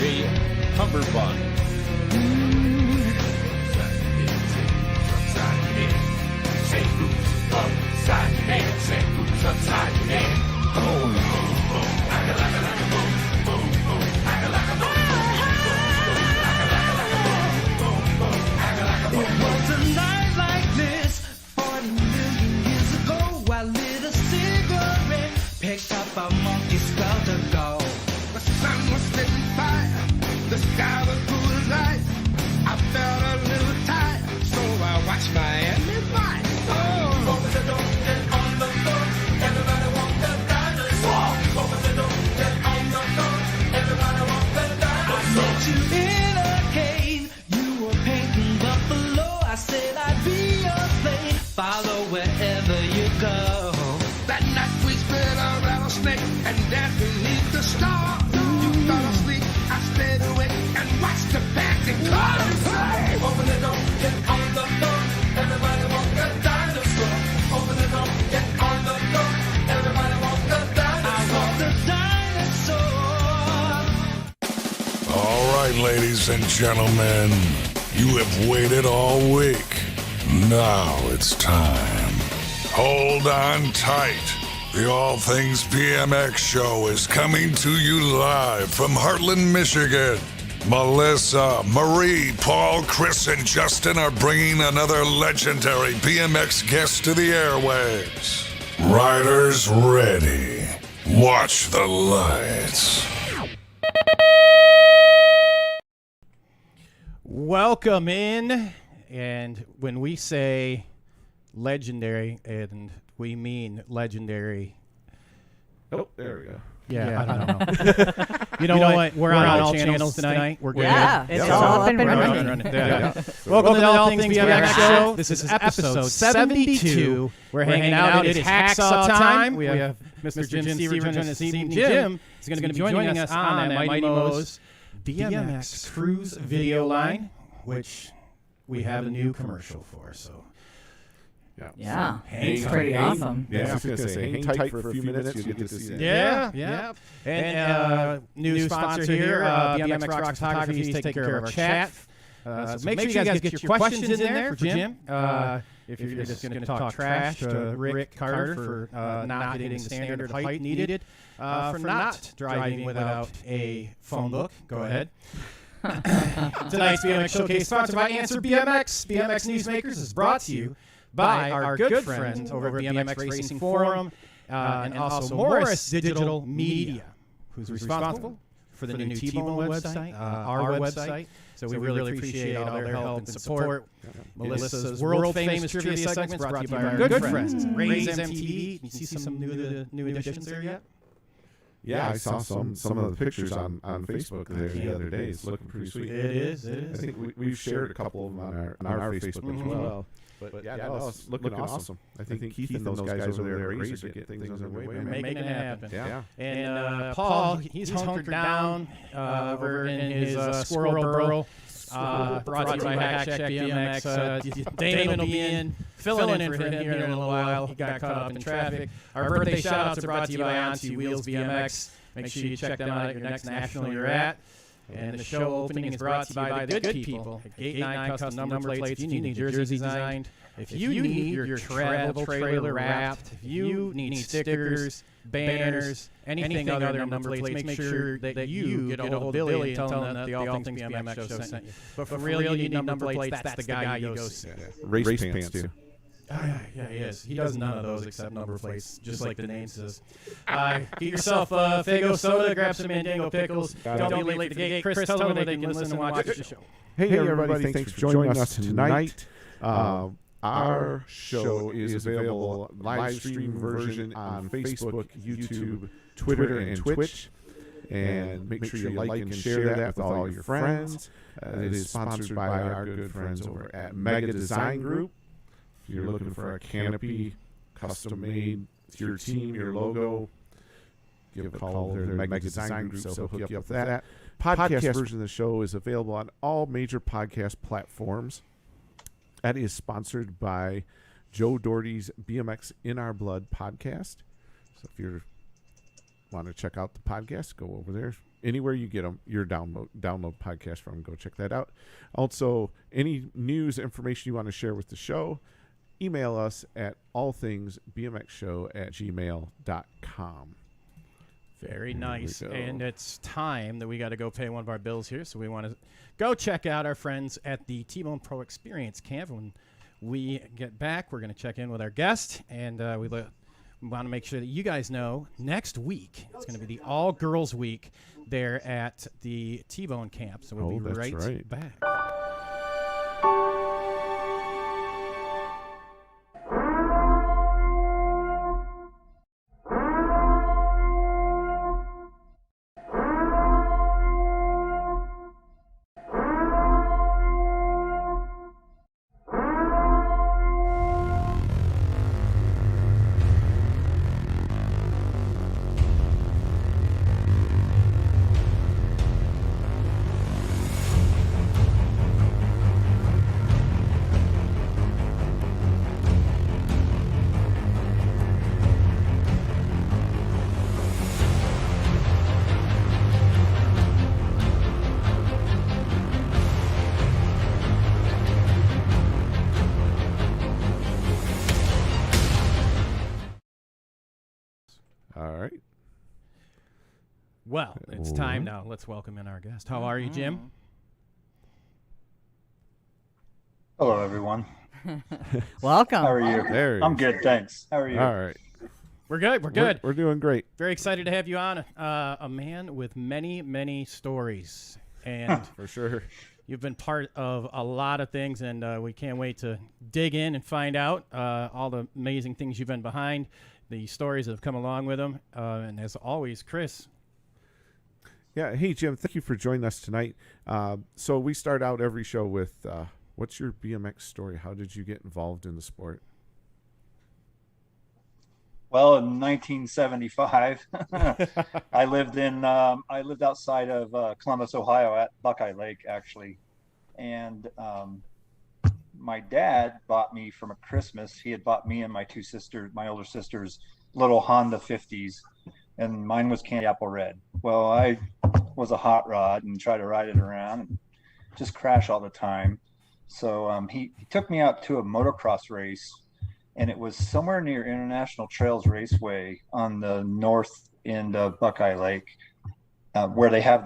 DJ Cumberbund. It was a night like this 40 million years ago. I lit a cigarette, picked up a monkey skull to go. The sun was spitting fire, the sky was blue as night. I felt a little tired, so I watched Miami Vice. Oh, open the door, get on the floor. Everybody want the dinosaur. Open the door, get on the floor. Everybody want the dinosaur. I met you in a cave, you were painting buffalo. I said I'd be your slave, follow wherever you go. That night we split a rattlesnake and danced beneath the stars. You fell asleep, I stayed awake and watched the painting colors play. Open the door, get on the floor. Everybody want the dinosaur. Open the door, get on the floor. Everybody want the dinosaur. I want the dinosaur. All right, ladies and gentlemen, you have waited all week. Now it's time. Hold on tight. The All Things BMX show is coming to you live from Heartland, Michigan. Melissa, Marie, Paul, Chris, and Justin are bringing another legendary BMX guest to the airwaves. Riders ready. Watch the lights. Welcome in, and when we say legendary, and we mean legendary. Oh, there we go. Yeah, I don't know. You know what? We're on all channels tonight. We're good. Yeah, it's all up and running. Yeah. Welcome to the All Things BMX show. This is episode 72. We're hanging out. It is Hacksaw time. We have Mr. Jim Severt joining us this evening. Jim is going to be joining us on that Mighty Mo's BMX Cruise video line, which we have a new commercial for. So. Yeah, it's pretty awesome. Yeah, I was going to say, hang tight for a few minutes. You'll get to see that. Yeah. And new sponsor here, BMX Rocks Photography, is taking care of our chat. So make sure you guys get your questions in there for Jim. If you're just going to talk trash to Rick Carter for not hitting the standard of height needed, for not driving without a phone book, go ahead. Tonight's BMX Showcase, sponsored by Answer BMX. BMX Newsmakers is brought to you by our good friends over at BMX Racing Forum and also Morris Digital Media, who's responsible for the new T-Bone website, our website. So we really appreciate all their help and support. Melissa's world-famous trivia segments brought to you by our good friends, Raise MTV. You see some new additions there yet? Yeah, I saw some of the pictures on Facebook there the other day. It's looking pretty sweet. It is. I think we've shared a couple of them on our Facebook as well. But yeah, no, it's looking awesome. I think Keith and those guys over there at Razor get things on their way. We're making it happen. Yeah. And Paul, he's hunkered down over in his squirrel burrow. Brought to you by Hacksaw BMX. Damon will be in, filling in for him here in a little while. He got caught up in traffic. Our birthday shout-outs are brought to you by Onto Wheels BMX. Make sure you check them out at your next national you're at. And the show opening is brought to you by the good people at Gate 9 Custom Number Plates. If you need your jersey designed, if you need your travel trailer wrapped, if you need stickers, banners, anything other than number plates, make sure that you get a hold of Billy and tell him that the All Things BMX show sent you. But for real, you need number plates, that's the guy you go see. Race pants, too. Yeah, he is. He does none of those except number plates, just like the name says. Get yourself a Fago soda, grab some Mandingo pickles. Don't be late to the gate. Chris, tell them they can listen and watch the show. Hey, everybody. Thanks for joining us tonight. Our show is available live stream version on Facebook, YouTube, Twitter, and Twitch. And make sure you like and share that with all your friends. It is sponsored by our good friends over at Mega Design Group. If you're looking for a canopy, custom made, your team, your logo, give a call to their Mega Design Group. So hook you up with that. Podcast version of the show is available on all major podcast platforms. That is sponsored by Joe Doherty's BMX in Our Blood podcast. So if you're want to check out the podcast, go over there. Anywhere you get them, your download podcast from, go check that out. Also, any news, information you want to share with the show, email us at allthingsbmxshow@gmail.com. Very nice. And it's time that we got to go pay one of our bills here. So we want to go check out our friends at the T-Bone Pro Experience Camp. When we get back, we're going to check in with our guest. And we want to make sure that you guys know next week, it's going to be the all-girls week there at the T-Bone Camp. So we'll be right back. All right. Well, it's time now. Let's welcome in our guest. How are you, Jim? Hello, everyone. Welcome. How are you? I'm good, thanks. How are you? All right. We're good. We're good. We're doing great. Very excited to have you on. A man with many, many stories. And For sure. you've been part of a lot of things, and we can't wait to dig in and find out all the amazing things you've been behind, the stories that have come along with them. And as always, Chris. Yeah. Hey, Jim, thank you for joining us tonight. So we start out every show with what's your BMX story? How did you get involved in the sport? Well, in 1975, I lived outside of Columbus, Ohio, at Buckeye Lake, actually, and my dad bought me from a Christmas. He had bought me and my older sisters, little Honda 50s, and mine was candy apple red. Well, I was a hot rod and tried to ride it around and just crash all the time. So he took me out to a motocross race, and it was somewhere near International Trails Raceway on the north end of Buckeye Lake, where they have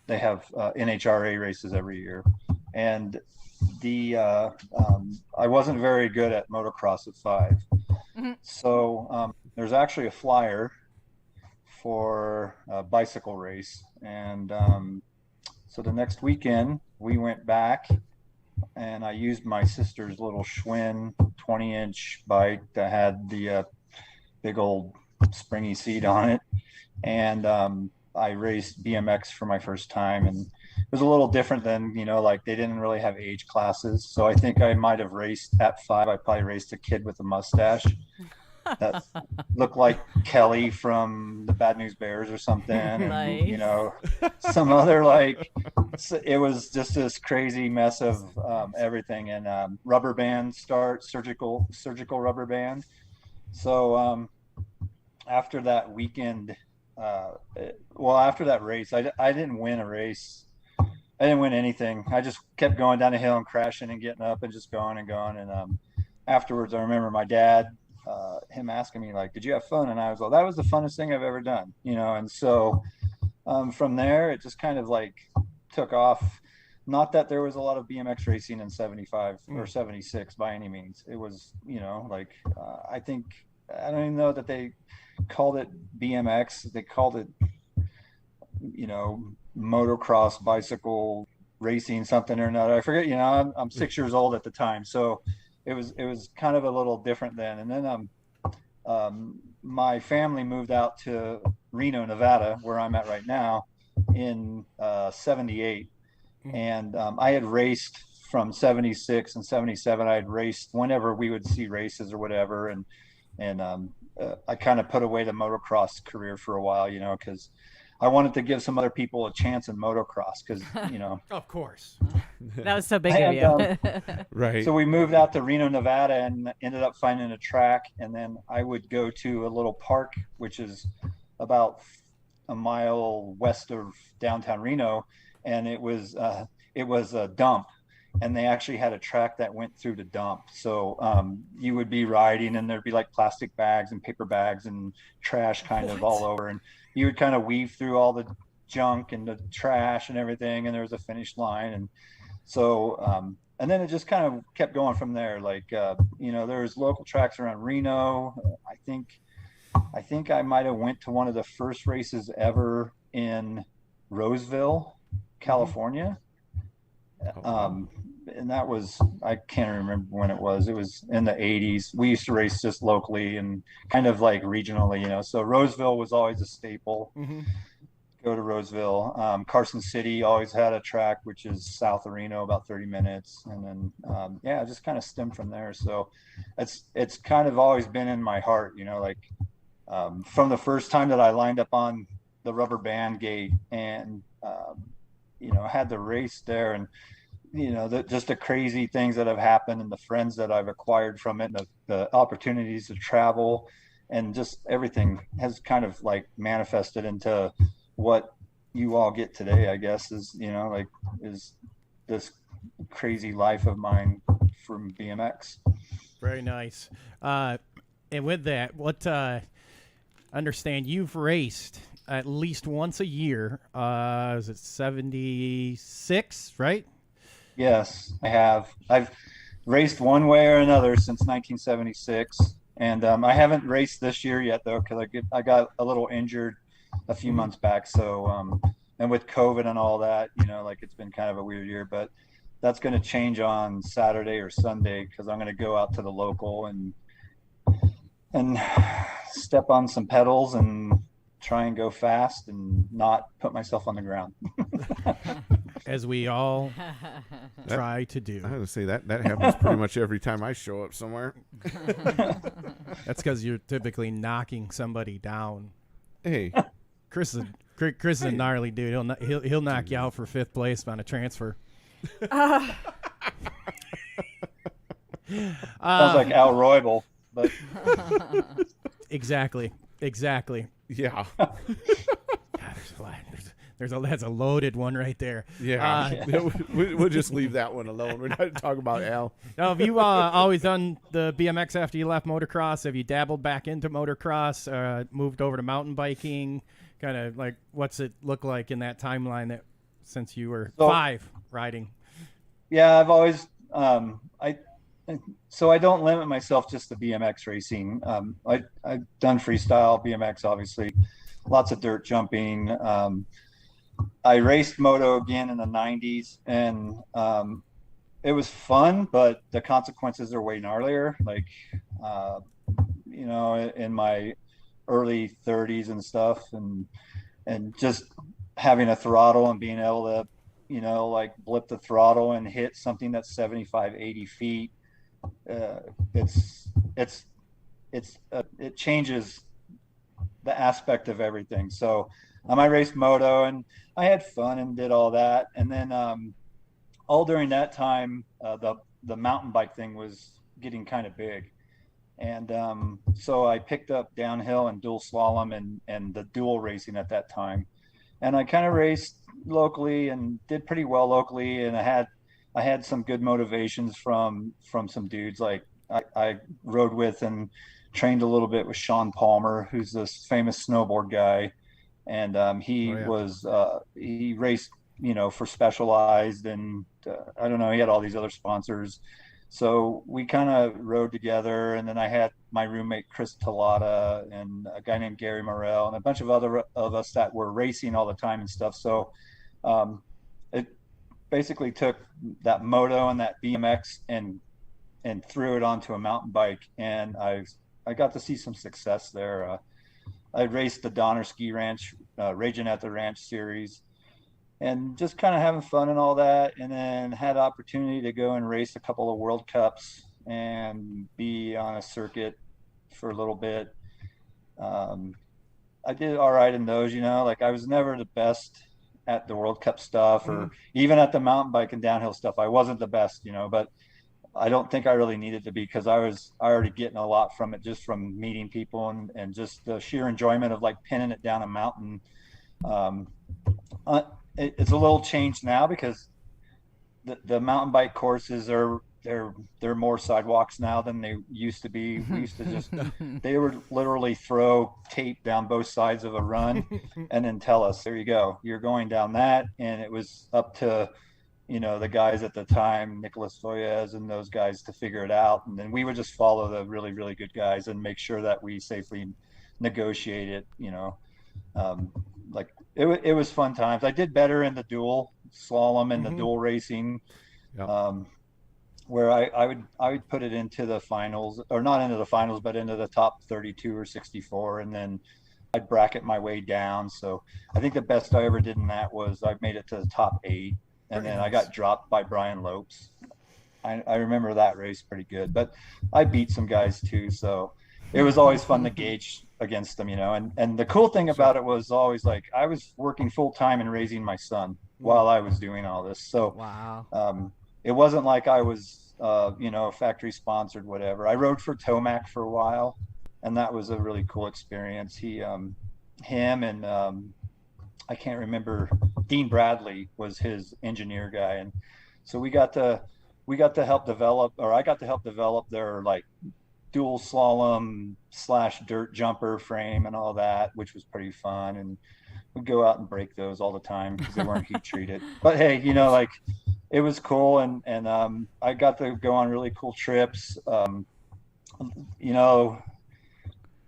NHRA races every year. And I wasn't very good at motocross at 5. Mm-hmm. So there's actually a flyer for a bicycle race. And so the next weekend we went back, and I used my sister's little Schwinn 20-inch bike that had the big old springy seat on it. And I raced BMX for my first time, and it was a little different than, like they didn't really have age classes. So I think I might have raced at 5. I probably raced a kid with a mustache that looked like Kelly from the Bad News Bears or something. Nice. And, some other, it was just this crazy mess of everything. And rubber band surgical rubber band. So after that weekend, after that race, I didn't win a race. I didn't win anything. I just kept going down the hill and crashing and getting up and just going and going. And afterwards, I remember my dad, him asking me, did you have fun? And I was like, that was the funnest thing I've ever done, And so from there, it just kind of took off. Not that there was a lot of BMX racing in 75 or 76 by any means. It was, I think, I don't even know that they called it BMX. They called it, motocross, bicycle racing, something or another. I forget, I'm 6 years old at the time. So it was kind of a little different then. And then my family moved out to Reno, Nevada, where I'm at right now, in 78. And I had raced from 76 and 77. I had raced whenever we would see races or whatever. And I kind of put away the motocross career for a while, because I wanted to give some other people a chance in motocross because, Of course. That was so big of you. Right. So we moved out to Reno, Nevada, and ended up finding a track. And then I would go to a little park, which is about a mile west of downtown Reno, and it was a dump, and they actually had a track that went through the dump. So you would be riding, and there'd be like plastic bags and paper bags and trash kind of all over, and you would kind of weave through all the junk and the trash and everything, and there was a finish line. And so and then it just kind of kept going from there. Like you know, there's local tracks around Reno. I think I might have went to one of the first races ever in Roseville, California. And that was, I can't remember when it was in the 80s. We used to race just locally and kind of like regionally, you know, so Roseville was always a staple. Go to Roseville. Carson City always had a track, which is south of Reno, about 30 minutes. And then, yeah, it just kind of stemmed from there. So it's kind of always been in my heart, you know, like from the first time that I lined up on the rubber band gate and, you know, had the race there, and, you know, just the crazy things that have happened and the friends that I've acquired from it, and the opportunities to travel, and just everything has kind of like manifested into what you all get today, I guess, is, you know, like, is this crazy life of mine from BMX. Very nice. And with that, what understand you've raced at least once a year. Is it 76, right? Yes, I have. I've raced one way or another since 1976, and I haven't raced this year yet though, because I got a little injured a few months back. So and with COVID and all that, you know, like, it's been kind of a weird year, but that's going to change on Saturday or Sunday, because I'm going to go out to the local and step on some pedals and try and go fast and not put myself on the ground. As we all try to do. I have to say that happens pretty much every time I show up somewhere. That's because you're typically knocking somebody down. Hey, Chris is a gnarly dude. He'll knock you out for 5th place on a transfer. Sounds like Al Roybal, but Exactly. yeah. God, that's a loaded one right there. Yeah. We'll just leave that one alone. We're not talking about Al. Now, have you always done the BMX after you left motocross? Have you dabbled back into motocross, moved over to mountain biking? Kind of like, what's it look like in that timeline that since you were 5 riding? yeah, I've always so I don't limit myself just to BMX racing. I've done freestyle BMX, obviously, lots of dirt jumping. I raced moto again in the 90s, and it was fun, but the consequences are way gnarlier. Like, you know, in my early 30s and stuff, and just having a throttle and being able to, you know, like, blip the throttle and hit something that's 75, 80 feet. It changes the aspect of everything. So I raced moto, and I had fun and did all that. And then all during that time, the mountain bike thing was getting kind of big. And so I picked up downhill and dual slalom and the dual racing at that time. And I kind of raced locally and did pretty well locally. And I had some good motivations from some dudes. Like, I rode with and trained a little bit with Sean Palmer, who's this famous snowboard guy. And he raced, you know, for Specialized, and I don't know, he had all these other sponsors. So we kind of rode together. And then I had my roommate Chris Talata and a guy named Gary Morrell and a bunch of other of us that were racing all the time and stuff. So it basically took that moto and that BMX and threw it onto a mountain bike, and I got to see some success there. I raced the Donner Ski Ranch, Raging at the Ranch series, and just kind of having fun and all that. And then had opportunity to go and race a couple of World Cups and be on a circuit for a little bit. I did all right in those, you know, like, I was never the best at the World Cup stuff, or even at the mountain bike and downhill stuff. I wasn't the best, you know, but I don't think I really needed to be, because I was already getting a lot from it, just from meeting people and just the sheer enjoyment of like pinning it down a mountain. It's a little changed now because the mountain bike courses are they're more sidewalks now than they used to be. We used to just they would literally throw tape down both sides of a run and then tell us, there you go, you're going down that. And it was up to, you know, the guys at the time, Nicholas Foyez and those guys, to figure it out. And then we would just follow the really, really good guys and make sure that we safely negotiate it, you know. Like it was fun times. I did better in the dual slalom and the dual racing. Yep. Where I would put it into the finals, or not into the finals, but into the top 32 or 64, and then I'd bracket my way down. So I think the best I ever did in that was I made it to the top 8, and then I got dropped by Brian Lopes. I remember that race pretty good, but I beat some guys too, so it was always fun to gauge against them, you know. And the cool thing about it was always like I was working full time and raising my son while I was doing all this. So Wow. It wasn't like I was, you know, factory sponsored, whatever. I rode for Tomac for a while, and that was a really cool experience. Him and I can't remember, Dean Bradley was his engineer guy, and so we got to help develop, or I got to help develop their like dual slalom / dirt jumper frame and all that, which was pretty fun. And we'd go out and break those all the time because they weren't heat treated. But hey, you know, like it was cool, and I got to go on really cool trips. You know,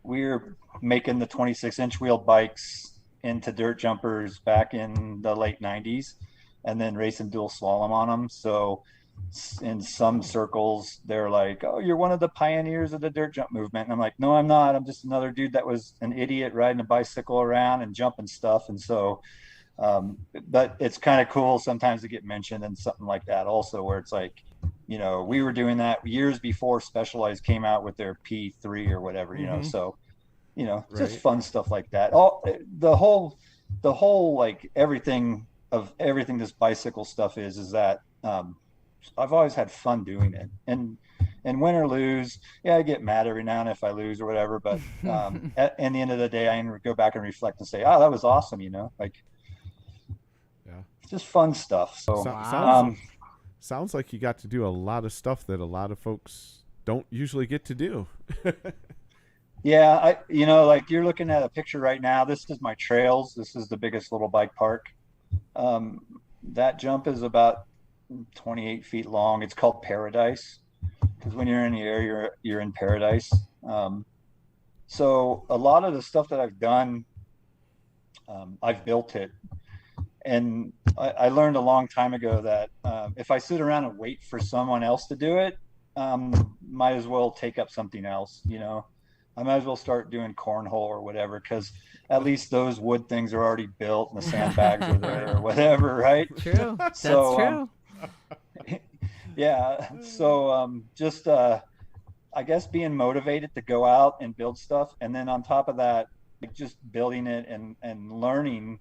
we were making the 26-inch wheel bikes into dirt jumpers back in the late 90s, and then racing dual slalom on them. So in some circles, they're like, oh, you're one of the pioneers of the dirt jump movement. And I'm like, no, I'm not. I'm just another dude that was an idiot riding a bicycle around and jumping stuff. And so, but it's kind of cool sometimes to get mentioned in something like that also, where it's like, you know, we were doing that years before Specialized came out with their P3 or whatever, you know, so, you know, just fun stuff like that. All the whole like everything this bicycle stuff is that, I've always had fun doing it, and win or lose, yeah, I get mad every now and then if I lose or whatever, but at the end of the day, I can go back and reflect and say, oh, that was awesome, you know, like, Yeah. it's just fun stuff. So sounds like you got to do a lot of stuff that a lot of folks don't usually get to do. Yeah, you know, like you're looking at a picture right now. This is my trails. This is the biggest little bike park. That jump is about 28 feet long. It's called Paradise because when you're in the air, you're in paradise. So a lot of the stuff that I've done, I've built it. And I learned a long time ago that if I sit around and wait for someone else to do it, might as well take up something else, you know. I might as well start doing cornhole or whatever, because at least those wood things are already built and the sandbags are there or whatever, right? True. That's So, true. Yeah. So just I guess being motivated to go out and build stuff, and then on top of that, like just building it and learning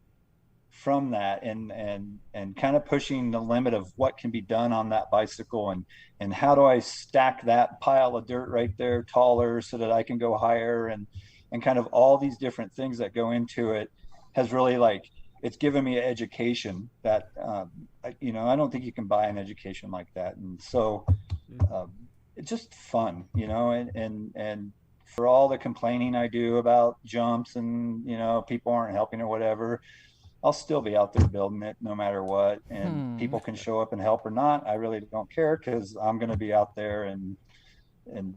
from that, and kind of pushing the limit of what can be done on that bicycle, and how do I stack that pile of dirt right there taller so that I can go higher, and kind of all these different things that go into it has really, like, it's given me an education that you know, I don't think you can buy an education like that. And so it's just fun, you know, and for all the complaining I do about jumps and, you know, people aren't helping or whatever, I'll still be out there building it no matter what. And people can show up and help or not. I really don't care, because I'm going to be out there and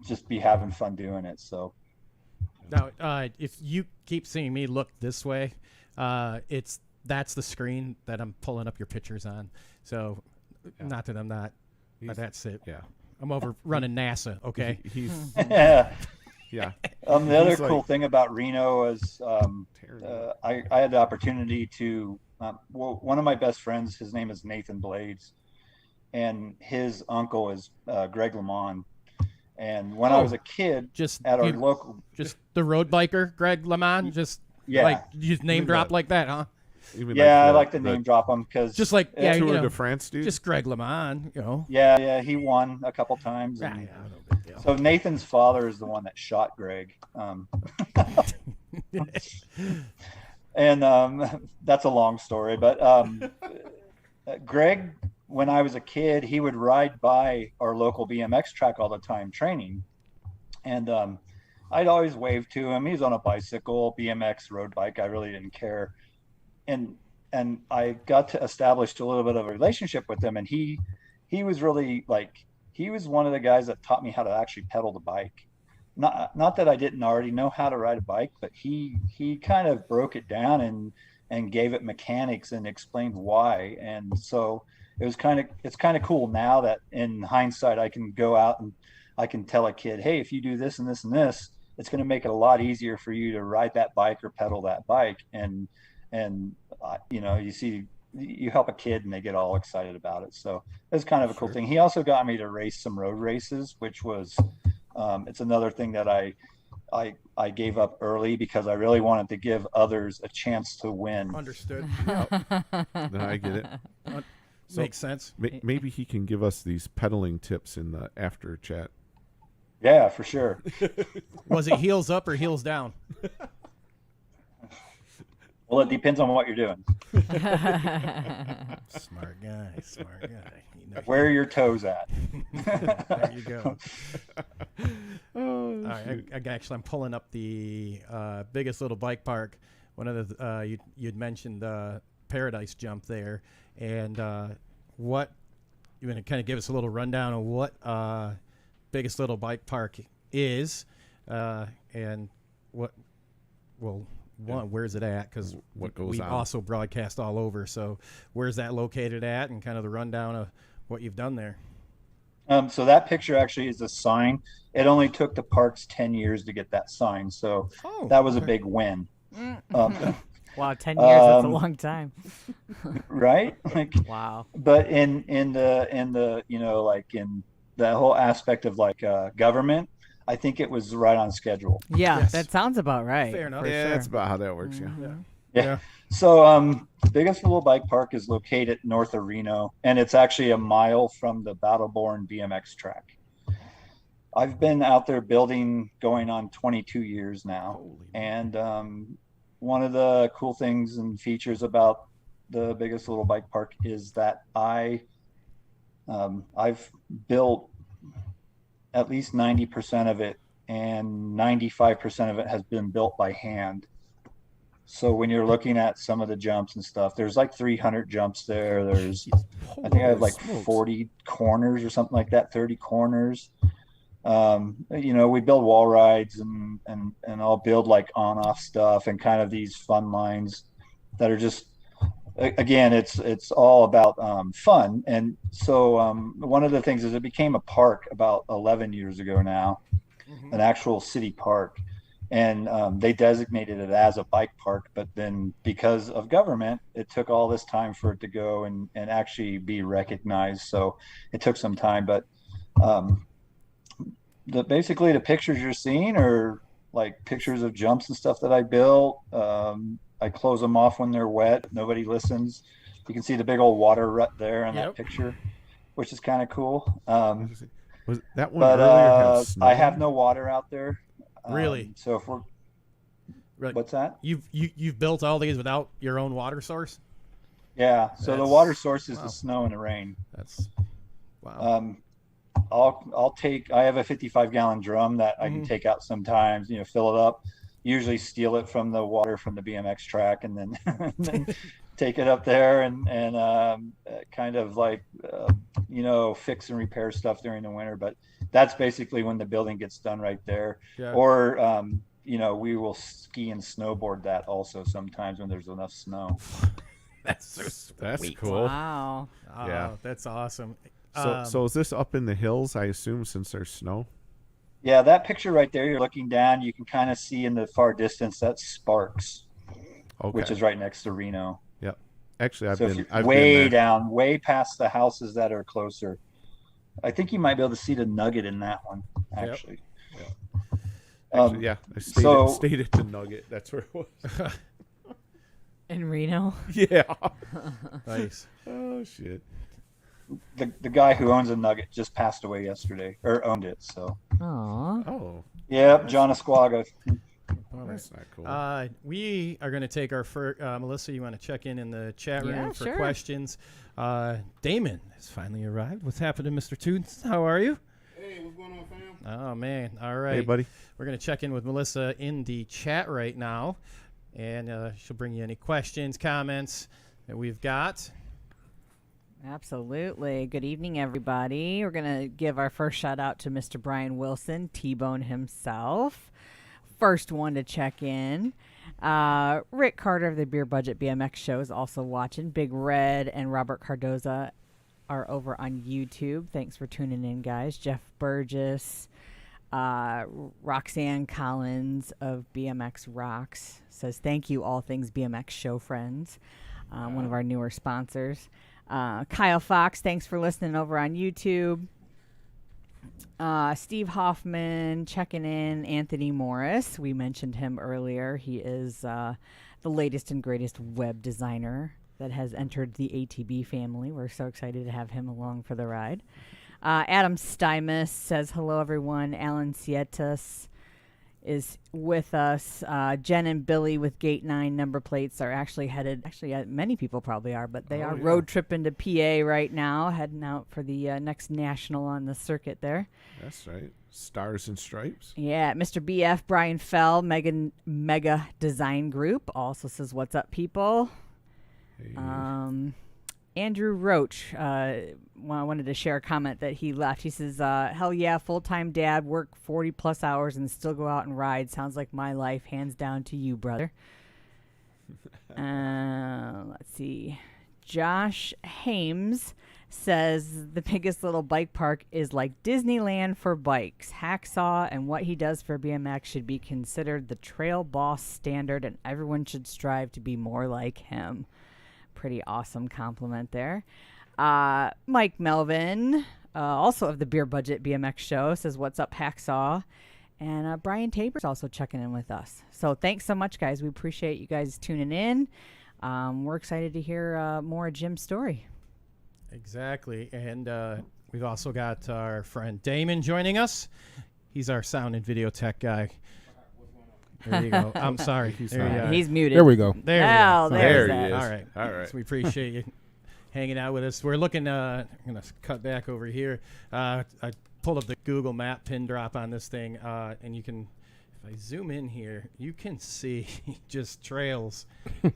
just be having fun doing it. So now, if you keep seeing me look this way, that's the screen that I'm pulling up your pictures on. So not that I'm not, but that's it. Yeah. I'm over running NASA. Okay. He's yeah. yeah. The other He's cool like- thing about Reno is I had the opportunity to, well, one of my best friends, his name is Nathan Blades, and his uncle is Greg LeMond. And when I was a kid, Just at our you- local, just the road biker, Greg LeMond, just yeah, like you just name drop like that, huh? Even Yeah, I the- like to the name drop him because Just like yeah, you Tour know, de France, dude. just Greg LeMond, you know. yeah, he won a couple times. Yeah, And yeah, no big deal. so Nathan's father is the one that shot Greg. And that's a long story, but Greg, when I was a kid, he would ride by our local BMX track all the time training. And I'd always wave to him. He's on a bicycle, BMX road bike. I really didn't care. And I got to establish a little bit of a relationship with him. And he was really like, he was one of the guys that taught me how to actually pedal the bike. Not that I didn't already know how to ride a bike, but he kind of broke it down and gave it mechanics and explained why. And so it's kind of cool now that in hindsight, I can go out and I can tell a kid, hey, if you do this and this and this, it's going to make it a lot easier for you to ride that bike or pedal that bike. And you know, you help a kid and they get all excited about it. So it's kind of a cool thing. He also got me to race some road races, which was, it's another thing that I gave up early because I really wanted to give others a chance to win. Understood. No, I get it. Makes sense. Maybe he can give us these pedaling tips in the after chat. Yeah, for sure. Was it heels up or heels down? Well, it depends on what you're doing. Smart guy. You know, Where are your toes at? there you go. Oh, All right, I'm pulling up the biggest little bike park. One of the you'd mentioned Paradise Jump there, and what you want to kind of give us a little rundown of what biggest little bike park is, and what where's it at? Because What goes we on? also broadcast all over. So where's that located at, and kind of the rundown of what you've done there. So that picture actually is a sign. It only took the parks 10 years to get that sign. So that was a big win. Wow, 10 years, that's a long time. Right? Like, Wow. but in the you know, like in the whole aspect of like government, I think it was right on schedule. Yeah, Yes. that sounds about right. Fair enough. for Yeah, sure. that's about how that works. Yeah. Yeah. So biggest little bike park is located north of Reno, and it's actually a mile from the Battleborn BMX track. I've been out there building going on 22 years now. And one of the cool things and features about the biggest little bike park is that I've built at least 90% of it, and 95% of it has been built by hand. So when you're looking at some of the jumps and stuff, there's like 300 jumps there. I think I have like 40 corners or something like that, 30 corners. You know, we build wall rides and I'll build like on-off stuff and kind of these fun lines that are just, again, it's all about fun. And so one of the things is it became a park about 11 years ago now, an actual city park. And they designated it as a bike park, but then because of government, it took all this time for it to go and actually be recognized. So it took some time, but basically the pictures you're seeing are like pictures of jumps and stuff that I built. I close them off when they're wet. Nobody listens. You can see the big old water rut there in that picture, which is kind of cool. Was that one But earlier have snow? I have no water out there. Really? So if we're, Right. what's that? You've built all these without your own water source? Yeah. So the That's- water source is wow. the snow and the rain. That's wow. I have a 55-gallon drum that I can take out sometimes, you know, fill it up, usually steal it from the water from the BMX track and then take it up there and kind of like, you know, fix and repair stuff during the winter. But that's basically when the building gets done right there. Yeah. Or, you know, we will ski and snowboard that also sometimes when there's enough snow. That's so sweet. That's cool. Wow. Oh, Yeah. That's awesome. So is this up in the hills, I assume, since there's snow? Yeah, that picture right there, you're looking down, you can kind of see in the far distance, that's Sparks, Okay. which is right next to Reno. Yep. Actually, So if I've you're been way there. down, way past the houses that are closer. I think you might be able to see the nugget in that one, actually. Actually, yeah, I stayed, so- stayed at the Nugget. That's where it was. In Reno. Yeah. Nice. Oh shit. The guy who owns the Nugget just passed away yesterday, or owned it. So. Aw. Oh, Yep, John Esquaga. that's not cool. We are going to take our first. Melissa, you want to check in the chat room Yeah, for sure. questions? Damon has finally arrived. What's happening, Mr. Toots? How are you? Hey, what's going on, fam? Oh, man. All right. Hey, buddy. We're going to check in with Melissa in the chat right now, and she'll bring you any questions, comments that we've got. Absolutely. Good evening, everybody. We're going to give our first shout out to Mr. Brian Wilson, T-Bone himself. First one to check in. Rick Carter of the Beer Budget BMX Show is also watching. Big Red and Robert Cardoza are over on YouTube. Thanks for tuning in, guys. Jeff Burgess, Roxanne Collins of BMX Rocks says, thank you, All Things BMX Show friends. One of our newer sponsors. Kyle Fox, thanks for listening over on YouTube. Steve Hoffman checking in. Anthony Morris, we mentioned him earlier. He is the latest and greatest web designer that has entered the ATB family. We're so excited to have him along for the ride. Adam Stymus says, hello, everyone. Alan Sietas is with us. Jen and Billy with Gate 9 number plates are actually headed, many people probably are, but they are road tripping to PA right now, heading out for the next national on the circuit there. That's right. Stars and Stripes. Yeah, Mr. BF, Brian Fell, Mega Design Group also says, what's up, people? Hey. Andrew Roach wanted to share a comment that he left. He says, hell yeah, full-time dad, work 40-plus hours and still go out and ride. Sounds like my life. Hands down to you, brother. Let's see. Josh Hames says the biggest little bike park is like Disneyland for bikes. Hacksaw and what he does for BMX should be considered the trail boss standard, and everyone should strive to be more like him. Pretty awesome compliment there. Mike Melvin, also of the Beer Budget BMX Show, says, what's up, Hacksaw? And Brian Tabor's also checking in with us. So thanks so much, guys. We appreciate you guys tuning in. We're excited to hear more of Jim's story. Exactly. And we've also got our friend Damon joining us. He's our sound and video tech guy. There you go. I'm sorry. He's muted. There we go. There There that. he is. All right. All right. So we appreciate you hanging out with us. We're looking, I'm going to cut back over here. I pulled up the Google map pin drop on this thing, and you can, if I zoom in here, you can see just trails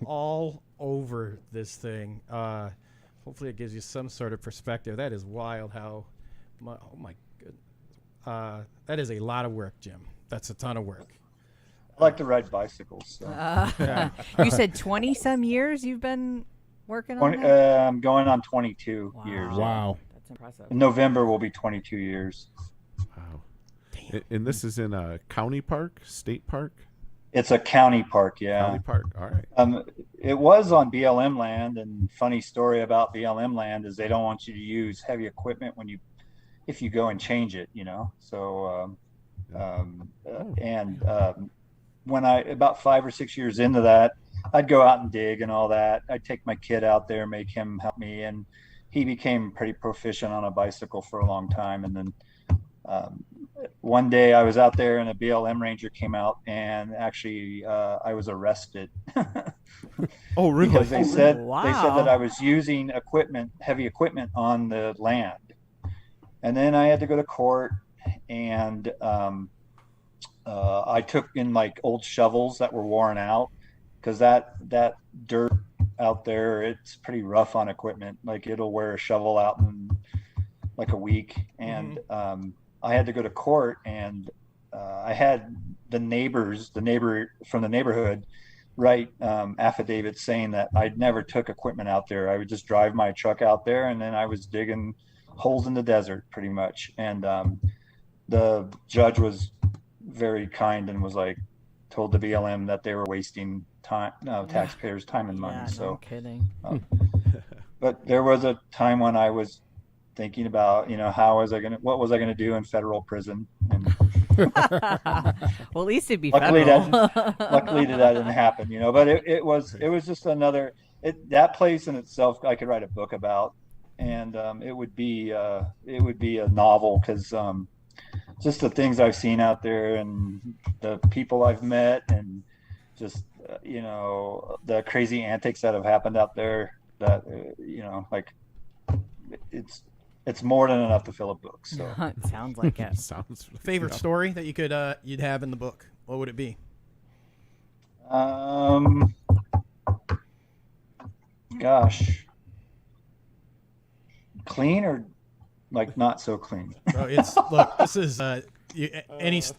all over this thing. Hopefully it gives you some sort of perspective. That is wild how, oh my goodness. That is a lot of work, Jim. That's a ton of work. I like to ride bicycles. So. You said 20-some years you've been working on that? I'm going on 22 years. Wow. That's impressive. In November will be 22 years. Wow. And this is in a county park, state park? It's a county park, yeah. County park. All right. It was on BLM land, and funny story about BLM land is they don't want you to use heavy equipment if you go and change it, you know. So, when about 5 or 6 years into that, I'd go out and dig and all that. I'd take my kid out there, make him help me, and he became pretty proficient on a bicycle for a long time. And then one day I was out there and a BLM ranger came out, and actually I was arrested. Oh, really? Because they said wow. that I was using heavy equipment on the land. And then I had to go to court, and I took in like old shovels that were worn out, because that dirt out there, it's pretty rough on equipment. Like it'll wear a shovel out in like a week. And I had to go to court, and I had the neighbor from the neighborhood write affidavits saying that I'd never took equipment out there. I would just drive my truck out there, and then I was digging holes in the desert pretty much. And the judge was very kind and was like, told the BLM that they were wasting time, taxpayers' time and money. Yeah, So no kidding. but there was a time when I was thinking about, what was I gonna do in federal prison, and Well, at least it'd be Luckily federal. luckily that didn't happen, but it was just another that place in itself I could write a book about, and it would be a novel, because just the things I've seen out there and the people I've met, and just the crazy antics that have happened out there, that like it's more than enough to fill a book. So It sounds like it. Sounds Favorite story that you could you'd have in the book? What would it be? gosh, clean or like not so clean? Bro, look. This is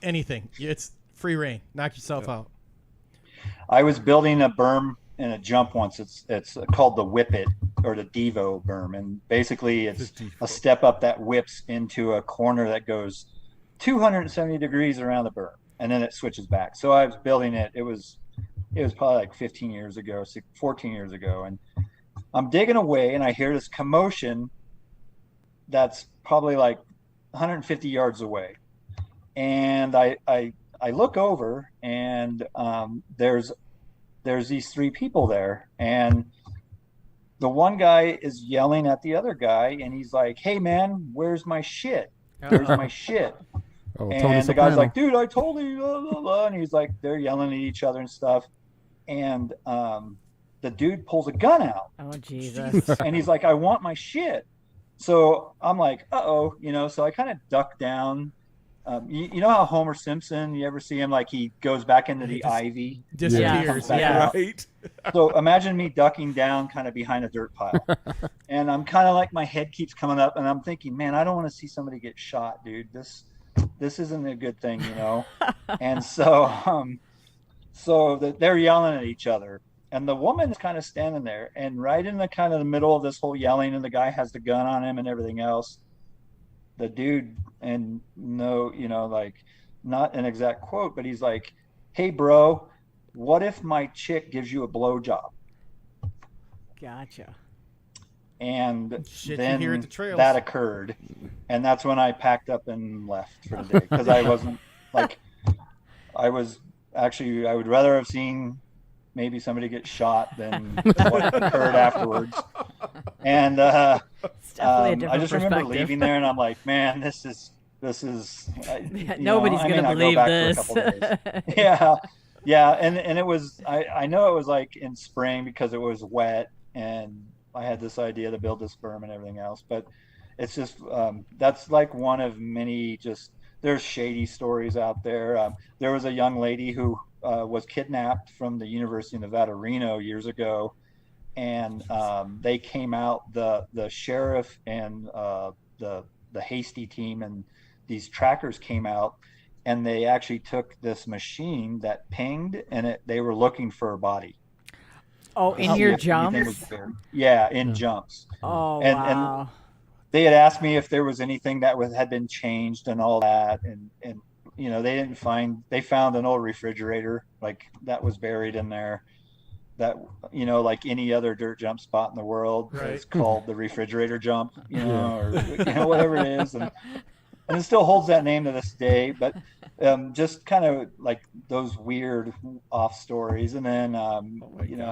anything. It's free reign. Knock yourself out. I was building a berm and a jump once. It's called the Whippet, or the Devo berm, and basically it's a step up that whips into a corner that goes 270 degrees around the berm, and then it switches back. So I was building it. It was probably like 14 years ago, and I'm digging away, and I hear this commotion that's probably like 150 yards away, and I look over, and there's these three people there, and the one guy is yelling at the other guy, and he's like, "Hey man, where's my shit? Where's my shit?" Oh, And Tony the Soprano. guy's like, "Dude, I told you," blah, blah, blah. And he's like, they're yelling at each other and stuff, and the dude pulls a gun out, Oh, Jesus. and he's like, "I want my shit." So I'm like, "Uh-oh," so I kind of duck down. You know how Homer Simpson, you ever see him, like he goes back into the ivy? Disappears. Yeah. Yeah. Right. So imagine me ducking down kind of behind a dirt pile. And I'm kind of like, my head keeps coming up, and I'm thinking, man, I don't want to see somebody get shot, dude. This isn't a good thing, And so they're yelling at each other. And the woman is kind of standing there, and right in the kind of the middle of this whole yelling, and the guy has the gun on him and everything else, the dude, and like not an exact quote, but he's like, "Hey bro, what if my chick gives you a blowjob?" Gotcha. And Shit then you hear at the trails. that occurred, and that's when I packed up and left for the day, because I wasn't like, I would rather have seen maybe somebody get shot than what occurred afterwards. And It's definitely a I different just remember perspective. leaving there, and I'm like, man, this is Nobody's I going may to not go believe back this. for a couple days. Yeah, and it was, I know it was like in spring because it was wet, and I had this idea to build this berm and everything else, but it's just that's like one of many, just there's shady stories out there. There was a young lady who was kidnapped from the University of Nevada, Reno years ago, and they came out, the sheriff and the hasty team and these trackers came out, and they actually took this machine that pinged, and they were looking for a body. Oh, in your jumps? Yeah, in jumps. Oh, And wow. they had asked me if there was anything that had been changed and all that, and they didn't find. They found an old refrigerator like that was buried in there. That like any other dirt jump spot in the world, Right. it's called the refrigerator jump, or whatever it is, and it still holds that name to this day. But just kind of like those weird off stories, and then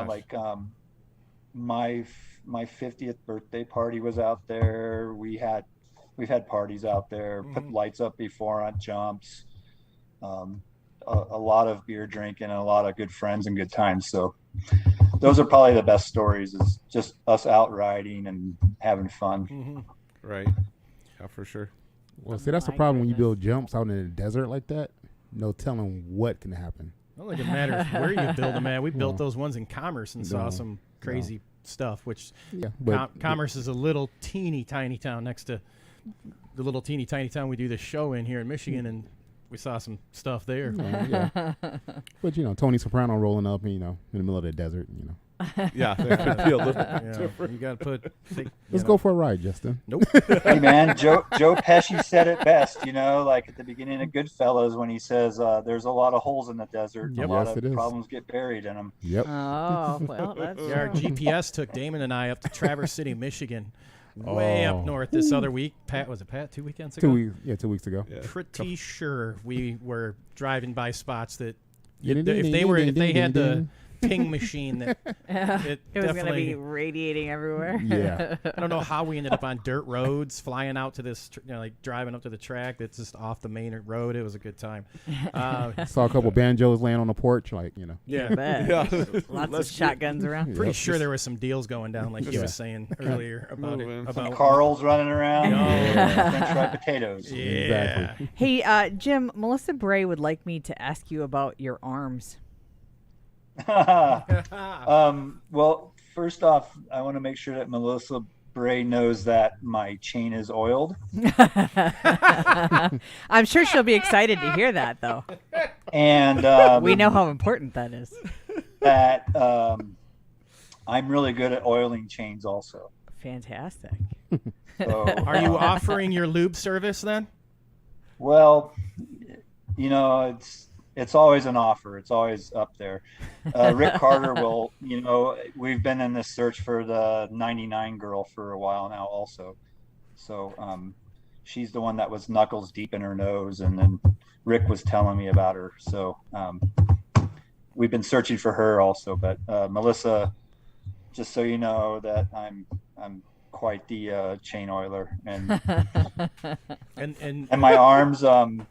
like my 50th birthday party was out there. We've had parties out there, put lights up before on jumps, a lot of beer drinking, and a lot of good friends and good times. So those are probably the best stories, is just us out riding and having fun. Right. Yeah, for sure. Well, see, that's the My problem when you goodness. build jumps out in the desert like that. No telling what can happen. I don't think it matters where you build them at. We built those ones in Commerce and saw No. some crazy stuff, which Yeah, but Commerce is a little teeny tiny town next to the little teeny tiny town we do this show in here in Michigan, and we saw some stuff there. yeah. But Tony Soprano rolling up, in the middle of the desert. Yeah, there could be a little. Yeah, you got to put. Let's go for a ride, Justin. Nope. Hey man, Joe Pesci said it best, like at the beginning of Goodfellas, when he says there's a lot of holes in the desert, and Yep. a lot Yes, it of is. problems get buried in them. Yep. Oh, well, that's Yeah, our GPS took Damon and I up to Traverse City, Michigan, way up north this other week. Pat, was it Pat 2 weekends ago? 2 weeks. Yeah, 2 weeks ago. Yeah. Pretty sure we were driving by spots that Ding, if they had the ping machine, that It was going to definitely. be radiating everywhere. Yeah. I don't know how we ended up on dirt roads, flying out to this, like driving up to the track that's just off the main road. It was a good time. Saw a couple banjos laying on the porch, like, you know. Yeah. I bet. Yeah. Lots of shotguns around. Pretty sure there were some deals going down, like you Yeah. was saying earlier about it. Moving. About Carl's running around. Oh. French fried potatoes. yeah. Exactly. Hey, Jim, Melissa Bray would like me to ask you about your arms. Well, first off, I want to make sure that Melissa Bray knows that my chain is oiled. I'm sure she'll be excited to hear that, though. And We know how important that is. that I'm really good at oiling chains also. Fantastic. So, Are you offering your lube service then? well, it's always an offer. It's always up there. Rick Carter will, we've been in this search for the 99 girl for a while now also. So she's the one that was knuckles deep in her nose, and then Rick was telling me about her. So we've been searching for her also. But Melissa, just so you know that I'm quite the chain oiler, and And my arms, from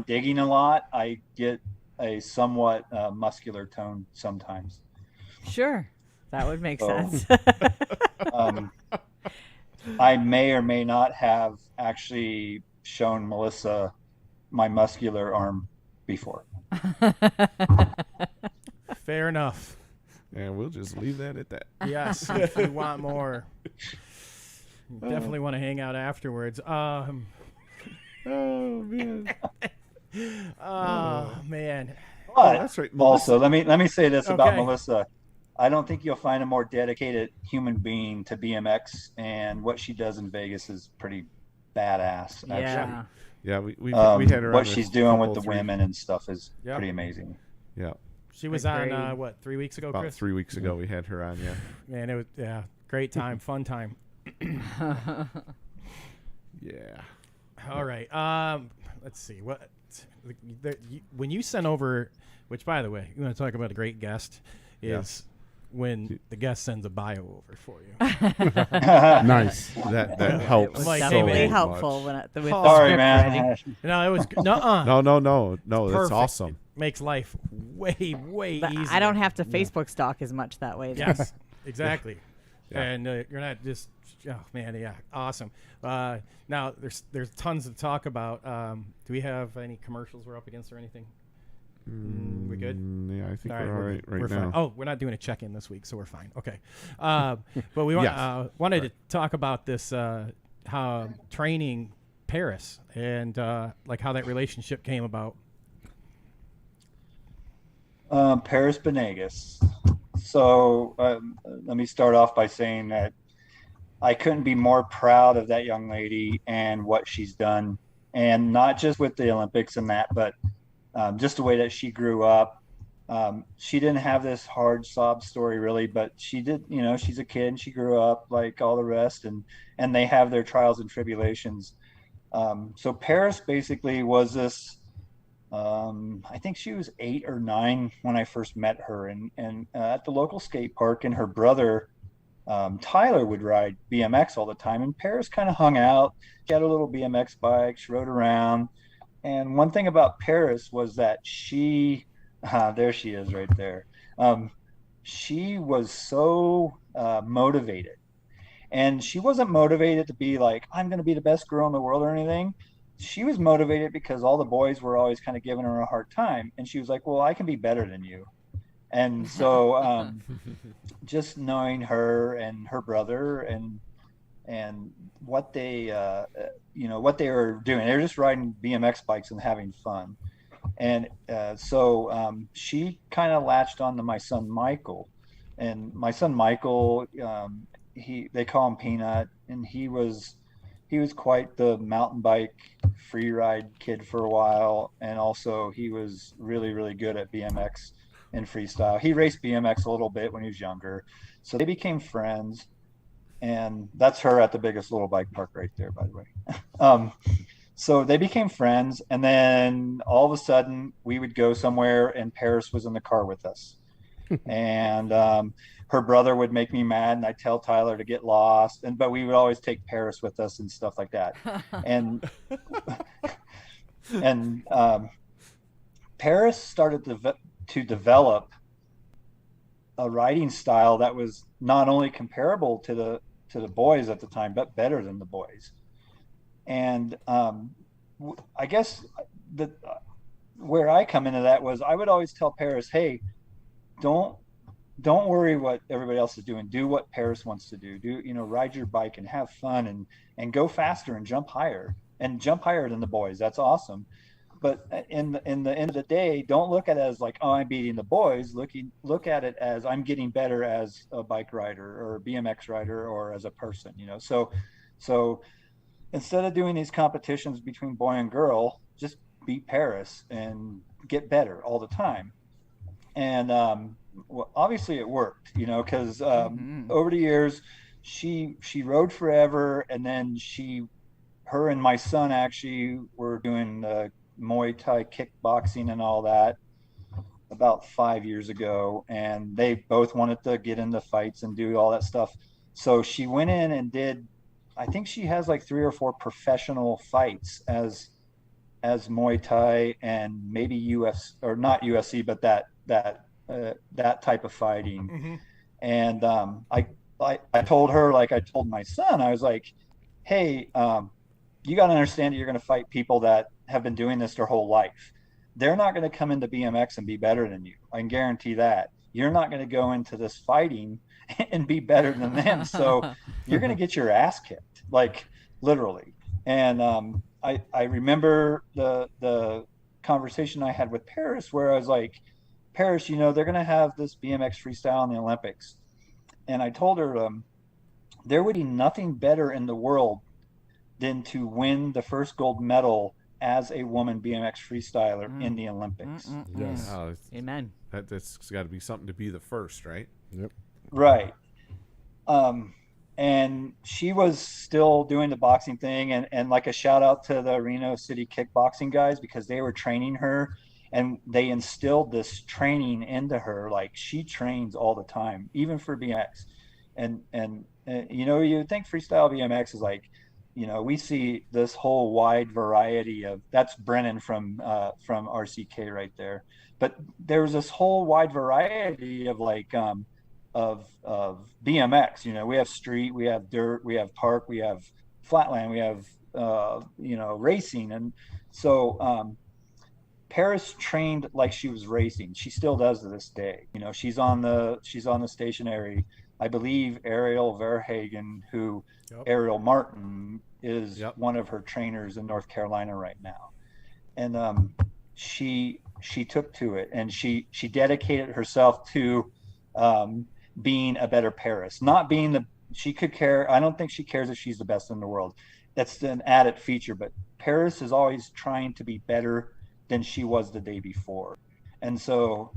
digging a lot, I get a somewhat muscular tone sometimes. Sure. That would make Oh. sense. I may or may not have actually shown Melissa my muscular arm before. fair enough. And we'll just leave that at that. Yes, if you want more, you definitely want to hang out afterwards. Oh man. Oh man. But that's right, also, let me say this about Okay. Melissa. I don't think you'll find a more dedicated human being to BMX, and what she does in Vegas is pretty badass. Actually. Yeah. Yeah, we had her. What on she's a doing with couple, the 3 women and stuff is Yep. pretty amazing. Yeah, She was Agreed. on what 3 weeks ago, about Chris? 3 weeks ago we had her on. Yeah, Man, it was great time, fun time. yeah. All right. Let's see what when you sent over. Which, by the way, you want to talk about a great guest is when the guest sends a bio over for you. Nice. That It helps was Like, so definitely much. helpful with the Sorry, script man. writing. No, it was no. No. That's Perfect. awesome. Makes life way But easier. I don't have to Facebook stalk as much that way. though. Yes, exactly. Yeah. And you're not just, oh man, yeah, awesome. Now there's tons to talk about. Do we have any commercials we're up against or anything? We good? Yeah, I think All right, we're all right right we're now. fine. Oh, we're not doing a check-in this week, so we're fine. Okay. But we wanted to talk about this how training Paris and like how that relationship came about. Paris Benegas. So let me start off by saying that I couldn't be more proud of that young lady and what she's done, and not just with the Olympics and that, but just the way that she grew up. She didn't have this hard sob story really, but she did, she's a kid and she grew up like all the rest, and they have their trials and tribulations. So Paris basically was this, I think she was 8 or 9 when I first met her, and at the local skate park, and her brother, Tyler, would ride BMX all the time, and Paris kind of hung out. She had a little BMX bike, she rode around. And one thing about Paris was that she, there she is right there. She was so motivated, and she wasn't motivated to be like, I'm going to be the best girl in the world or anything. She was motivated because all the boys were always kind of giving her a hard time. And she was like, well, I can be better than you. And so just knowing her and her brother and what they what they were doing, they were just riding BMX bikes and having fun. And so she kind of latched on to my son Michael, and my son Michael, they call him Peanut, and he was quite the mountain bike free ride kid for a while, and also he was really, really good at BMX and freestyle. He raced BMX a little bit when he was younger, so they became friends. and that's her at the biggest little bike park right there, by the way. So they became friends, and then all of a sudden we would go somewhere and Paris was in the car with us. And her brother would make me mad, and I'd tell Tyler to get lost, but we would always take Paris with us and stuff like that. And Paris started to develop a riding style that was not only comparable to the boys at the time, but better than the boys. And I guess where I come into that was I would always tell Paris, hey, don't worry what everybody else is doing. Do what Paris wants to do. Ride your bike and have fun and go faster and jump higher than the boys. That's awesome. But in the end of the day, don't look at it as like, oh, I'm beating the boys. Look at it as I'm getting better as a bike rider or a BMX rider or as a person, So instead of doing these competitions between boy and girl, just beat Paris and get better all the time. And well, obviously it worked, because over the years, she rode forever, and then her and my son actually were doing Muay Thai kickboxing and all that about 5 years ago, and they both wanted to get into fights and do all that stuff. So she went in and did, I think she has like 3 or 4 professional fights as Muay Thai and maybe UFC, or not UFC, but that type of fighting. And I told her, like I told my son, I was like, hey, you got to understand that you're going to fight people that have been doing this their whole life. They're not going to come into BMX and be better than you. I can guarantee that. You're not going to go into this fighting and be better than them. So you're going to get your ass kicked, like literally. And I remember the conversation I had with Paris where I was like, Paris, they're going to have this BMX freestyle in the Olympics. And I told her there would be nothing better in the world than to win the first gold medal as a woman BMX freestyler in the Olympics. Yes. Amen. That's got to be something to be the first, right? Yep. Right. And she was still doing the boxing thing, and like a shout out to the Reno City kickboxing guys, because they were training her and they instilled this training into her. Like, she trains all the time, even for BMX. And you think freestyle BMX is like, we see this whole wide variety of, that's Brennan from RCK right there. But there's this whole wide variety of like, of BMX. We have street, we have dirt, we have park, we have flatland, we have racing. And so Paris trained like she was racing. She still does to this day. She's on the stationary. I believe Ariel Verhagen, who Ariel Martin is one of her trainers in North Carolina right now. And she took to it, and she dedicated herself to being a better Paris, not being she could care. I don't think she cares if she's the best in the world. That's an added feature, but Paris is always trying to be better than she was the day before. And so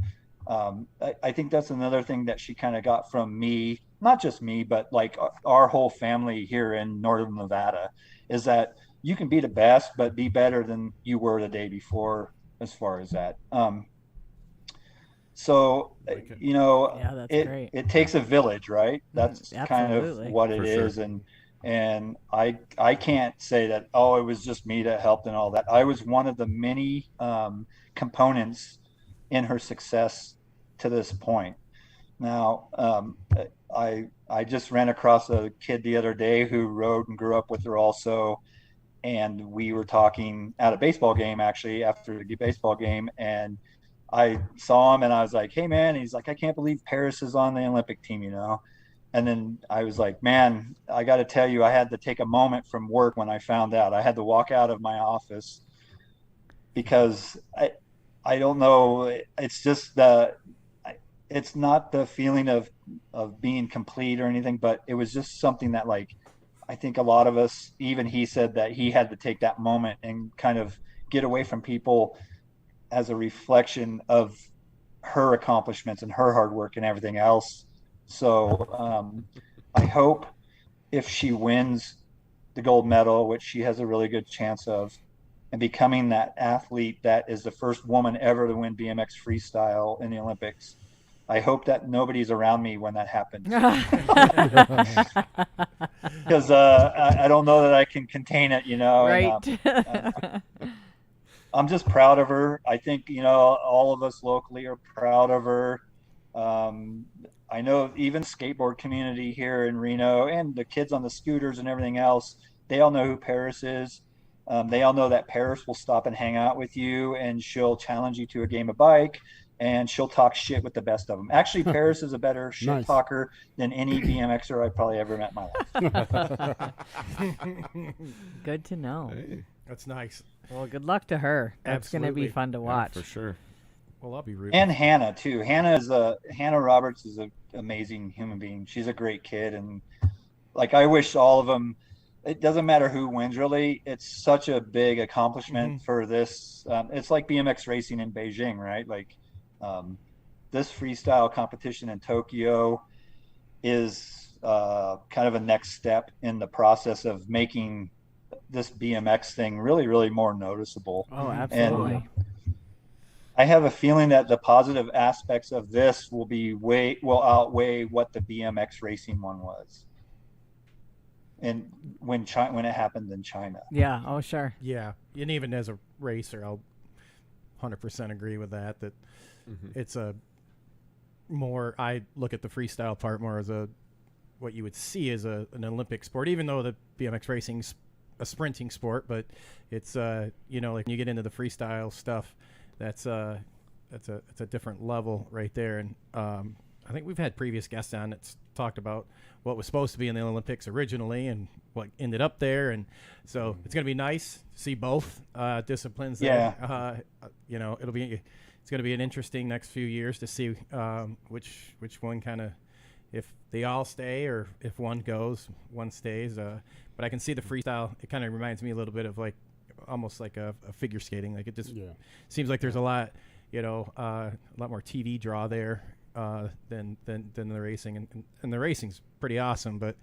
I think that's another thing that she kind of got from me, not just me, but like our whole family here in Northern Nevada, is that you can be the best, but be better than you were the day before, as far as that. So, it takes a village, right? That's kind of what it is. And I can't say that, it was just me that helped and all that. I was one of the many components in her success to this point. Now, I just ran across a kid the other day who rode and grew up with her also. And we were talking at a baseball game, actually, after the baseball game. And I saw him and I was like, hey, man. And he's like, I can't believe Paris is on the Olympic team, And then I was like, man, I got to tell you, I had to take a moment from work when I found out. I had to walk out of my office because I don't know. It's just it's not the feeling of being complete or anything, but it was just something that, like, I think a lot of us, even he said that he had to take that moment and kind of get away from people as a reflection of her accomplishments and her hard work and everything else. So I hope if she wins the gold medal, which she has a really good chance of, and becoming that athlete that is the first woman ever to win BMX freestyle in the Olympics, I hope that nobody's around me when that happens. Because I don't know that I can contain it, you know. Right. And, I'm just proud of her. I think, you know, all of us locally are proud of her. I know even the skateboard community here in Reno and the kids on the scooters and everything else, they all know who Paris is. They all know that Paris will stop and hang out with you, and she'll challenge you to a game of bike, and she'll talk shit with the best of them. Actually, Paris is a better shit talker than any BMXer I probably ever met in my life. Good to know. Hey, That's nice. Well, good luck to her. That's going to be Absolutely. fun to watch. for sure. Well, I'll be rooting. And Hannah too. Hannah Roberts is an amazing human being. She's a great kid, and like I wish all of them. It doesn't matter who wins, really. It's such a big accomplishment for this. It's like BMX racing in Beijing, right? Like this freestyle competition in Tokyo is kind of a next step in the process of making this BMX thing really, really more noticeable. Oh, absolutely. And I have a feeling that the positive aspects of this will outweigh what the BMX racing one was. And when it happened in China. Yeah. Oh, sure. Yeah, and even as a racer, I'll 100% agree with that. That it's a more. I look at the freestyle part more as what you would see as an Olympic sport, even though the BMX racing's a sprinting sport. But it's you know, like when you get into the freestyle stuff, that's a different level right there. And I think we've had previous guests on that's talked about what was supposed to be in the Olympics originally and what ended up there, and so it's going to be nice to see both disciplines there. You know, it's going to be an interesting next few years to see which one kind of, if they all stay or if one goes, one stays. But I can see the freestyle. It kind of reminds me a little bit of like almost like a figure skating. Like it just seems like there's a lot, you know, a lot more TV draw there than the racing, and the racing's pretty awesome. But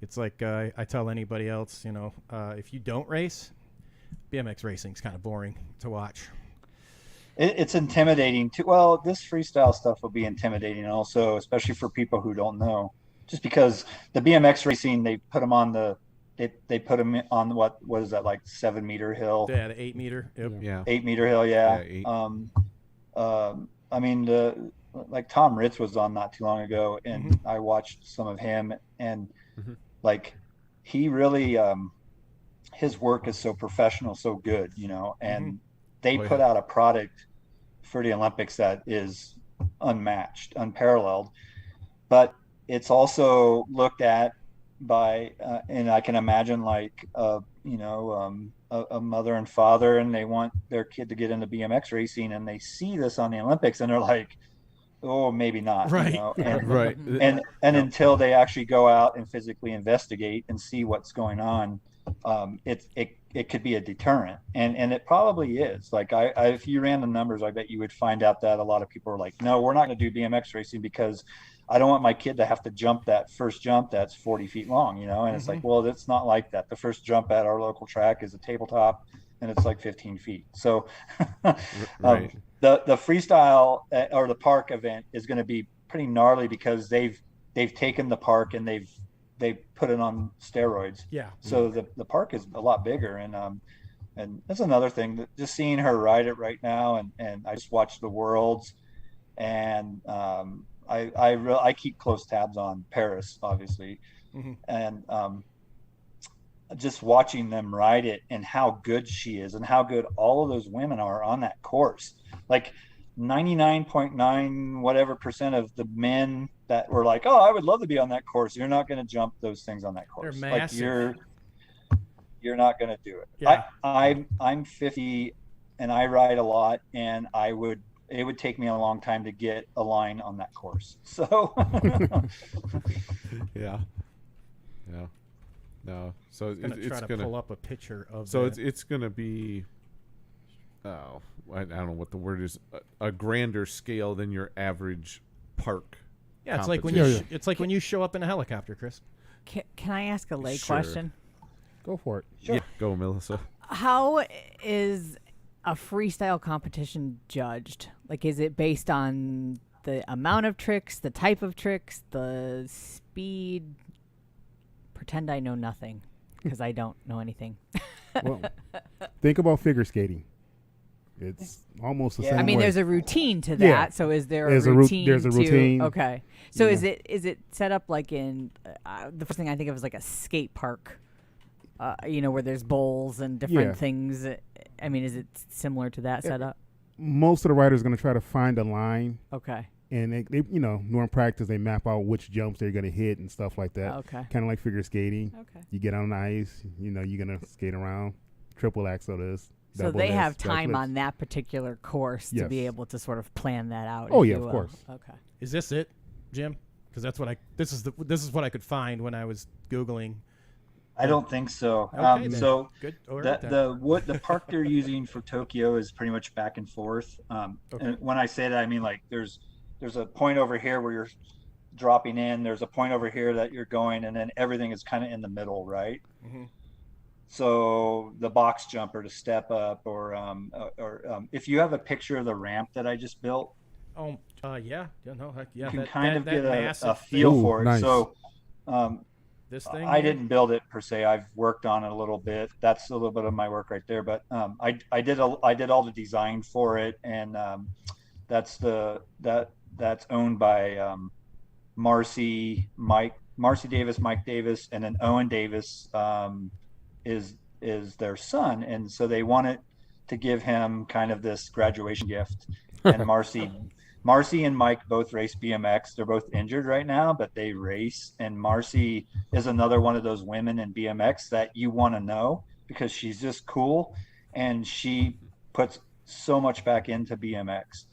it's like I tell anybody else, you know, if you don't race, BMX racing's kind of boring to watch. It's intimidating too. Well, this freestyle stuff will be intimidating also, especially for people who don't know. Just because the BMX racing, they put them on what is that, like 7 meter hill? Yeah, the 8 meter. Yep. Yeah. 8 meter hill. Yeah. 8. I mean, like Tom Ritz was on not too long ago, and I watched some of him, and like he really, his work is so professional, so good, you know, and they put out a product for the Olympics that is unmatched, unparalleled, but it's also looked at by, and I can imagine like, you know, a mother and father, and they want their kid to get into BMX racing, and they see this on the Olympics, and they're like, oh, maybe not. Right. You know? And, Right. And until they actually go out and physically investigate and see what's going on, it could be a deterrent, and it probably is. Like if you ran the numbers, I bet you would find out that a lot of people are like, no, we're not going to do BMX racing because I don't want my kid to have to jump that first jump that's 40 feet long, you know? And it's like, well, it's not like that. The first jump at our local track is a tabletop, and it's like 15 feet. So Right. The freestyle or the park event is going to be pretty gnarly because they've taken the park and they've put it on steroids. Yeah. So the park is a lot bigger, and that's another thing, that just seeing her ride it right now, and I just watched the Worlds, and I keep close tabs on Paris, obviously, and just watching them ride it and how good she is and how good all of those women are on that course. Like 99.9 whatever percent of the men that were like, oh, I would love to be on that course, you're not going to jump those things on that course. They're Like massive. you're not going to do it. Yeah. I'm 50 and I ride a lot, and it would take me a long time to get a line on that course. So Yeah. No. So Try it's to gonna pull up a picture of. So that. it's gonna be. Oh, I don't know what the word is. A grander scale than your average park. Yeah, it's like when competition. it's like when you show up in a helicopter, Chris. Can I ask a lay Sure. question? Go for it. Yeah, go, Melissa. How is a freestyle competition judged? Like, is it based on the amount of tricks, the type of tricks, the speed? Pretend I know nothing, because I don't know anything. Well, think about figure skating. It's almost the Yeah. same I mean, way. there's a routine to that. Yeah. So is there There's a a routine? there's a to- routine. Okay. So Yeah. is it set up like in the first thing I think of is like a skate park, where there's bowls and different Yeah. things. I mean, is it similar to that setup? Most of the riders are going to try to find a line, Okay. and they during practice they map out which jumps they're going to hit and stuff like that. Okay. Kind of like figure skating. Okay. You get on the ice, you're going to skate around. Triple Axel is. So they have time on that particular course to Yes. be able to sort of plan that out. Oh, if yeah, you of will. course. Okay. Is this it, Jim? Because that's what this is what I could find when I was Googling. I don't think so. Okay, then. So Good. All right, then. the park they're using for Tokyo is pretty much back and forth. Okay. And when I say that, I mean like there's a point over here where you're dropping in. There's a point over here that you're going, and then everything is kind of in the middle, right? Mhm. So the box jump or to step up, or if you have a picture of the ramp that I just built, Oh, yeah. No, yeah. you can that, kind that, of that get a massive feel Ooh, for it. nice. So this thing. I didn't build it per se. I've worked on it a little bit. That's a little bit of my work right there. But I did all the design for it, and that's owned by Marcy Davis, Mike Davis, and then Owen Davis is their son, and so they wanted to give him kind of this graduation gift. And Marcy and Mike both race BMX. They're both injured right now, but they race. And Marcy is another one of those women in BMX that you want to know because she's just cool and she puts so much back into BMX.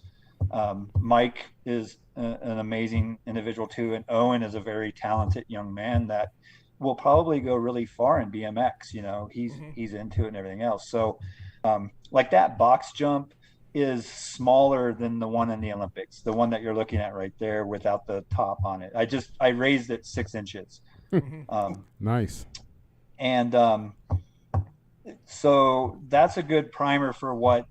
Mike is an amazing individual too, and Owen is a very talented young man that will probably go really far in BMX. He's into it and everything else. So, like that box jump is smaller than the one in the Olympics, the one that you're looking at right there without the top on it. I raised it 6 inches. Nice. And so that's a good primer for what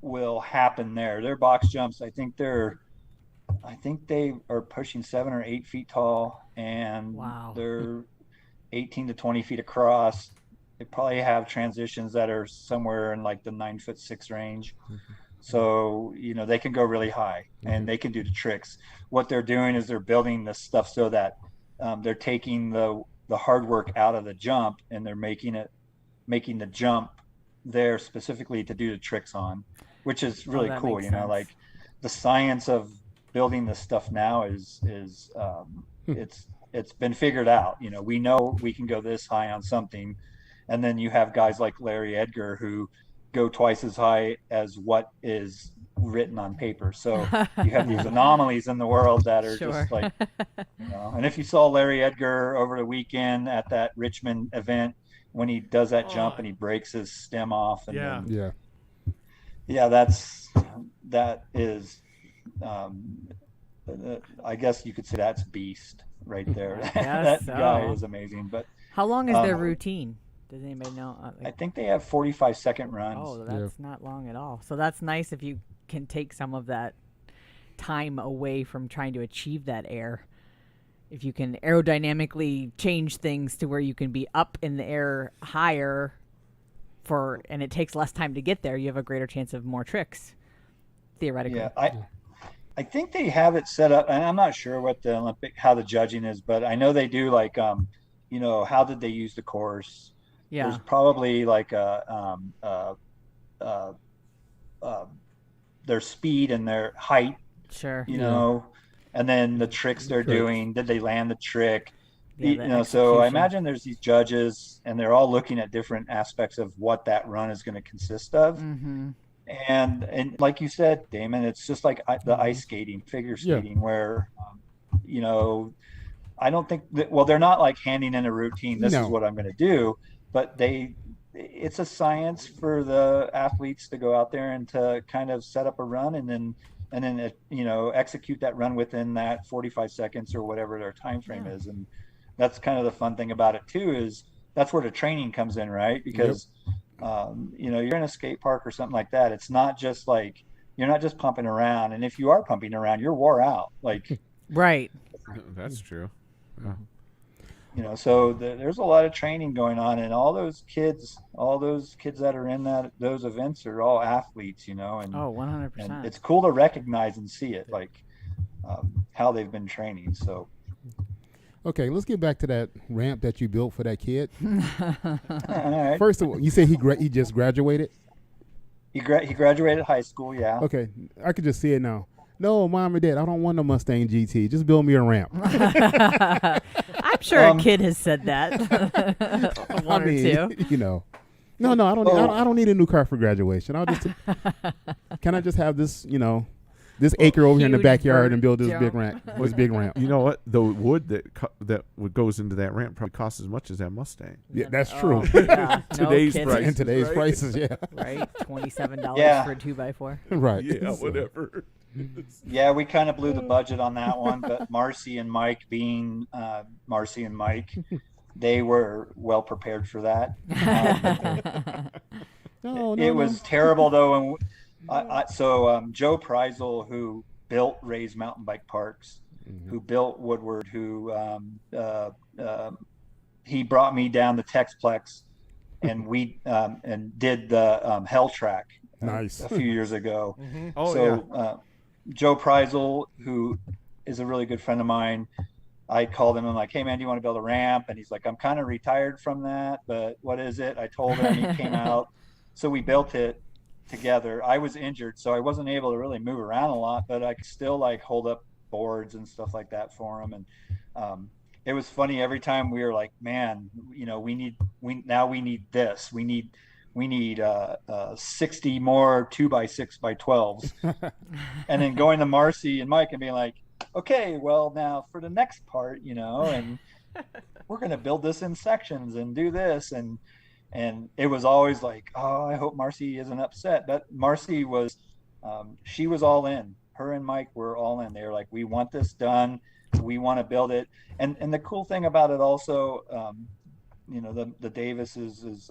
will happen there. Their box jumps, I think they are pushing 7 or 8 feet tall, and Wow. they're 18 to 20 feet across. They probably have transitions that are somewhere in like the 9'6" range. So, they can go really high and they can do the tricks. What they're doing is they're building this stuff so that they're taking the hard work out of the jump, and they're making the jump there specifically to do the tricks on, which is really that cool. makes sense. Like the science of building this stuff now is it's been figured out. We know we can go this high on something, and then you have guys like Larry Edgar who go twice as high as what is written on paper. So you have these anomalies in the world that are Sure. just like, and if you saw Larry Edgar over the weekend at that Richmond event, when he does that jump and he breaks his stem off, and Yeah. then, Yeah. that is, I guess you could say that's beast right there. guess That guy so. is amazing. But How long is their routine? Does anybody know? I think they have 45-second runs. Oh, that's not long at all. So that's nice if you can take some of that time away from trying to achieve that air. If you can aerodynamically change things to where you can be up in the air higher and it takes less time to get there, you have a greater chance of more tricks, theoretically. Yeah, I think they have it set up, and I'm not sure how the judging is, but I know they do like, how did they use the course? Yeah. There's probably like their speed and their height, Sure. and then the tricks they're doing. Did they land the trick? Yeah, So I execution. imagine there's these judges, and they're all looking at different aspects of what that run is going to consist of. Mm-hmm. And like you said, Damon, it's just like the ice skating, figure skating, where, I don't think they're not like handing in a routine. This is what I'm going to do, but it's a science for the athletes to go out there and to kind of set up a run and then execute that run within that 45 seconds or whatever their time frame is. And that's kind of the fun thing about it too, is that's where the training comes in, right? Because you know, you're in a skate park or something like that. It's not just like, you're not just pumping around. And if you are pumping around, you're wore out. Like, Right. That's true. Yeah. you know, so there's a lot of training going on, and all those kids that are in those events are all athletes, you know, and Oh, 100%. and it's cool to recognize and see it, like how they've been training. So Okay, let's get back to that ramp that you built for that kid. all right. First of all, you said he just graduated. He graduated high school, yeah. Okay, I could just see it now. No, Mom and Dad, I don't want no Mustang GT. Just build me a ramp. I'm sure a kid has said that. One or two. You know. No, I don't. I don't need a new car for graduation. I'll just. Can I just have this? You know, this acre over here in the Huge backyard and vert build this jump. big ramp. This big ramp. You know what? The wood that goes into that ramp probably costs as much as that Mustang. Yeah, that's true. Yeah, Today's no kidding. price. In today's Right? prices, yeah. Right? $27 Yeah. for a 2x4. Right. Yeah, So, whatever. Yeah, we kind of blew the budget on that one, but Marcy and Mike, they were well prepared for that. No, It was terrible though, and Joe Preisel, who built Ray's Mountain Bike Parks, who built Woodward, who he brought me down the Texplex, and we and did the Hell Track Nice. a few years ago. Oh, So Joe Preisel, who is a really good friend of mine, I called him. I'm like, hey man, do you want to build a ramp? And he's like, I'm kind of retired from that, but what is it? I told him. He came out. So we built it together. I was injured, so I wasn't able to really move around a lot, but I could still like hold up boards and stuff like that for him. And it was funny every time we were like, man, you know, we need this. We need 60 more 2x6x12s. And then going to Marcy and Mike and being like, okay, well now for the next part, you know, and we're going to build this in sections and do this. And it was always like, oh, I hope Marcy isn't upset. But Marcy was, she was all in. Her and Mike were all in. They were like, we want this done. We want to build it. And the cool thing about it also, you know, the Davises is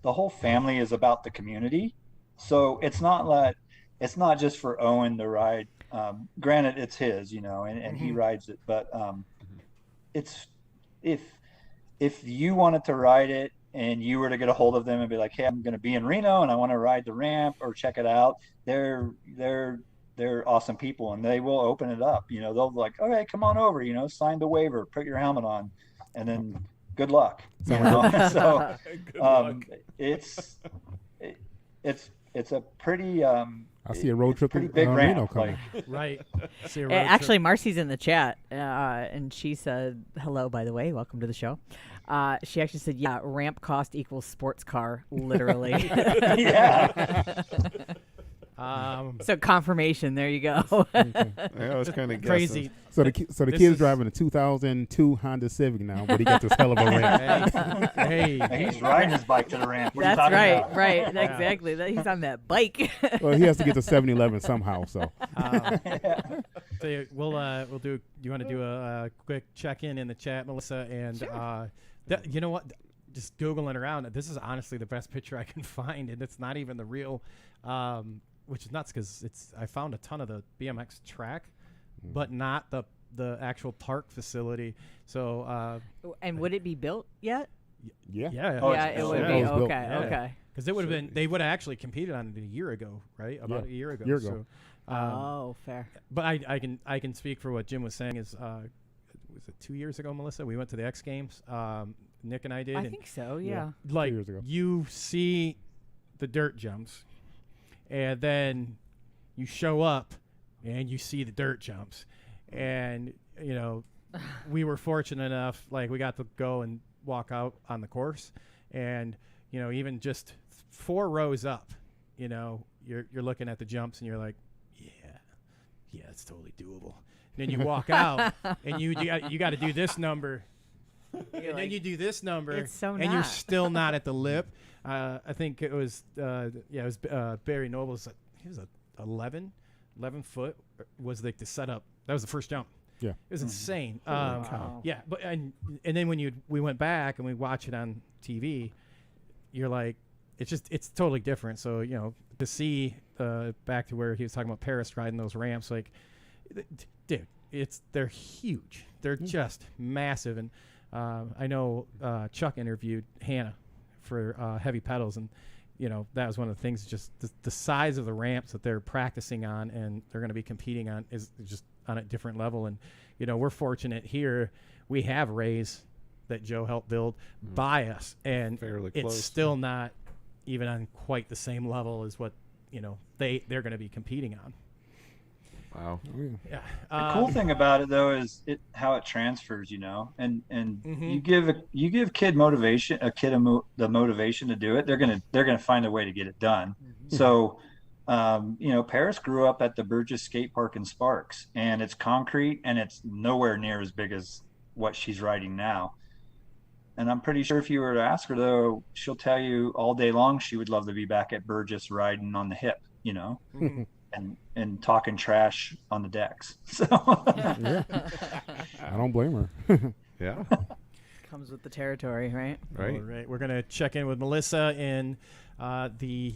the whole family is about the community. So it's not just for Owen to ride. Granted, it's his, you know, and he rides it. But it's if you wanted to ride it and you were to get a hold of them and be like, hey, I'm going to be in Reno and I want to ride the ramp or check it out, they're awesome people, and they will open it up. You know, they'll be like, okay, come on over, you know, sign the waiver, put your helmet on, and then good luck. You know? So it's a pretty I see a road trip pretty in big ramp. Reno coming. Right. Actually, Marcy's in the chat, and she said, hello, by the way. Welcome to the show. She actually said, yeah, ramp cost equals sports car, literally. Yeah. So confirmation, there you go. Yeah, I was kind of Crazy. So the This kid's is- driving a 2002 Honda Civic now, but he got this hell of a ramp. Hey. And he's riding his bike to the ramp. What are you That's talking right, about? right, exactly. He's on that bike. Well, he has to get to 7-Eleven somehow. So So we'll do. You want to do a quick check-in in the chat, Melissa? And you know what? Just googling around. This is honestly the best picture I can find, and it's not even the real, which is nuts because I found a ton of the BMX track, but not the actual park facility. So And would it be built yet? yeah. yeah, Oh, Yeah, it's it built. would Yeah, be. it was built. Okay, Yeah. okay. because it would have been. They would have actually competed on it a year ago, right? About a year ago. Year ago. So, Oh, fair. but I can speak for what Jim was saying. Is was it 2 years ago, Melissa? We went to the X Games. Nick and I did. I and think so, yeah. like 2 years ago. you see the dirt jumps, and then you show up and you see the dirt jumps, and you know we were fortunate enough, like we got to go and walk out on the course, and you know even just 4 rows up, you know you're looking at the jumps and you're like, yeah, it's totally doable. Then you walk out and you got to do this number. And then you do this number, It's so and you're not. still not at the lip. I think it was Barry Noble's. He was a 11 foot was like the setup. That was the first jump. Yeah. It was insane. Wow. Yeah, but and then when we went back and we watch it on TV, you're like, it's totally different. So to see back to where he was talking about Paris riding those ramps, like, dude, they're huge. They're just massive. And I know Chuck interviewed Hannah for Heavy Pedals, and that was one of the things. Just the size of the ramps that they're practicing on and they're going to be competing on is just on a different level. And we're fortunate here. We have Rays that Joe helped build by us, and Fairly it's close, still not even on quite the same level as what they're going to be competing on. Wow. Yeah. The cool thing about it though is how it transfers, and you give a kid motivation, the motivation to do it. They're gonna find a way to get it done. So, Paris grew up at the Burgess Skate Park in Sparks, and it's concrete, and it's nowhere near as big as what she's riding now. And I'm pretty sure if you were to ask her though, she'll tell you all day long she would love to be back at Burgess riding on the hip, and talking trash on the decks. So I don't blame her. Yeah. Comes with the territory, right? Right. All right. We're going to check in with Melissa in the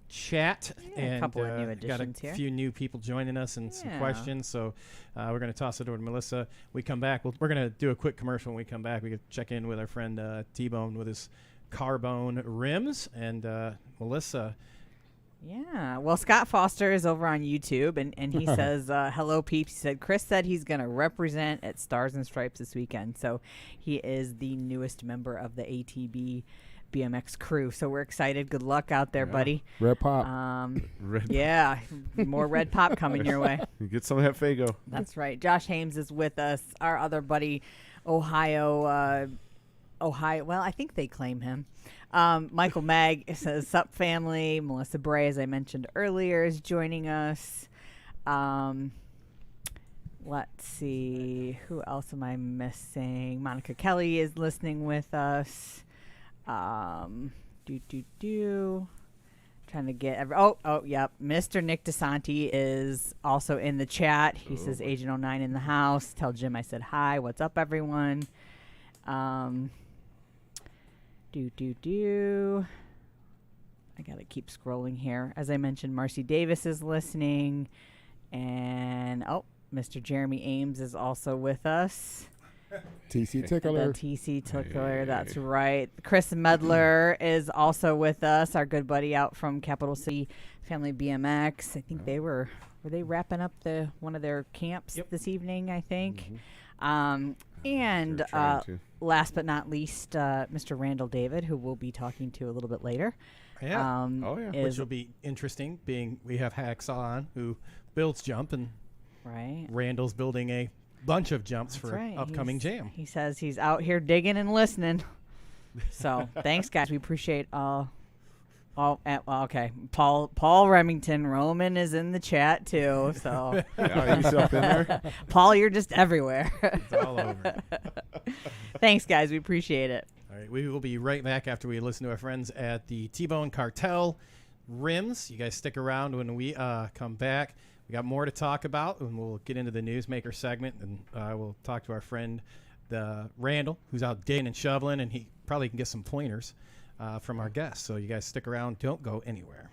chat. A couple of new got additions a here. few new people joining us and some Yeah. questions. So we're going to toss it over to Melissa. We come back. We're going to do a quick commercial. When we come back, we can check in with our friend T-Bone with his Carbone rims. And Melissa... Yeah. Well, Scott Foster is over on YouTube, and he says, hello, peeps. He said, Chris said he's going to represent at Stars and Stripes this weekend. So he is the newest member of the ATB BMX crew. So we're excited. Good luck out there, buddy. Red Pop. Yeah. More Red Pop coming your way. You get some of that Fago. That's right. Josh Hames is with us. Our other buddy, Ohio. Well, I think they claim him. Michael Mag says, sup family. Melissa Bray, as I mentioned earlier, is joining us. Let's see. Who else am I missing? Monica Kelly is listening with us. Trying to get yep. Mr. Nick DeSanti is also in the chat. He says, Agent 09 in the house. Tell Jim I said hi. What's up, everyone? I gotta keep scrolling here. As I mentioned, Marcy Davis is listening, and Mr. Jeremy Ames is also with us. TC Tickler. TC Tickler, that's right. Chris Medler is also with us, our good buddy out from Capital City Family BMX. I think they were they wrapping up one of their camps this evening, I think. And last but not least, Mr. Randall David, who we'll be talking to a little bit later. Yeah. Which will be interesting, being we have Hacksaw on, who builds jump, and Randall's building a bunch of jumps for upcoming jam. He says he's out here digging and listening. So thanks, guys. We appreciate okay. Paul Remington Roman is in the chat too. So he's up in there. Paul, you're just everywhere. It's all over. Thanks, guys. We appreciate it. All right, we will be right back after we listen to our friends at the T-Bone Cartel Rims. You guys stick around when we come back. We got more to talk about, and we'll get into the Newsmaker segment, and we'll talk to our friend Randall, who's out digging and shoveling, and he probably can get some pointers from our guests. So you guys stick around. Don't go anywhere.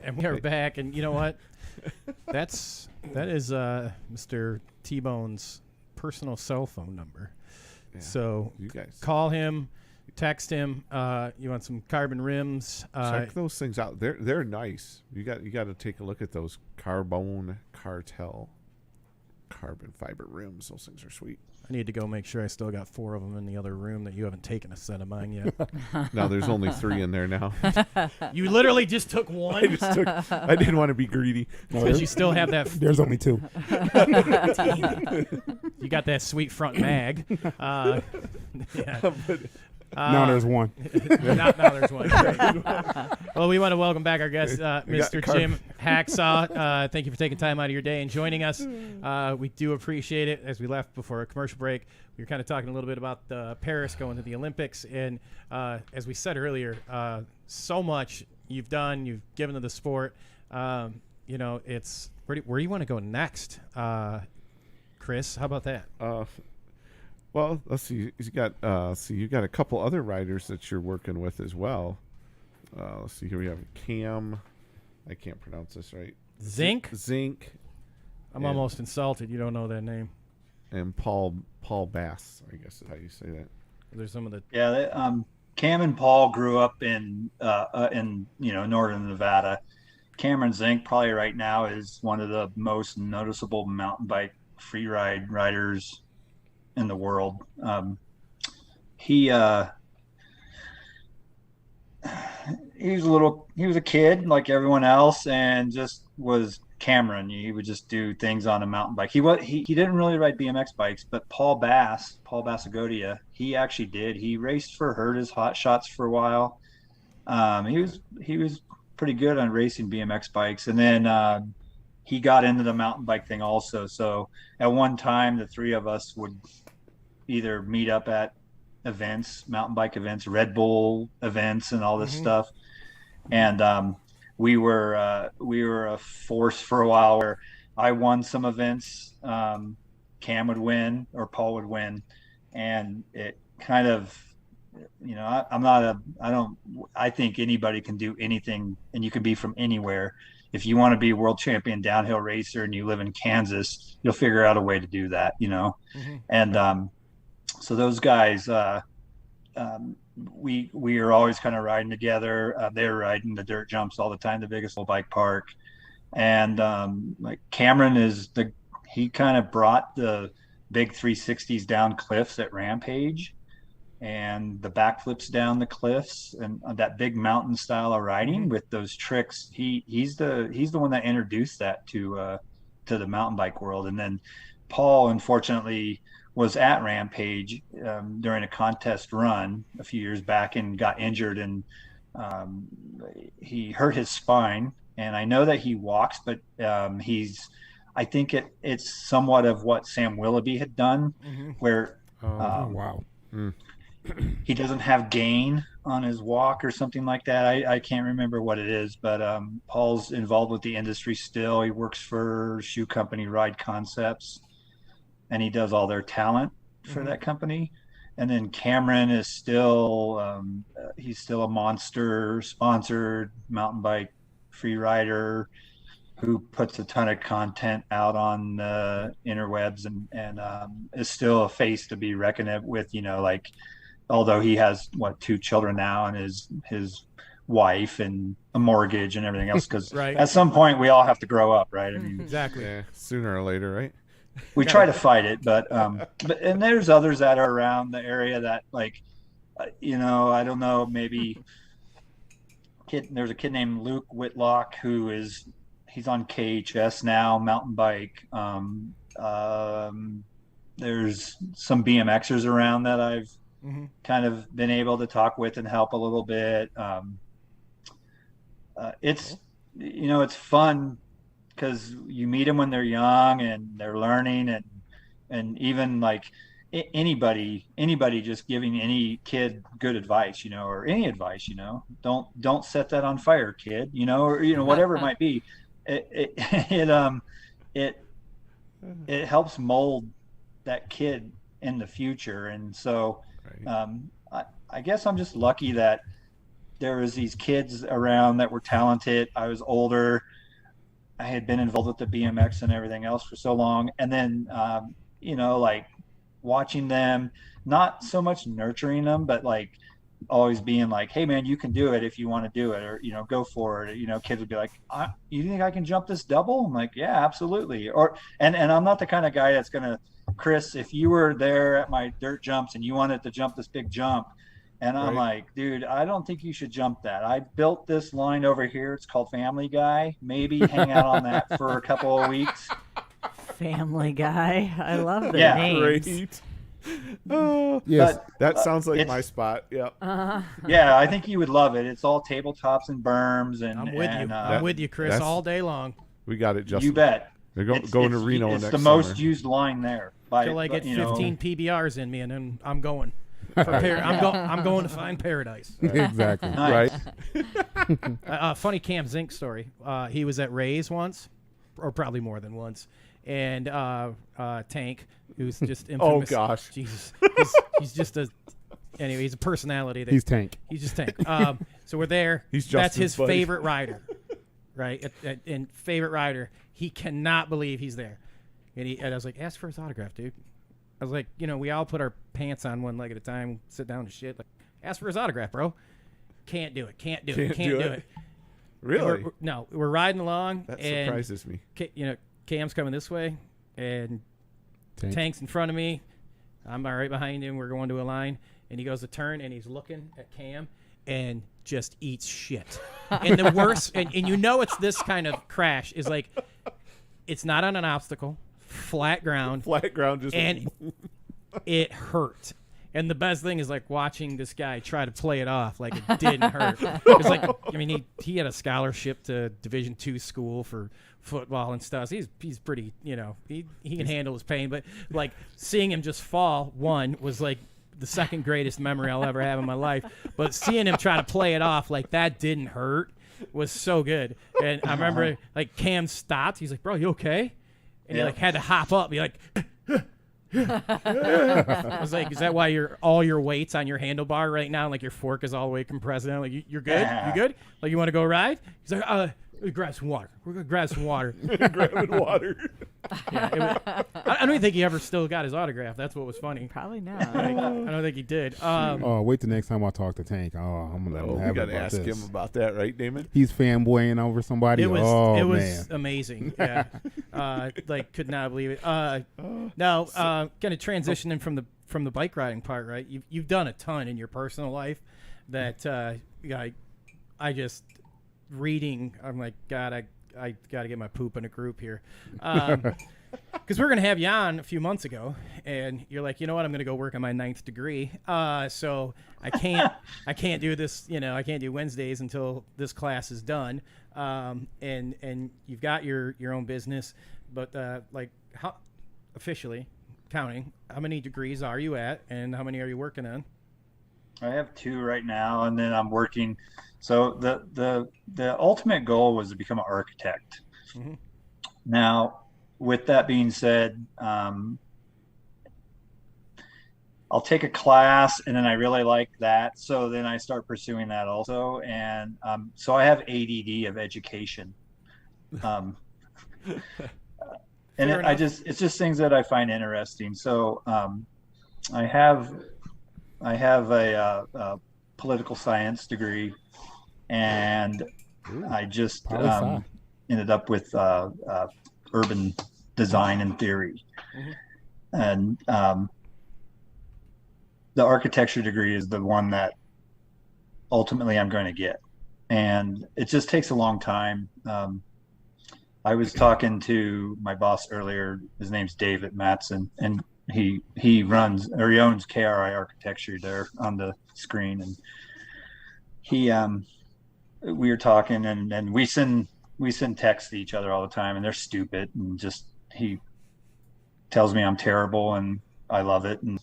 And we are back, and you know what? That is Mr. T-Bone's personal cell phone number. Yeah. So you guys call him, text him. You want some carbon rims? Check those things out. They're nice. You got to take a look at those Carbone Cartel carbon fiber rims. Those things are sweet. I need to go make sure I still got 4 of them in the other room that you haven't taken a set of mine yet. No, there's only 3 in there now. You literally just took one? I didn't want to be greedy. Because you still have that. There's only 2. You got that sweet front mag. Yeah. Now there's 1. now there's 1. Great. Well, we want to welcome back our guest, Mr. Jim Hacksaw. Thank you for taking time out of your day and joining us. We do appreciate it. As we left before a commercial break, we were kind of talking a little bit about Paris going to the Olympics. And as we said earlier, so much you've done, you've given to the sport. It's where do you want to go next? Chris, how about that? Well, let's see. You got a couple other riders that you're working with as well. Let's see. Here we have Cam. I can't pronounce this right. Zink. I'm almost insulted. You don't know that name. And Paul Bass, I guess is how you say that. There's some of the Cam and Paul grew up in northern Nevada. Cameron Zink probably right now is one of the most noticeable mountain bike free ride riders in the world. He was a kid like everyone else, and just was Cameron. He would just do things on a mountain bike. He didn't really ride BMX bikes, but Paul Bassagodia, he actually did. He raced for Hurta's Hot Shots for a while. He was pretty good on racing BMX bikes, and then he got into the mountain bike thing also. So at one time, the 3 of us would either meet up at events, mountain bike events, RedBull events, and all this stuff. And we were a force for a while where I won some events. Cam would win or Paul would win, and it kind of, I think anybody can do anything, and you can be from anywhere. If you want to be a world champion downhill racer and you live in Kansas, you'll figure out a way to do that, And so those guys, we are always kind of riding together. They were riding the dirt jumps all the time, the biggest little bike park. And like Cameron he kind of brought the big 360s down cliffs at Rampage, and the backflips down the cliffs, and that big mountain style of riding with those tricks. He's the one that introduced that to the mountain bike world. And then Paul, unfortunately, was at Rampage during a contest run a few years back and got injured, and he hurt his spine. And I know that he walks, but I think it's somewhat of what Sam Willoughby had done, where wow. He doesn't have gain on his walk or something like that. I can't remember what it is, but Paul's involved with the industry still. He works for shoe company Ride Concepts, and he does all their talent for that company. And then Cameron is still he's still a Monster sponsored mountain bike free rider who puts a ton of content out on the interwebs, and is still a face to be reckoned with, although he has 2 children now and his wife and a mortgage and everything else, because right. At some point we all have to grow up, right? I mean, exactly. Yeah, sooner or later, right? We try to fight it, but and there's others that are around the area that I don't know, maybe there's a kid named Luke Whitlock he's on KHS now, mountain bike. There's some BMXers around that I've kind of been able to talk with and help a little bit. It's fun because you meet them when they're young and they're learning, and even like anybody just giving any kid good advice, or any advice, don't set that on fire, kid, or whatever it might be. It helps mold that kid in the future. And so I guess I'm just lucky that there was these kids around that were talented. I was older. I had been involved with the BMX and everything else for so long. And then, watching them, not so much nurturing them, but always being like, hey man, you can do it if you want to do it, or, go for it. Kids would be like, you think I can jump this double? I'm like, yeah, absolutely. And I'm not the kind of guy that's going to, Chris, if you were there at my dirt jumps and you wanted to jump this big jump, and I'm like, dude, I don't think you should jump that. I built this line over here. It's called Family Guy. Maybe hang out on that for a couple of weeks. Family Guy. I love the Yeah, names. Great. Yes. That sounds like my spot. Yep. Yeah, I think you would love it. It's all tabletops and berms, and I'm with you. I'm with you, Chris, that's- all day long. We got it, Justin. You bet. They're going to Reno It's next the summer. most used line there. Till I get 15 PBRs in me, and then I'm going. I'm going to find paradise. Exactly. Nice. Right. Funny Cam Zink story. He was at Ray's once, or probably more than once, and Tank, who's just infamous. Oh gosh. Jesus, he's just anyway. He's a personality. He's Tank. He's just Tank. So we're there. He's That's Justin's his buddy. favorite rider, right? And favorite rider. He cannot believe he's there, and I was like, ask for his autograph, dude. I was like, we all put our pants on one leg at a time, sit down and shit. Like, ask for his autograph, bro. Can't do it. Can't do it. Really? We're riding along. That and, surprises me. Cam's coming this way, and Tank. Tank's in front of me. I'm right behind him. We're going to a line, and he goes to turn, and he's looking at Cam, and just eats shit. And the worst, and it's this kind of crash is like, it's not on an obstacle. Flat ground, just and it hurt. And the best thing is like watching this guy try to play it off like it didn't hurt. It's like, he had a scholarship to Division II school for football and stuff. So he's pretty, he can handle his pain. But like seeing him just fall was like the second greatest memory I'll ever have in my life. But seeing him try to play it off like that didn't hurt was so good. And I remember like Cam stopped. He's like, bro, you okay? And he had to hop up. Be like, I was like, is that why all your weight's on your handlebar right now? Like your fork is all the way compressed down. Like you're good. You good? Like you want to go ride? He's like, grab some water. We're gonna grab some water. grabbing water. I don't even think he ever still got his autograph. That's what was funny. Probably not. I don't think he did. Wait till next time I talk to Tank. I'm gonna let him have we it got to about ask this. him about that, right, Damon? He's fanboying over somebody. It was man. amazing. Yeah, could not believe it. Now, kind of transitioning from the bike riding part, right? You've done a ton in your personal life that I just reading. I'm like, God, I got to get my poop in a group here. Because we're going to have you on a few months ago, and you're like, you know what, I'm going to go work on my 9th degree. So I can't do this, I can't do Wednesdays until this class is done. And you've got your own business, but how officially counting, how many degrees are you at, and how many are you working on? I have 2 right now, and then I'm working. So the ultimate goal was to become an architect. Mm-hmm. Now, with that being said, I'll take a class, and then I really like that. So then I start pursuing that also. And so I have ADD of education. And it's just things that I find interesting. So I have a political science degree, and I just ended up with urban design and theory. Mm-hmm. And the architecture degree is the one that ultimately I'm going to get. And it just takes a long time. I was talking to my boss earlier. His name's David Matson, and he owns KRI Architecture there on the screen. And we were talking, and we send texts to each other all the time, and they're stupid, and just he tells me I'm terrible, and I love it, and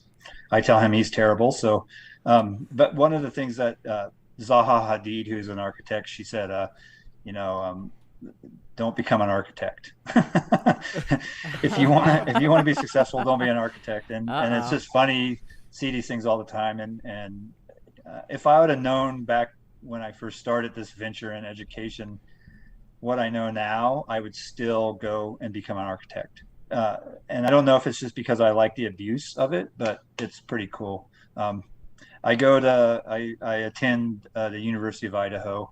I tell him he's terrible. So but one of the things that Zaha Hadid, who's an architect, she said don't become an architect. if you want to be successful, don't be an architect. And it's just funny, see these things all the time. And if I would have known back when I first started this venture in education what I know now, I would still go and become an architect. And I don't know if it's just because I like the abuse of it, but it's pretty cool. I attend the University of Idaho.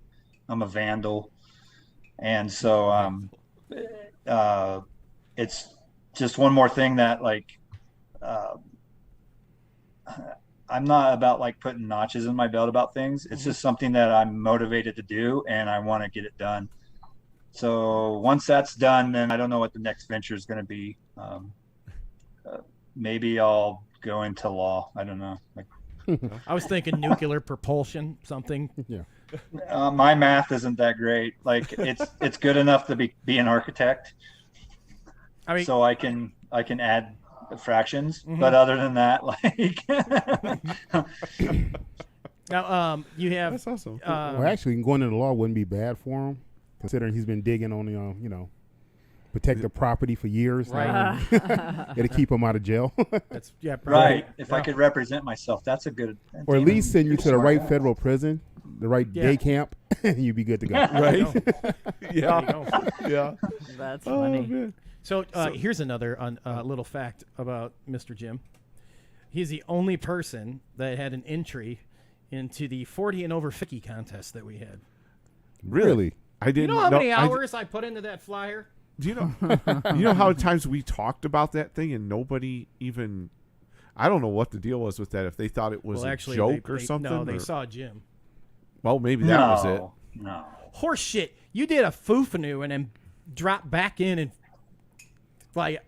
I'm a vandal, and so it's just one more thing that like I'm not about like putting notches in my belt about things. It's just something that I'm motivated to do, and I want to get it done. So once that's done, then I don't know what the next venture is going to be. Maybe I'll go into law. I don't know. Like, I was thinking nuclear propulsion, something. Yeah. my math isn't that great. Like it's good enough to be an architect. I mean, so I can add fractions, but other than that, like now you have That's awesome. Well, actually, going into law wouldn't be bad for him, considering he's been digging on the, protected property for years. Right. It'll keep him out of jail. that's yeah probably. right. If I could represent myself, that's a good. Or at damn, least send you to the smart right guy. federal prison, the right Yeah. day camp, and you'd be good to go. Right? There you Yeah. go. Yeah. That's Oh, funny. man. So here's another little fact about Mr. Jim. He's the only person that had an entry into the 40 and over 50 contest that we had. Really? I You didn't know how many I- hours I put into that flyer? Do you know? You know how many times we talked about that thing and nobody even? I don't know what the deal was with that. If they thought it was Well, a actually, joke they, or they, something. No, they or- saw Jim. Well, maybe that was it. No. Horse shit. You did a foo-fanoo and then dropped back in and like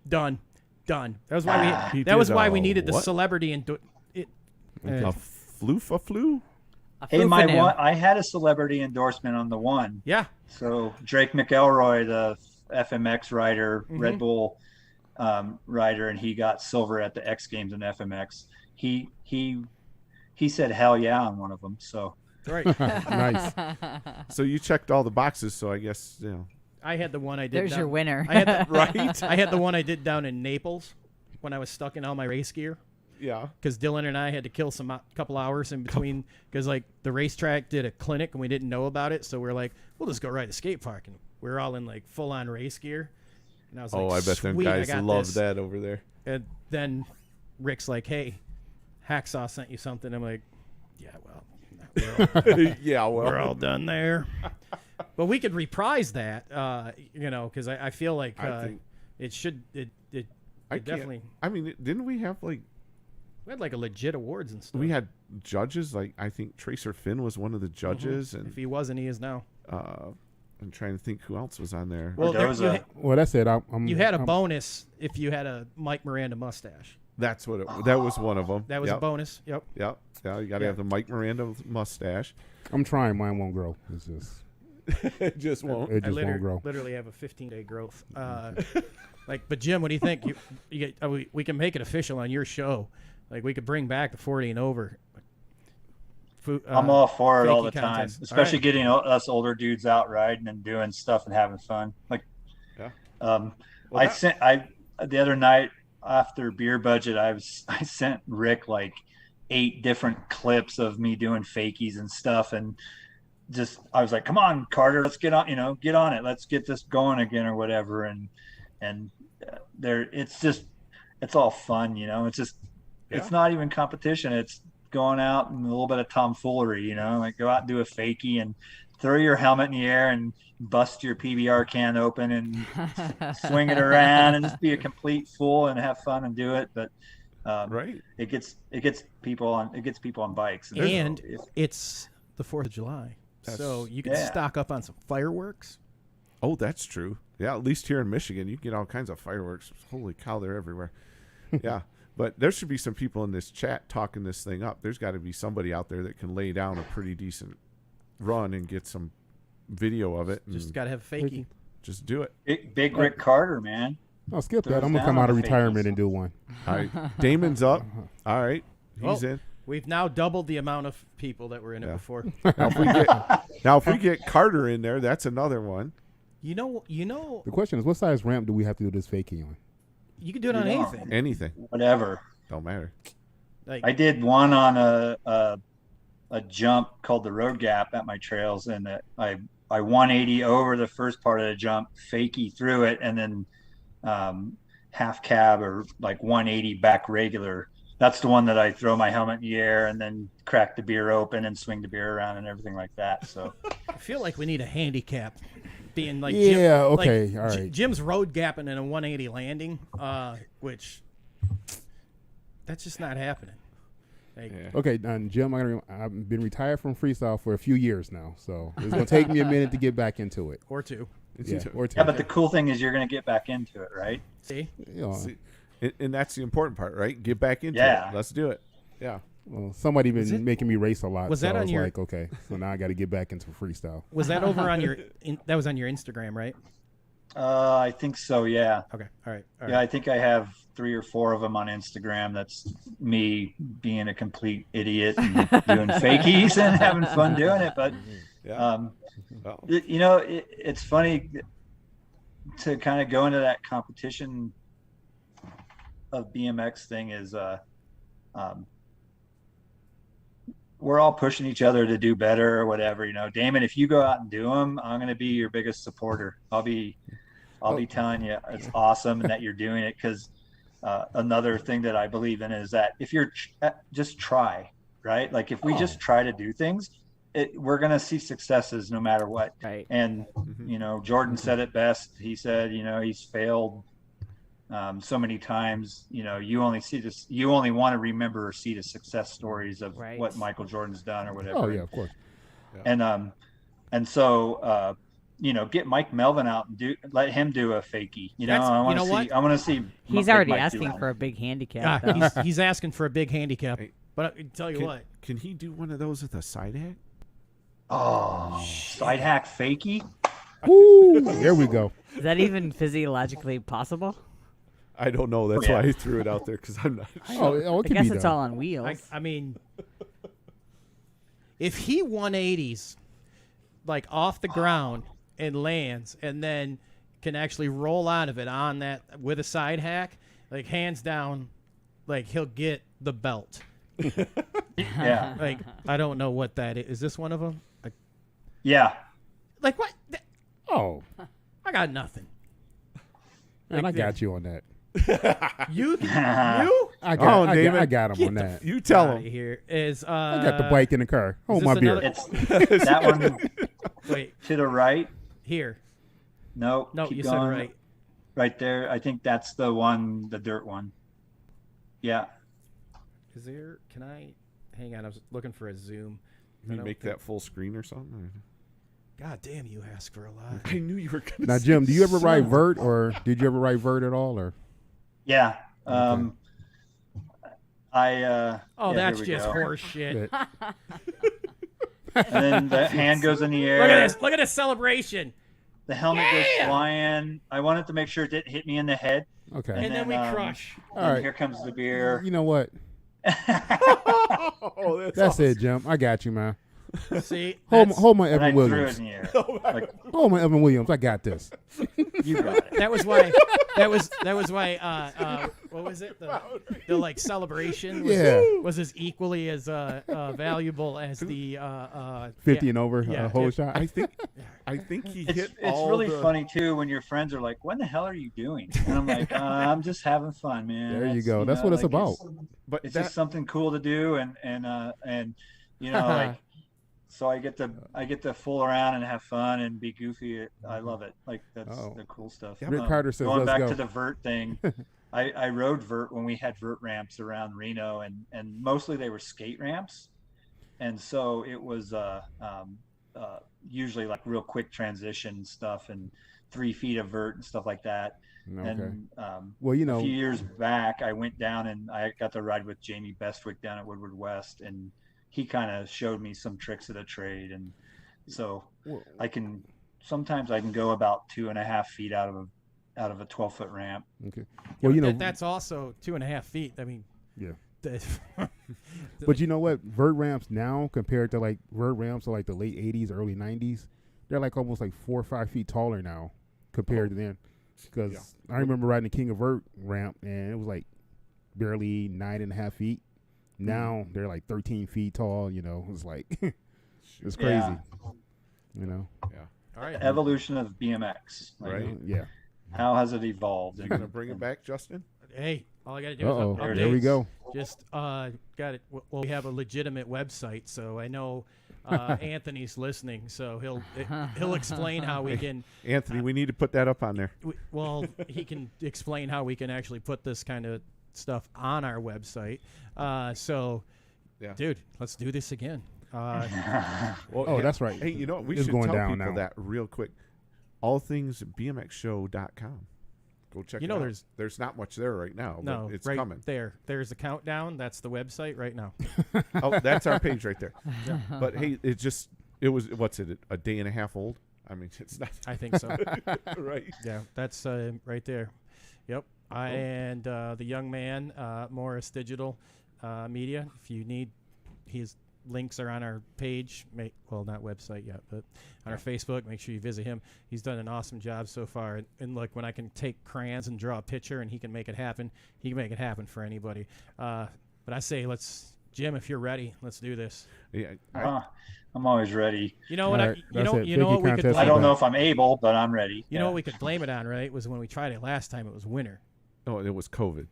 done. That was why He that was did why a we needed the what? celebrity and it. A flu? A Hey, my foo-fanoo. one, I had a celebrity endorsement on the one. Yeah. So Drake McElroy, the FMX rider, Red Bull rider, and he got silver at the X Games in FMX. He said hell yeah on one of them. So Right. Nice. So you checked all the boxes. So I guess I had the one I did. There's down, your winner. I had the, Right? I had the one I did down in Naples when I was stuck in all my race gear. Yeah. Because Dylan and I had to kill couple hours in between because like the racetrack did a clinic and we didn't know about it, so we're like, we'll just go ride the skate park, and we're all in like full on race gear. And I was like, Oh, I bet them "Sweet, I guys got love this." that over there. And then Rick's like, "Hey, Hacksaw sent you something." I'm like, "Yeah, well, Yeah. Well. we're all done there." But we could reprise that, because I feel like I think- it should it I can't- definitely. I mean, didn't we have like We had like a legit awards and stuff. we had judges? Like I think Tracer Finn was one of the judges, If he wasn't, he is now. and I'm trying to think who else was on there. Well, there, Mendoza. Well, that's it. you had a bonus if you had a Mike Miranda mustache. That's what that was one of them. That was a bonus. Yep. Yep. Yeah, you got to have the Mike Miranda mustache. I'm trying. Mine won't grow. It's just It just won't. it I just won't grow. literally have a 15-day growth. But Jim, what do you think? You get, we can make it official on your show. Like we could bring back the 40 and over. I'm all for it all the fakey time, contest. especially All right. getting us older dudes out riding and doing stuff and having fun. Like, Yeah. I sent the other night after beer budget, I sent Rick like 8 different clips of me doing fakies and stuff, and just I was like, "Come on, Carter, let's get on it. Let's get this going again or whatever." And there, it's all fun, It's just it's not even competition. It's going out and a little bit of tomfoolery, like go out and do a fakie and throw your helmet in the air and bust your PBR can open and swing it around and just be a complete fool and have fun and do it. But Right. it gets people on bikes. And if- it's the 4th of July. So you can Yeah. stock up on some fireworks. Oh, that's true. Yeah, at least here in Michigan, you can get all kinds of fireworks. Holy cow, they're everywhere. Yeah. But there should be some people in this chat talking this thing up. There's got to be somebody out there that can lay down a pretty decent run and get some video of it. Just and got to have a fakie. just do it. big Rick Carter, man. I'll skip Throws that. I'm gonna down come on out of the retirement fakies. and do one. All right. Damon's up. All right. He's Well, in. We've now doubled the amount of people that were in it Yeah. before. Now, if we get Carter in there, that's another one. You know, The question is, what size ramp do we have to do this fakie on? you can do it on Yeah. anything. Anything. Whatever. Don't matter. Like, I did one on a jump called the Road Gap at my trails, and I 180 over the first part of the jump, fakie through it, and then half cab or like 180 back regular that's the one that I throw my helmet in the air and then crack the beer open and swing the beer around and everything like that. So I feel like we need a handicap. Being like Yeah, Jim, okay, like, all right. Jim's road gapping in a 180 landing, which that's just not happening. Like, Okay, Jim, I've been retired from freestyle for a few years now, so it's gonna take me a minute to get back into it. or two. Yeah, or two. yeah, but the cool thing is you're going to get back into it, right? See, You know, See, and that's the important part, right? Get back into Yeah. it. Let's do it. Yeah. well, somebody been making me race a lot. was so that I on was your- like, okay, so now I got to get back into freestyle. was that over on your? That was on your Instagram, right? I think so. Yeah. Okay, all right. All Yeah, right. I think I have 3 or 4 of them on Instagram. That's me being a complete idiot and doing fakies and having fun doing it. But, Yeah. Well, you know, it's funny to kind of go into that competition of BMX thing is we're all pushing each other to do better or whatever. You know, Damon, if you go out and do them, I'm going to be your biggest supporter. I'll be telling you it's awesome and that you're doing it, because another thing that I believe in is that if you're just try, right? Like if we just try to do things, we're going to see successes no matter what. Right. And, you know, Jordan said it best. He said, you know, he's failed so many times. You know, you only want to remember or see the success stories of Right. what Michael Jordan's done or whatever. Oh yeah, of course. And so, you know, get Mike Melvin out and let him do a fakie. You know, That's- I you want know to what? see. I want to see. He's Big already Mike do asking one. for a big handicap. though. He's asking for a big handicap. Hey, But I tell you what, Can he do one of those with a side hack? Oh, side hack fakie. Woo! There we go. Is that even physiologically possible? I don't know. That's Yeah. why I threw it out there, because I'm not sure. Oh, it I could guess be it's done. all on wheels. I mean, if he 180s like off the ground and lands, and then can actually roll out of it on that with a side hack, like hands down, like he'll get the belt. Yeah, Like I don't know what that is. Is this one of them? yeah. Like what? Oh, I got nothing. man, I Like got you on that. You? I got him on Get that. you tell Out him. of here is I got the bike in the car. Hold this my beer. another- It's that one wait to the right. here. No, No, keep you going. said right. Right there. I think that's the one, the dirt one. Yeah. Is there? Can I? Hang on. I was looking for a zoom. Can you make that full screen or something? God damn, you ask for a lot. I knew you were going to Now, Jim, do you ever ride vert, or did you ever ride vert at all, or? Yeah. Okay. Oh, yeah, that's here we just go. horse shit. And then the hand goes in the air. Look at this! Look at this celebration! The helmet goes flying. I wanted to make sure it didn't hit me in the head. Okay. And then we then, crush. All And right. here comes the beer. You know what? Oh, That's it, Jim. I got you, man. See, Hold my And I Evan threw it Williams. in the air. Oh Like, Hold my Evan Williams. I got this. you got it. that was why. That was why. What was it? The like celebration. Was, Yeah. Was as equally as valuable as the 50 yeah. and over Yeah, whole yeah. shot. I think he hit It's all really the, funny too when your friends are like, "When the hell are you doing?" And I'm like, "I'm just having fun, man." There you That's, go. That's what it's about. but It's that, just something cool to do, and you know, like, so I get to fool around and have fun and be goofy. I love it. Like that's Oh. the cool stuff. Rick Carter says, going "Let's back go." to the vert thing. I rode vert when we had vert ramps around Reno, and mostly they were skate ramps, and so it was usually like real quick transition stuff and 3 feet of vert and stuff like that. Okay. And Well, you a know, few years back, I went down and I got to ride with Jamie Bestwick down at Woodward West, and he kind of showed me some tricks of the trade, and so sometimes I can go about 2.5 feet out of a 12-foot ramp. okay. Well, you know, that's also 2.5 feet. I mean, yeah. that- But you know what? Vert ramps now compared to like vert ramps of like the late 80s, early 90s, they're like almost like 4 or 5 feet taller now compared to then. Because I remember riding the King of Vert ramp and it was like barely 9.5 feet. Now they're like 13 feet tall. You know, it's like it's crazy. Yeah. You know, yeah. all right. Evolution of BMX. Like, Right. yeah. How has it evolved? You gonna bring it back, Justin? Hey, all I gotta do Uh-oh. is update. There we go. Just got it. Well, we have a legitimate website, so I know Anthony's listening, so he'll explain how we can. Anthony, we need to put that up on there. Well, he can explain how we can actually put this kind of stuff on our website. So, dude, let's do this again. Well, that's right. Hey, you know what? We It's should going tell down people now. that real quick. allthingsbmxshow.com. Go check it out. There's not much there right now, No, but it's right coming. There's a countdown. That's the website right now. Oh, that's our page right there. But hey, it was what's it? A day and a half old? I mean, it's not. I think so. Right. Yeah, that's right there. Yep. And the young man, Morris Digital Media. If you need, his links are on our page. Well, not website yet, but on our Facebook. Make sure you visit him. He's done an awesome job so far. And look, when I can take crayons and draw a picture and he can make it happen, he can make it happen for anybody. But I say, Jim, if you're ready, let's do this. Yeah. I'm always ready. You know what? All right, You know that's it. what we Figure could. contest I Blame, don't know if I'm able, but I'm ready. you know what we could blame it on, right? Was when we tried it last time. It was winter. Oh, it was COVID.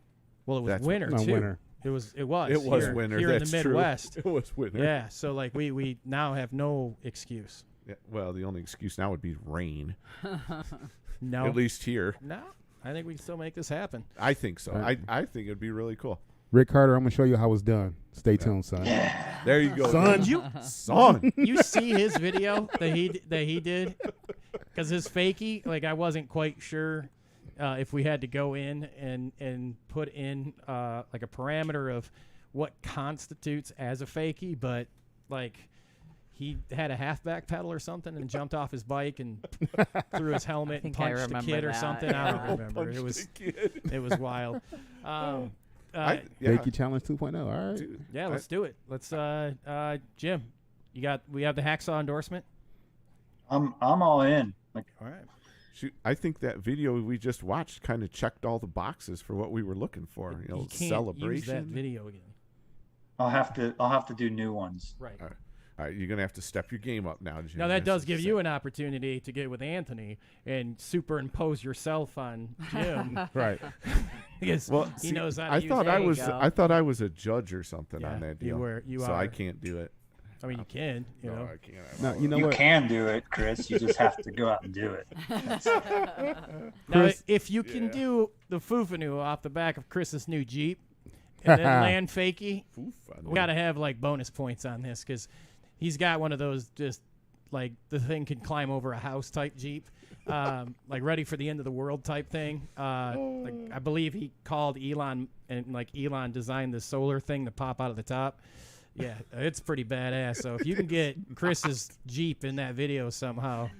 Well, it was That's winter No, too. winter. It was It was here, winter. here That's in the Midwest. True. It was winter. Yeah, so like we now have no excuse. Yeah, well, the only excuse now would be rain. No, At least here. no. I think we can still make this happen. I think so. Right. I think it'd be really cool. Rick Carter, I'm gonna show you how it's done. Stay tuned, son. There you go. Son. Did you Son. you see his video that he did? Because his fakie, like I wasn't quite sure if we had to go in and put in like a parameter of what constitutes as a fakie, but like he had a halfback pedal or something and jumped off his bike and threw his helmet and think I punched a remember kid or that, something. I don't remember. Punched It was the kid. it was wild. Yeah. Fakey Challenge 2.0. All right. Dude, Yeah, let's do it. Let's Jim, we have the Hacksaw endorsement? I'm all in. Like, All right. Shoot, I think that video we just watched kind of checked all the boxes for what we were looking for. You know, You can't celebration. use that video again. I'll have to do new ones. Right. All right, you're gonna have to step your game up now, Jim. Now that does give you an opportunity to get with Anthony and superimpose yourself on Jim Right. because Well, he see, knows how to I use thought it. I you was go. I thought I was a judge or something Yeah, on that you deal. were- you so are. I can't do it. I mean, you can, you No, know. I can't. Now you know You what? can do it, Chris. You just have to go out and do it. Now, Chris- if you can do the Fufanu off the back of Chris's new Jeep and then land fakie, Oof, we got to have like bonus points on this because he's got one of those just like the thing can climb over a house type Jeep, like ready for the end of the world type thing. Like I believe he called Elon and like Elon designed the solar thing to pop out of the top. Yeah, it's pretty badass. So if you can get Chris's Jeep in that video somehow,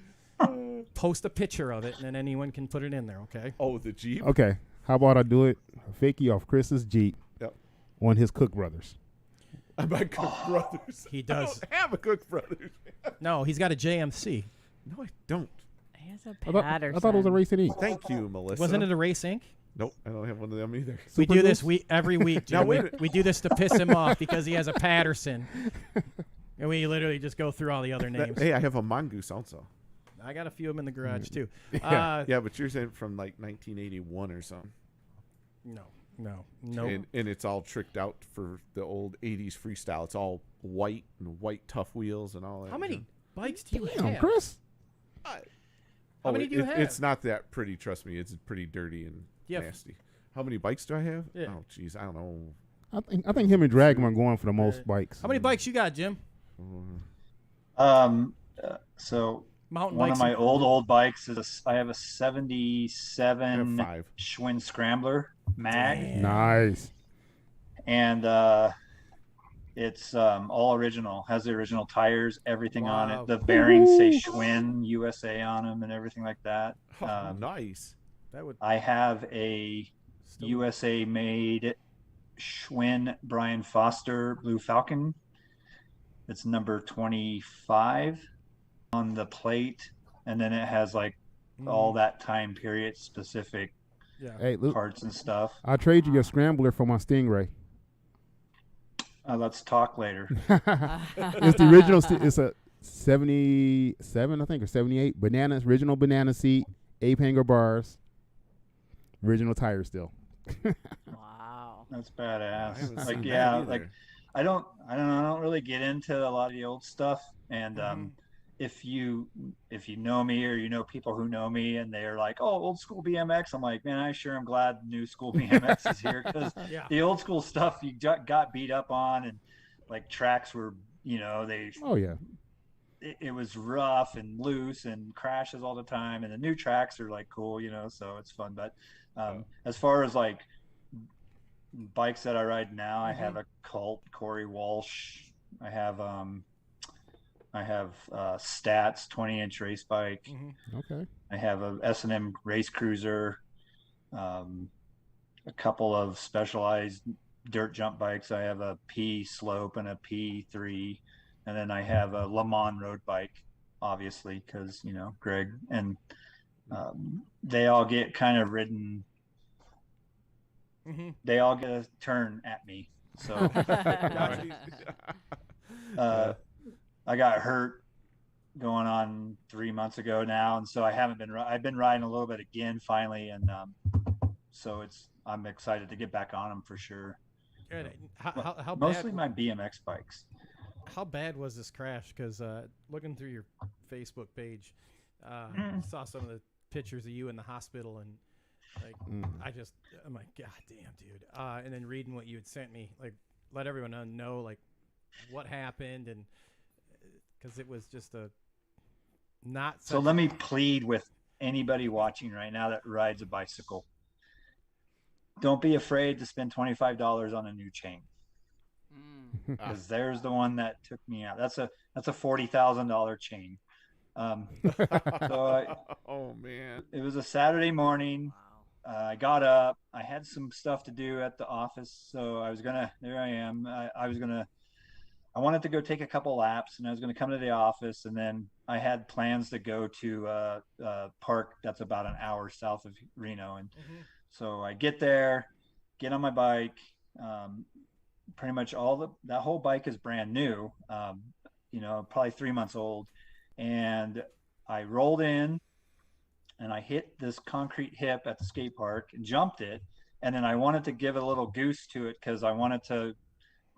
post a picture of it and then anyone can put it in there. Okay. Oh, the Jeep. Okay. How about I do it? Fakey off Chris's Jeep Yep. on his Cook Brothers. My Cook Brothers. He I does. don't have a Cook Brothers. No, he's got a JMC. No, I don't. He has a I thought it was a Patterson. Racing Inc. Thank you, Melissa. Wasn't it a Race Inc? Nope, I don't have one of them either. We Super do this Goose? every week, Now, Jim. wait a We, minute. we do this to piss him off because he has a Patterson. And we literally just go through all the other names. Hey, I have a Mongoose also. I got a few of them in the garage, too. Yeah, but yours ain't from like 1981 or something. No. And it's all tricked out for the old 80s freestyle. It's all white and white tough wheels and all that. How many bikes do you Damn, have? Chris. How many do you have? It's not that pretty, trust me. It's pretty dirty and Yeah. nasty. How many bikes do I have? Yeah. Oh, jeez, I don't know. I think him and Dragon are going for the most bikes. How many bikes you got, Jim? So Mountain one bikes? of my old bikes I have a I have 77 5. Schwinn Scrambler Mag, Nice. and it's all original. Has the original tires, everything on Wow. it. The bearings say Schwinn USA on them, and everything like that. Oh, nice. That would I have a still, USA made Schwinn Brian Foster Blue Falcon. It's number 25 on the plate, and then it has like all that time period specific Yeah. Hey, look, parts and stuff. I'll trade you your Scrambler for my Stingray. Let's talk later. It's the original. It's a 77, I think, or 78. Original banana seat, ape hanger bars, original tires still. Wow. That's I badass. haven't Like, seen yeah, that like either. I don't really get into a lot of the old stuff. And if you know me or you know people who know me and they're like, oh, old school BMX, I'm like, man, I sure am glad new school BMX is here, because Yeah. the old school stuff you got beat up on, and like tracks were, Oh yeah. it was rough and loose and crashes all the time, and the new tracks are like cool, so it's fun. But as far as like bikes that I ride now, I have a Cult Corey Walsh. I have Stats 20-inch race bike. Okay. I have a S&M race cruiser, a couple of specialized dirt jump bikes. I have a P slope and a P3, and then I have a Le Mans road bike, obviously, because Greg, and they all get kind of ridden. They all get a turn at me. So I got hurt going on 3 months ago now, and so I haven't been. I've been riding a little bit again finally, and so I'm excited to get back on them for sure. Good. How Mostly bad, my BMX bikes. How bad was this crash? Because looking through your Facebook page, saw some of the pictures of you in the hospital, and like I'm like, God damn, dude. And then reading what you had sent me, like, let everyone know like what happened, and because it was just a not. So let me plead with anybody watching right now that rides a bicycle. Don't be afraid to spend $25 on a new chain, because there's the one that took me out. That's a $40,000 chain. Oh man, it was a Saturday morning. I got up. I had some stuff to do at the office, so I was gonna. There I am. I wanted to go take a couple laps, and I was going to come to the office, and then I had plans to go to a park that's about an hour south of Reno, and so I get there, get on my bike. Pretty much that whole bike is brand new, probably 3 months old, and I rolled in, and I hit this concrete hip at the skate park and jumped it, and then I wanted to give a little goose to it because I wanted to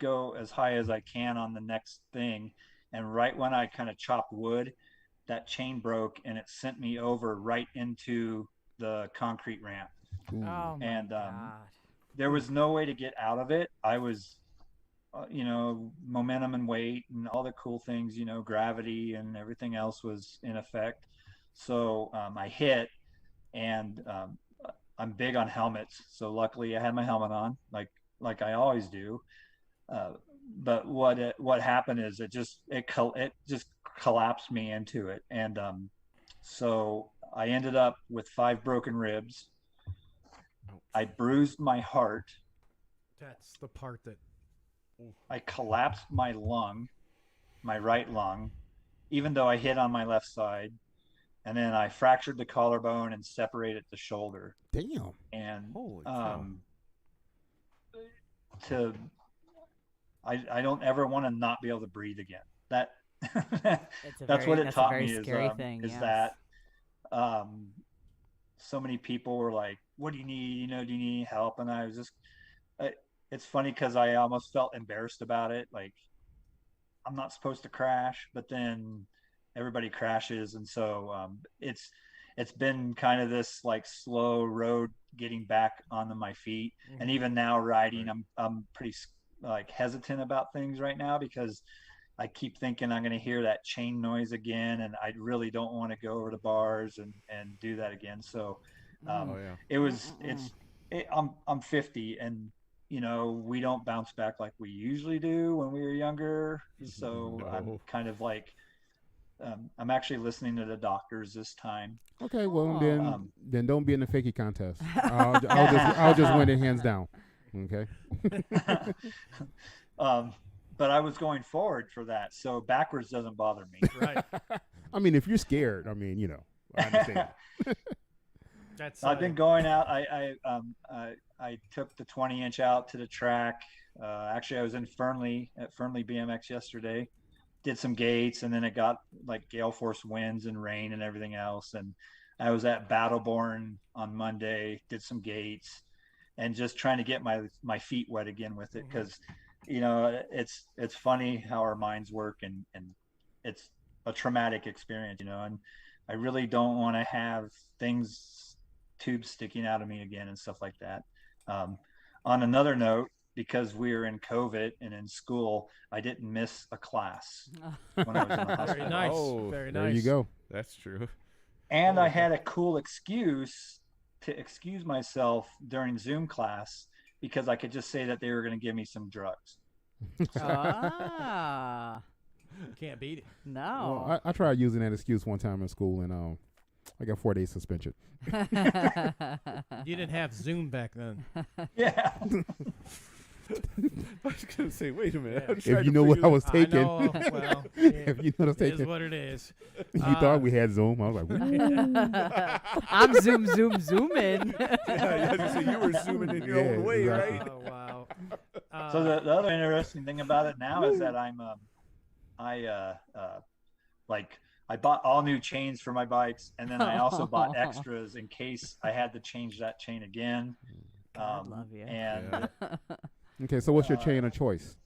go as high as I can on the next thing, and right when I kind of chopped wood, that chain broke and it sent me over right into the concrete ramp. Oh my and God. there was no way to get out of it. I was momentum and weight and all the cool things, gravity and everything else was in effect. So I hit, and I'm big on helmets, so luckily I had my helmet on, like I always do. But what happened is it just collapsed me into it, and so I ended up with 5 broken ribs. I bruised my heart. That's the part that I collapsed my lung, my right lung, even though I hit on my left side, and then I fractured the collarbone and separated the shoulder. Damn. And holy cow. I don't ever want to not be able to breathe again. That's what it taught me scary thing, is yes. that so many people were like, what do you need? Do you need help? And I was just, it's funny because I almost felt embarrassed about it. Like, I'm not supposed to crash, but then everybody crashes. And so it's been kind of this like slow road getting back onto my feet. And even now riding, I'm pretty like hesitant about things right now, because I keep thinking I'm going to hear that chain noise again, and I really don't want to go over the bars and do that again. So I'm 50, and we don't bounce back like we usually do when we were younger. So I'm kind of like, I'm actually listening to the doctors this time. Okay, well then don't be in the fakie contest. I'll just win it hands down. Okay. But I was going forward for that, so backwards doesn't bother me. right. I mean, if you're scared, I understand. I've been going out. I took the 20-inch out to the track. Actually, I was in Fernley at Fernley BMX yesterday. Did some gates, and then it got like gale force winds and rain and everything else. And I was at Battleborn on Monday. Did some gates, and just trying to get my feet wet again with it, because it's funny how our minds work, and it's a traumatic experience, and I really don't want to have tubes sticking out of me again and stuff like that. On another note, because we were in COVID and in school, I didn't miss a class when I was in the hospital. Very nice. Oh, Very There nice. you go. That's true. And I had a cool excuse to excuse myself during Zoom class, because I could just say that they were going to give me some drugs. Ah, You can't beat it. no. Well, I tried using that excuse one time in school, and I got 4 days suspension. You didn't have Zoom back then. Yeah. I was gonna say, wait a minute. Yeah. I'm If trying you to know what figure I was taking, I know. Well, if you know what I was it is taking, what it is. you thought we had Zoom. I was like, "Ooh." I'm zooming. Yeah, so you were zooming in your Yeah, own way, exactly. right? Oh wow. So the other interesting thing about it now is that I bought all new chains for my bikes, and then I also bought extras in case I had to change that chain again. God love you. And Okay, so what's your chain of choice?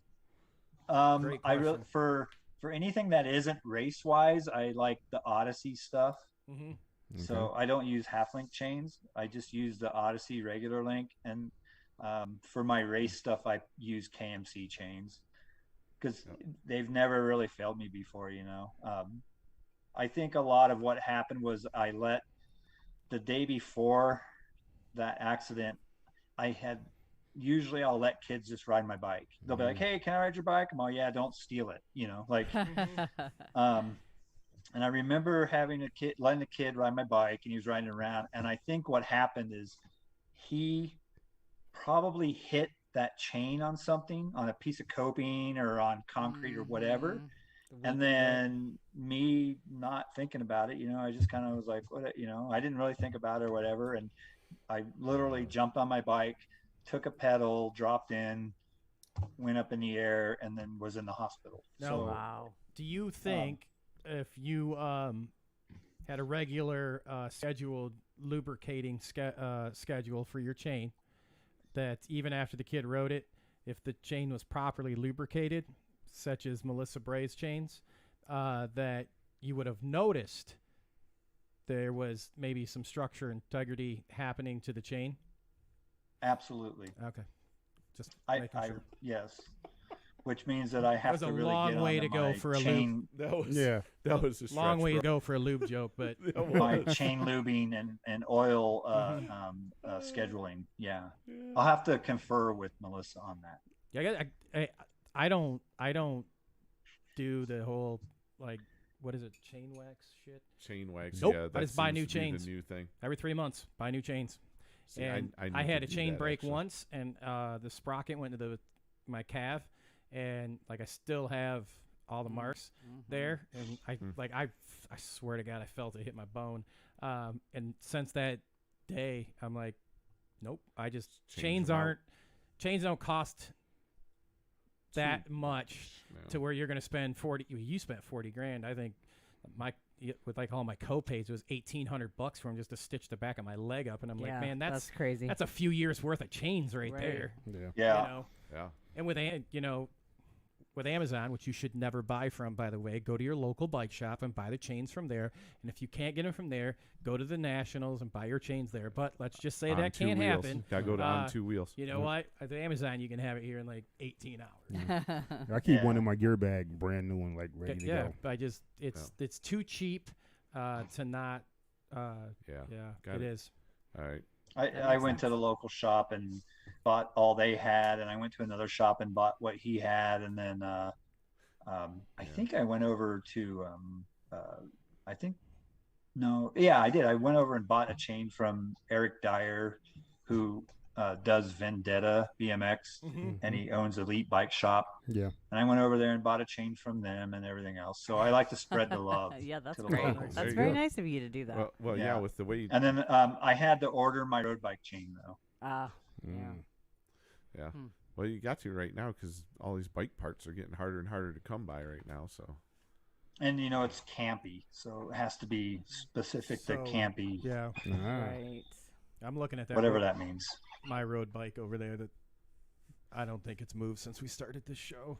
Great I really question. for anything that isn't race wise, I like the Odyssey stuff. Mhm. So I don't use half link chains. I just use the Odyssey regular link, and for my race stuff, I use KMC chains, because they've never really failed me before. I think a lot of what happened was I let the day before that accident, usually I'll let kids just ride my bike. They'll be like, "Hey, can I ride your bike?" I'm like, "Yeah, don't steal it." And I remember letting a kid ride my bike, and he was riding around. And I think what happened is he probably hit that chain on something, on a piece of coping or on concrete or whatever. And then me not thinking about it, I just kind of was like, what, I didn't really think about it or whatever. And I literally jumped on my bike, took a pedal, dropped in, went up in the air, and then was in the hospital. Now, Wow. do you think if you had a regular scheduled lubricating schedule for your chain, that even after the kid rode it, if the chain was properly lubricated, such as Melissa Bray's chains, that you would have noticed there was maybe some structure integrity happening to the chain? Absolutely. Okay. Just I making sure. yes. Which means that I have was to a really long get way onto to go my for a lube. chain, That was Yeah. a stretch, Long way bro. to go for a lube joke, but my chain lubing and oil scheduling. Yeah. I'll have to confer with Melissa on that. yeah, I don't do the whole, like, what is it, chain wax shit? Chain wax. Nope, Yeah, I that just buy seems new to be chains. The new thing. Every 3 months, buy new chains. See, And I I need had to a do chain that, break actually. once, and the sprocket went into my calf, and like I still have all the marks there, and I swear to God, I felt it hit my bone. And since that day, I'm like, nope. I just Change them out. chains don't cost that much No. to where you're going to spend 40. You spent 40 grand. I think with like all my co-pays, it was $1,800 for them just to stitch the back of my leg up, and I'm like, man, that's crazy. that's a few years worth of chains right there. Yeah. Yeah. You know? Yeah. And with Amazon, which you should never buy from, by the way, go to your local bike shop and buy the chains from there. And if you can't get them from there, go to the Nationals and buy your chains there. But let's just say On that 2 can't wheels. happen. Gotta go to on 2 wheels. You know what? At the Amazon, you can have it here in like 18 hours. I keep Yeah. one in my gear bag, brand new one, like ready to Yeah, go. but it's too cheap to not. Yeah. Yeah, Got it it. is. All right. I went to the local shop and bought all they had, and I went to another shop and bought what he had, and then I think I went over to I did. I went over and bought a chain from Eric Dyer, who does Vendetta BMX, and he owns Elite Bike Shop. Yeah. And I went over there and bought a chain from them and everything else. So I like to spread the love. Yeah, that's to the great. locals. There That's you very go. nice of you to do that. Well, yeah. Yeah. With the way. And then I had to order my road bike chain though. Yeah. Yeah. Well, you got to right now because all these bike parts are getting harder and harder to come by right now. So. And it's campy, so it has to be specific to campy. Yeah. Ah. Right. I'm looking at that. whatever that means. My road bike over there that I don't think it's moved since we started this show,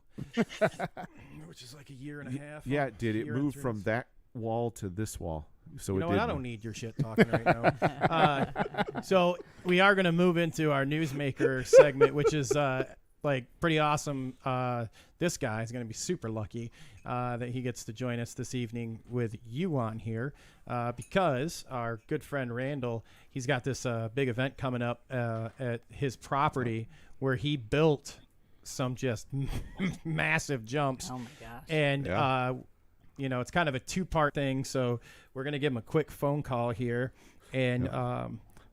which is like a year and a half. Yeah, did it year and move 3 from months. that wall to this wall? So You it know what? did I don't move. need your shit talking right now. So we are going to move into our newsmaker segment, which is like pretty awesome. This guy is going to be super lucky that he gets to join us this evening with you on here because our good friend Randall, he's got this big event coming up at his property where he built some just massive jumps. Oh my gosh. And Yeah. you know, it's kind of a 2-part thing, so we're gonna give him a quick phone call here and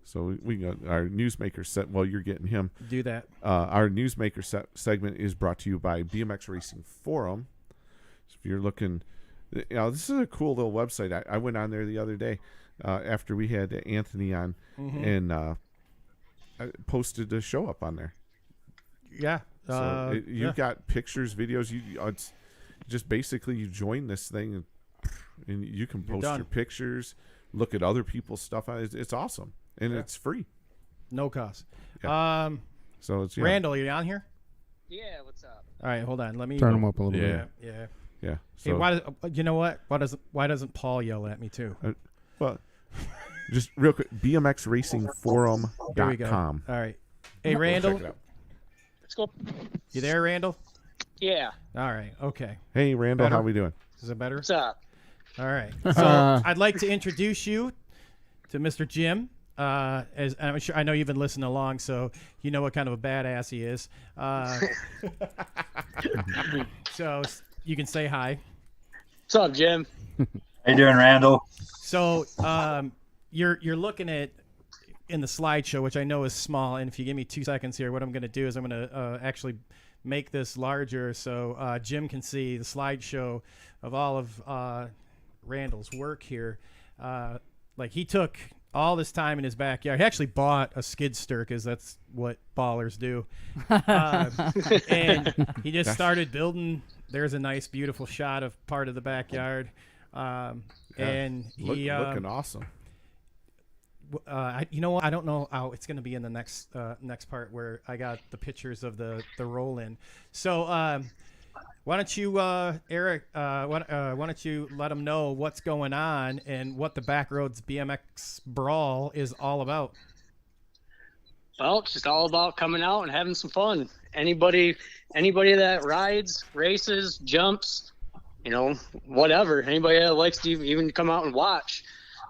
So we got our newsmaker set. Well, you're getting him. do that. Our newsmaker segment is brought to you by BMX Racing Forum. So if you're looking, this is a cool little website. I went on there the other day after we had Anthony on, and I posted a show up on there. Yeah. So you've yeah. got pictures, videos. It's just basically you join this thing, and you can post done. your pictures, look at other people's stuff. It's awesome, and it's free. No cost. Yeah. So it's Randall, are you on here? Yeah, what's up? All right, hold on. Let me Turn them up a little Yeah. bit. Yeah. Yeah. Hey, So, why does you know what? Why doesn't Paul yell at me too? well, just real quick, Here we go. BMXRacingForum.com. All right. Hey, Randall, Check it out. Let's go. you there, Randall? Yeah, All right. Okay. Hey, Randall, Better? how we doing? Is it better? what's up? All right. So I'd like to introduce you to Mr. Jim. As I'm sure I know you've been listening along, so you know what kind of a badass he is. So you can say hi. What's up, Jim? How you doing, Randall? So you're looking at in the slideshow, which I know is small. And if you give me 2 seconds here, what I'm going to do is I'm going to actually make this larger so Jim can see the slideshow of all of Randall's work here. Like he took all this time in his backyard. He actually bought a skid steer because that's what ballers do. And he just started building. There's a nice, beautiful shot of part of the backyard. And he looking awesome. you know what? I don't know how it's going to be in the next part where I got the pictures of the roll in. So why don't you, Eric? Why don't you let them know what's going on and what the Backroads BMX Brawl is all about? Well, it's just all about coming out and having some fun. Anybody that rides, races, jumps, whatever. Anybody that likes to even come out and watch.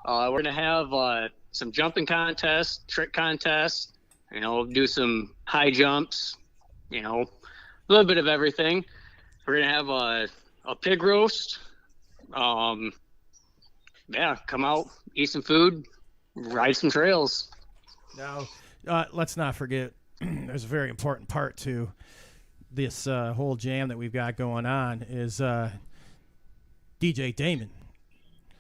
We're gonna have some jumping contests, trick contests. Do some high jumps. A little bit of everything. We're gonna have a pig roast. Come out, eat some food, ride some trails. Now, let's not forget, there's a very important part to this whole jam that we've got going on is DJ Damon.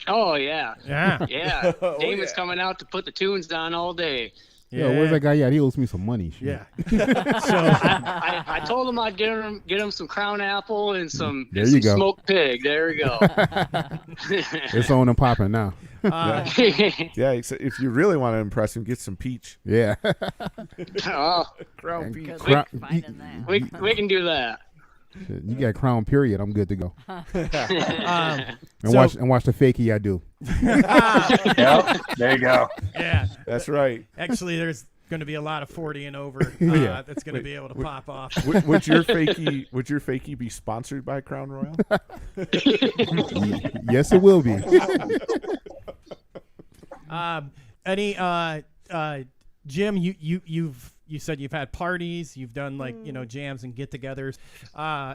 Oh yeah, Yeah. yeah. Damon's coming out to put the tunes down all day. Yeah, where's that guy at? He owes me some money. Shit. Yeah. I told him I'd get him some Crown Apple and some smoked pig. There we go. It's on and popping now. Yeah, if you really want to impress him, get some peach. Yeah. Crown peach. Finding that. We can do that. You got Crown period. I'm good to go. So- Watch the fakie I do. Yep, there you go. Yeah. That's right. Actually, there's going to be a lot of 40 and over Yeah. that's going to be able to pop off. Would your fakie be sponsored by Crown Royal? Yes, it will be. Jim, you said you've had parties, you've done jams and get-togethers.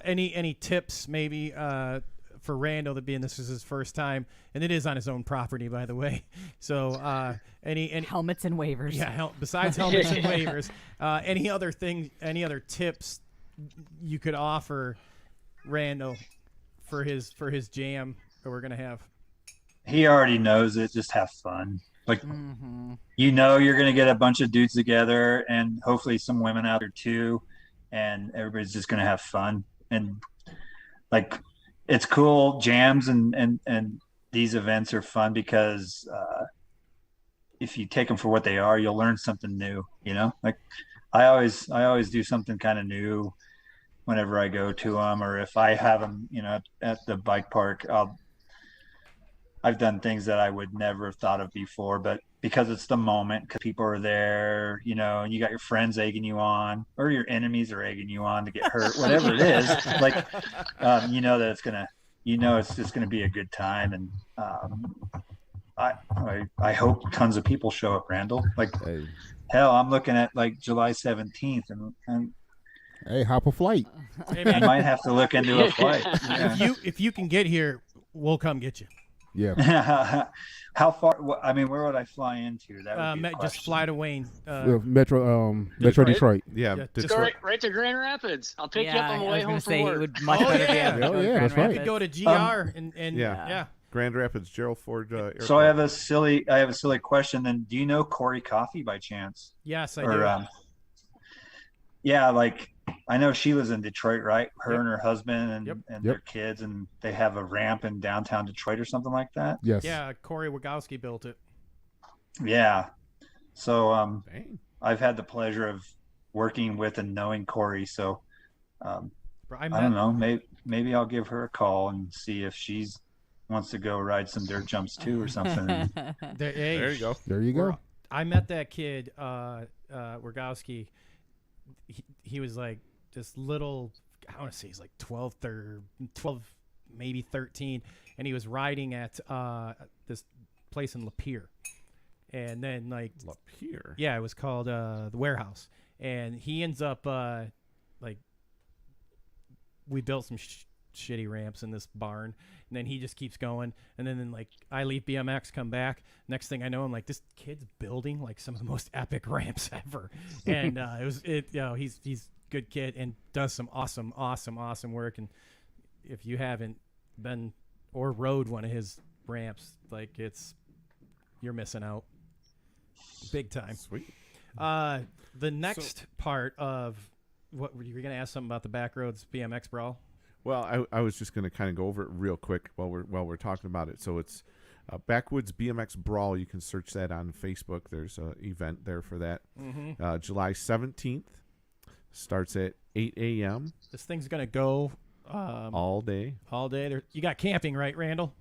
Any tips maybe for Randall that being this is his first time, and it is on his own property, by the way. So any Helmets and waivers. yeah, besides helmets and waivers, any other tips you could offer Randall for his jam that we're gonna have? He already knows it. Just have fun. Like, you're going to get a bunch of dudes together and hopefully some women out there too. And everybody's just going to have fun. And like, it's cool. Jams and these events are fun because if you take them for what they are, you'll learn something new. Like I always do something kind of new whenever I go to them, or if I have them, at the bike park. I've done things that I would never have thought of before, but because it's the moment, because people are there, and you got your friends egging you on, or your enemies are egging you on to get hurt, whatever it is, like, that it's just going to be a good time. And I hope tons of people show up, Randall. Like, hell, I'm looking at like July 17th, and hey, hop a flight. Hey, I man, might have to look into a flight. Yeah. if you can get here, we'll come get you. Yeah. How far? Where would I fly into? That would be a Just question. fly to Wayne. Metro Detroit. Yeah, just Go right to Grand Rapids. I'll pick you up on the way home from It work. would much better be able to go to yeah, Grand that's right. You could go to GR and Yeah. Grand Rapids, Gerald Ford Airport. So I have a silly question. Then, do you know Corey Coffey by chance? Yes, I do. Yeah, like I know she lives in Detroit, right? Her and her husband and their kids, and they have a ramp in downtown Detroit or something like that. Yes. Yeah, Corey Wagowski built it. Yeah. So I've had the pleasure of working with and knowing Corey. So I don't know. Maybe I'll give her a call and see if she's wants to go ride some dirt jumps too or something. There you go. There you go. I met that kid, Wagowski. He was like this little, I want to say he's like 12, maybe 13, and he was riding at this place in Lapeer. And then like Lapeer? Yeah, it was called the Warehouse. And he ends up like we built some shitty ramps in this barn, and then he just keeps going, and then like I leave BMX, come back, next thing I know I'm like, this kid's building like some of the most epic ramps ever. And he's a good kid and does some awesome work. And if you haven't been or rode one of his ramps, like you're missing out big time. Sweet. The next part of what were you going to ask something about the Backroads BMX Brawl? Well, I was just going to kind of go over it real quick while we're talking about it. So it's Backwoods BMX Brawl. You can search that on Facebook. There's an event there for that. Mm-hmm. July 17th. Starts at 8 a.m. This thing's going to go all day. All day. You got camping, right, Randall?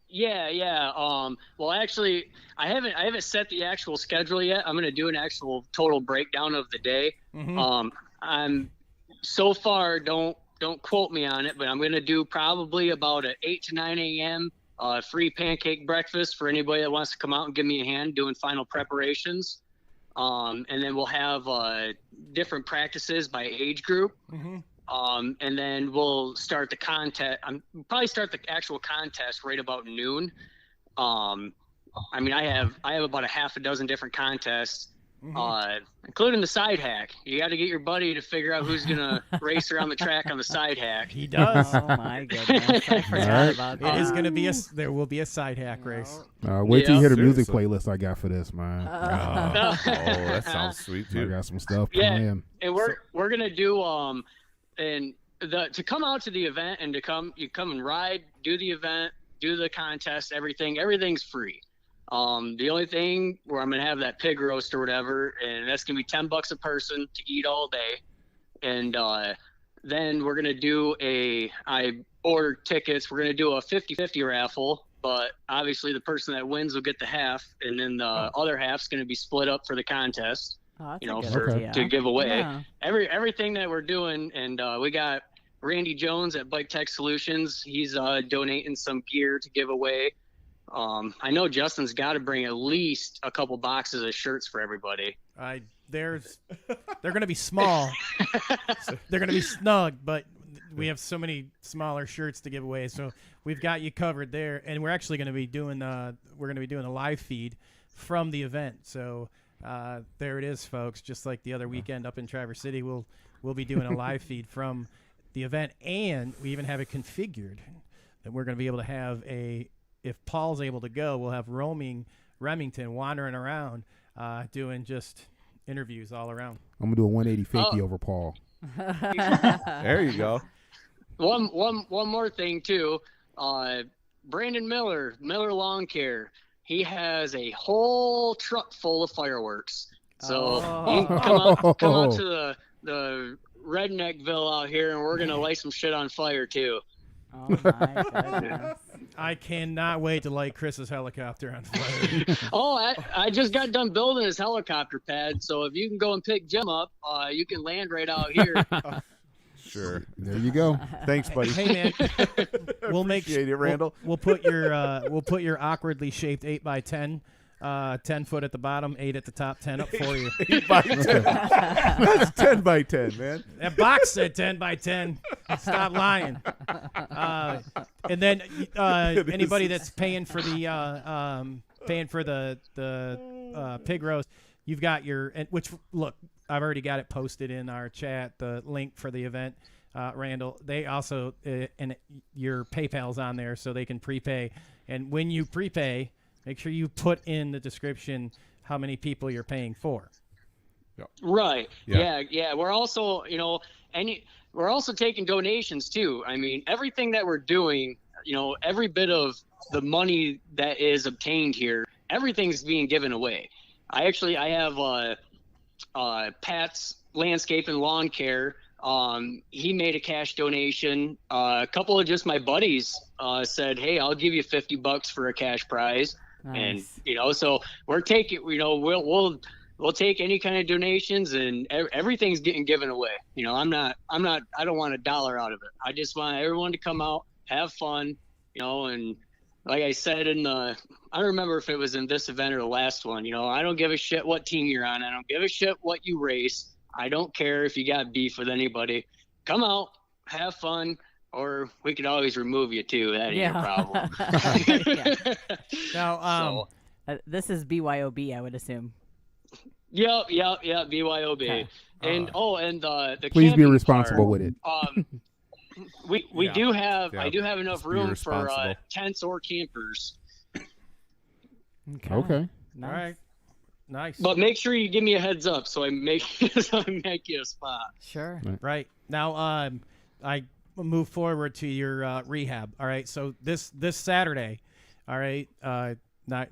Yeah. Well, actually, I haven't set the actual schedule yet. I'm going to do an actual total breakdown of the day. Mm-hmm. I'm so far don't quote me on it, but I'm going to do probably about an 8 to 9 a.m. Free pancake breakfast for anybody that wants to come out and give me a hand doing final preparations. And then we'll have different practices by age group. Mm-hmm. And then we'll start the contest. We'll probably start the actual contest right about noon. I have about a half a dozen different contests. Mm-hmm. Including the side hack. You got to get your buddy to figure out who's gonna race around the track on the side hack. He does. Oh my goodness! I forgot about that. It is gonna be there will be a side hack race. Wait till you hear the music playlist I got for this, man. Oh, that sounds sweet too. I got some stuff planned. And we're gonna do to come out to the event and you come and ride, do the event, do the contest, everything's free. The only thing where I'm going to have that pig roast or whatever, and that's going to be $10 a person to eat all day. And then we're going to do I ordered tickets. We're going to do a 50-50 raffle, but obviously the person that wins will get the half, and then the other half's going to be split up for the contest, to give away. Yeah. Everything that we're doing. And we got Randy Jones at Bike Tech Solutions. He's donating some gear to give away. I know Justin's got to bring at least a couple boxes of shirts for everybody. They're going to be small. They're going to be snug, but we have so many smaller shirts to give away. So we've got you covered there, and we're actually going to be doing a live feed from the event. So there it is, folks. Just like the other weekend up in Traverse City, we'll be doing a live feed from the event, and we even have it configured that we're going to be able to have if Paul's able to go, we'll have roaming Remington wandering around doing just interviews all around. I'm going to do a 180 fakie over Paul. There you go. One more thing, too. Brandon Miller Lawn Care. he has a whole truck full of fireworks. So Oh. you can come out to the Redneckville out here, and we're gonna light some shit on fire too. Oh my goodness. I cannot wait to light Chris's helicopter on fire. Oh, I just got done building his helicopter pad, so if you can go and pick Jim up, you can land right out here. Sure. There you go. Thanks, buddy. Hey man, we'll make Appreciate it, Randall. We'll put your awkwardly shaped 8x10, 10 foot at the bottom, 8 at the top, 10 up for you. 8 by 10. That's 10 by 10, man. That box said 10 by 10. Stop lying. And then anybody that's paying for the pig roast, you've got your which look. I've already got it posted in our chat, the link for the event, Randall. They also, and your PayPal's on there so they can prepay. And when you prepay, make sure you put in the description how many people you're paying for. Right. Yeah. Yeah. We're also, we're also taking donations too. I mean, everything that we're doing, every bit of the money that is obtained here, everything's being given away. I have Pat's Landscape and Lawn Care. He made a cash donation. A couple of just my buddies said, "Hey, I'll give you $50 for a cash prize." Nice. And so we're taking, we'll take any kind of donations, and everything's getting given away. I don't want a dollar out of it. I just want everyone to come out, have fun, and like I said I don't remember if it was in this event or the last one, I don't give a shit what team you're on. I don't give a shit what you race. I don't care if you got beef with anybody. Come out, have fun, or we could always remove you too. That ain't a problem. Now, this is BYOB, I would assume. Yep, BYOB. Okay. And the Please be camping responsible part, with it. We do have Yeah. I do have enough Be room for responsible. tents or campers. Okay. Nice. all right, nice. But make sure you give me a heads up so I make you a spot. Sure. Right now, I move forward to your rehab. All right, so this Saturday, all right, not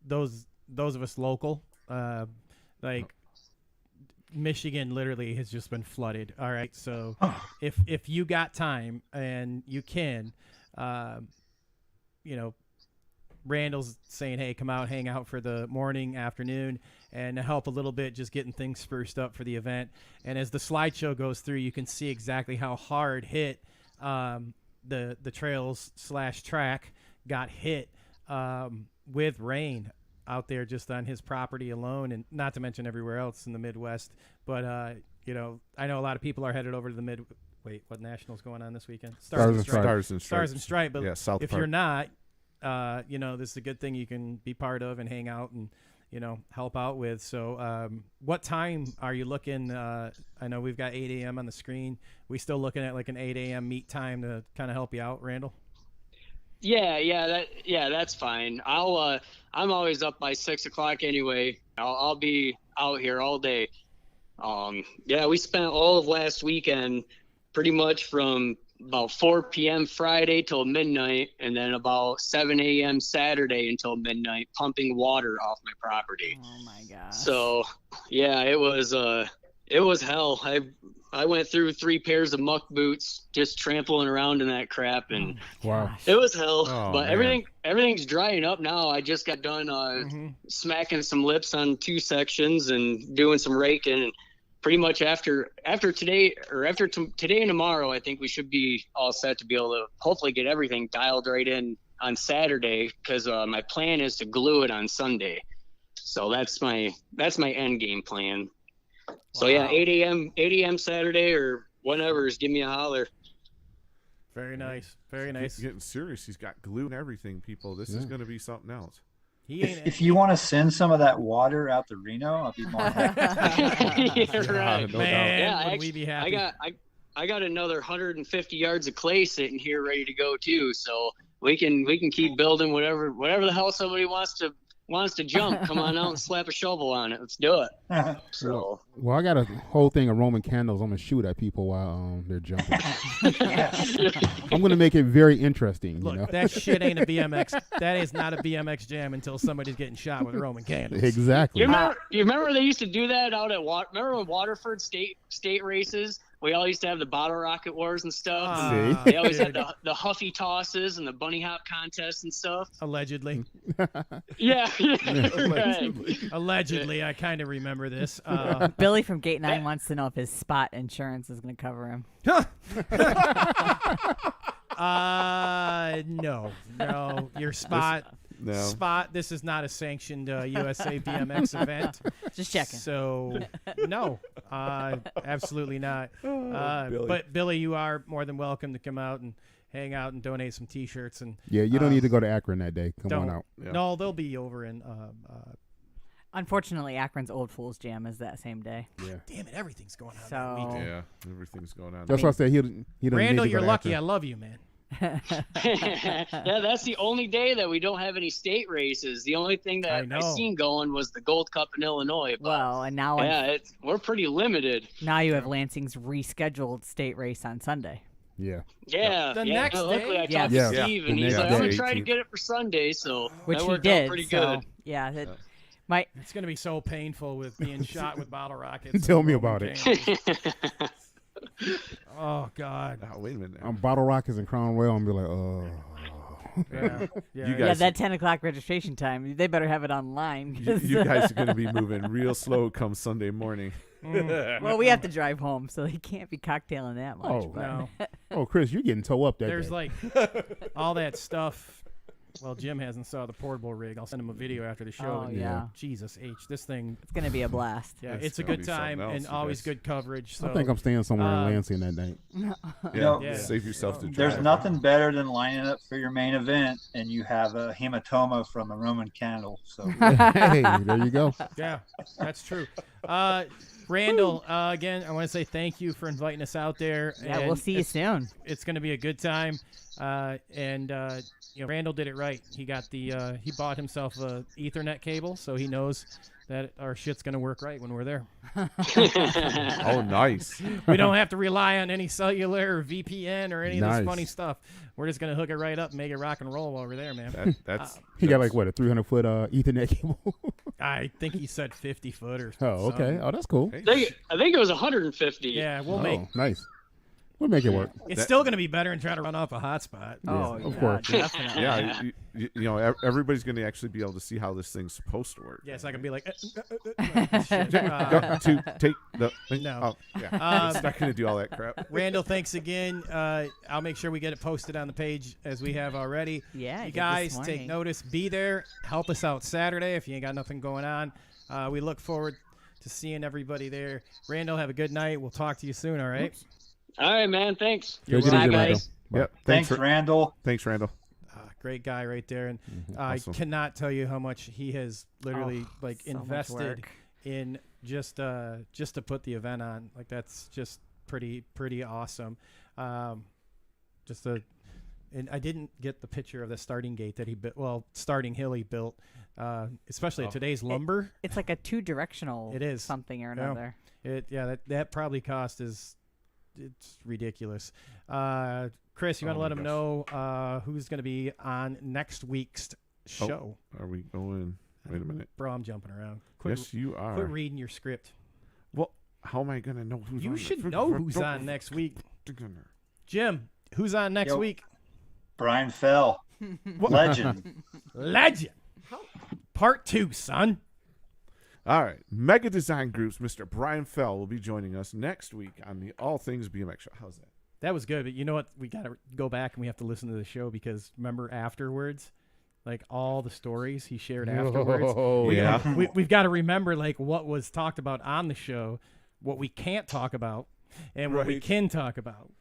those of us local, like Michigan literally has just been flooded. All right, so if you got time and you can, Randall's saying, hey, come out, hang out for the morning, afternoon, and help a little bit, just getting things spruced up for the event. And as the slideshow goes through, you can see exactly how hard hit the trails / track got hit with rain out there just on his property alone, and not to mention everywhere else in the Midwest. But, I know a lot of people are headed over to the Wait, what national's going on this weekend? Stars and Stripes. Stars and Stripes. But Yeah, South if Park. you're not, this is a good thing you can be part of and hang out and, help out with. So what time are you looking? I know we've got 8 a.m. on the screen. We still looking at like an 8 a.m. meet time to kind of help you out, Randall? Yeah, that's fine. I'm always up by 6 o'clock anyway. I'll be out here all day. We spent all of last weekend pretty much from about 4 p.m. Friday till midnight, and then about 7 a.m. Saturday until midnight pumping water off my property. Oh my gosh. So, yeah, it was hell. I went through 3 pairs of muck boots just trampling around in that crap, and Wow. it was hell. Oh, but man. everything's drying up now. I just got done smacking some lips on 2 sections and doing some raking, and pretty much after today today and tomorrow, I think we should be all set to be able to hopefully get everything dialed right in on Saturday, because my plan is to glue it on Sunday. So that's my end game plan. So yeah, 8 a.m. Saturday or whenever, just give me a holler. Very nice. Very nice. Getting serious. He's got glue and everything, people. This is going to be something else. He ain't If you want to send some of that water out to Reno, I'll be more than happy. Yeah, right. no Man, Yeah, would actually, we be happy? I got another 150 yards of clay sitting here ready to go too. So we can keep building whatever the hell somebody wants to wants to jump, come on out and slap a shovel on it. Let's do it. So Well, I got a whole thing of Roman candles. I'm gonna shoot at people while they're jumping. I'm gonna make it very interesting. Look, you know? that shit ain't a BMX. That is not a BMX jam until somebody's getting shot with Roman candles. Exactly. You remember they used to do that out at remember when Waterford state races? We all used to have the bottle rocket wars and stuff. See? They always had the huffy tosses and the bunny hop contests and stuff. Allegedly. Yeah. Allegedly, I kind of remember this. Billy from Gate 9 wants to know if his spot insurance is going to cover him. No. Your spot. No. Spot. This is not a sanctioned USA BMX event. Just checking. So, no, absolutely not. Billy. But Billy, you are more than welcome to come out and hang out and donate some T-shirts. And Yeah, you don't need to go to Akron that day. Come on don't. out. Yeah. No, they'll be over in. Unfortunately, Akron's Old Fools Jam is that same day. Yeah. Damn it, everything's going on that So week. Yeah, everything's going on. That's why I said he don't Randall, need to you're go to lucky. I Akron. love you, man. Yeah, that's the only day that we don't have any state races. The only thing I that know. I seen going was the Gold Cup in Illinois. But well, and now we're pretty limited. now you have Lansing's rescheduled state race on Sunday. Yeah. Yeah, The yeah. next Luckily, day? I Yeah. talked Yeah. to Steve, The and he's next like, "I'm gonna day, try to 18. get it for Sunday." So Which that he worked did. out pretty so, good. yeah, It's going to be so painful with being shot with bottle rockets. Tell and me Roman about it. candles. Oh, God. Oh, wait a minute. I'm Bottle Rockets and Crown Royal and be like, oh. Yeah. You yeah, guys- that 10 o'clock registration time. They better have it online. You guys are going to be moving real slow come Sunday morning. Well, we have to drive home, so they can't be cocktailing that much. Oh, but- No. Oh, Chris, you're getting toe up that There's day. like all that stuff. Well, Jim hasn't saw the portable rig. I'll send him a video after the show. Oh, and yeah. Jesus H, this thing. It's going to be a blast. Yeah, It's it's a gonna good be something time else, and you always guys. good coverage. So I think I'm staying somewhere in uh, Lansing that night. Yeah, Yeah. save yourself the There's drive. nothing better than lining up for your main event and you have a hematoma from a Roman candle. So Hey, there you go. yeah, that's true. Randall, again, I want to say thank you for inviting us out there. Yeah, and we'll see you soon. It's going to be a good time. Randall did it right. He got he bought himself a Ethernet cable, so he knows that our shit's going to work right when we're there. Oh, nice. We don't have to rely on any cellular or VPN or any of Nice. this funny stuff. We're just going to hook it right up and make it rock and roll while we're there, man. That's He got like what, a 300-foot Ethernet cable? I think he said 50 foot or Oh, okay. something. Oh, that's cool. I think it was 150. Yeah, we'll Oh, make nice. We'll make it work. it's still going to be better than trying to run off a hotspot. Oh, of yeah, course. definitely. yeah. You know, everybody's going to actually be able to see how this thing's supposed to work. Yes, I can be like, Go to take the thing. No. Oh, yeah. It's not going to do all that crap. Randall, thanks again. I'll make sure we get it posted on the page as we have already. Yeah, I you did this guys morning. take notice. Be there. Help us out Saturday if you ain't got nothing going on. We look forward to seeing everybody there. Randall, have a good night. We'll talk to you soon. All right. All right, man. Thanks. Take it Bye, easy, Randall. guys. Yep. thanks, Randall. Thanks, Randall. Great guy right there, and Awesome. I cannot tell you how much he has literally so much invested work. in just to put the event on. Like that's just pretty awesome. And I didn't get the picture of the starting gate that he built. Well, starting hill he built, especially at today's lumber. It's like a two-directional It is. something or Yeah. another. That probably cost it's ridiculous. Chris, you want to Oh let my them gosh. know who's going to be on next week's show? Are we going? Wait a minute. Bro, I'm jumping around. Quit, Yes, you are. quit reading your script. Well, how am I going to know who's on? You should know who's on next week. Legend. Jim, who's on next Yo. week? Brian Fell, legend. Legend. Part 2, son. All right. Mega Design Group's Mr. Brian Fell will be joining us next week on the All Things BMX show. How's that? That was good, but you know what? We got to go back and we have to listen to the show because remember afterwards, like all the stories he shared afterwards. Oh, Yeah. We've got to remember like what was talked about on the show, what we can't talk about, and what we Right. can talk about.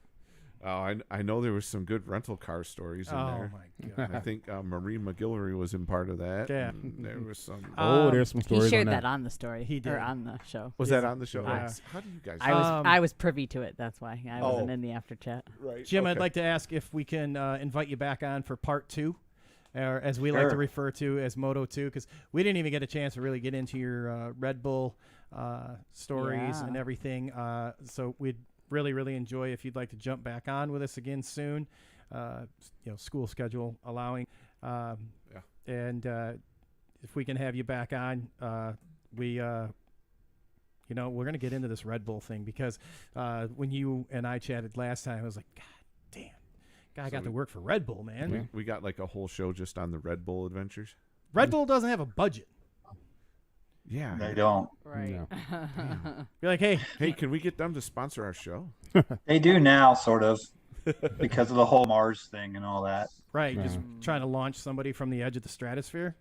Oh, I know there was some good rental car stories in Oh there. my god! I think Marie McGillivray was in part of that. Yeah. and there was some. Oh, there's some He stories shared on that that. on the story. He did. Or on the show. Was that on the show? Yeah. How do you guys? I was privy to it. That's why I wasn't Oh. in the after chat. right. Jim, I'd okay. like to ask if we can invite you back on for part 2. or as we like to refer to as Moto 2, because we didn't even get a chance to really get into your Red Bull stories and everything. So we'd really enjoy if you'd like to jump back on with us again soon. School schedule allowing. And if we can have you back on, we're going to get into this Red Bull thing, because when you and I chatted last time, I was like, God damn, guy got to work for Red Bull, man. We got like a whole show just on the Red Bull adventures. Red Bull doesn't have a budget. Yeah, They don't. Right. No. You're like, hey, can we get them to sponsor our show? They do now, sort of, because of the whole Mars thing and all that. right, just trying to launch somebody from the edge of the stratosphere.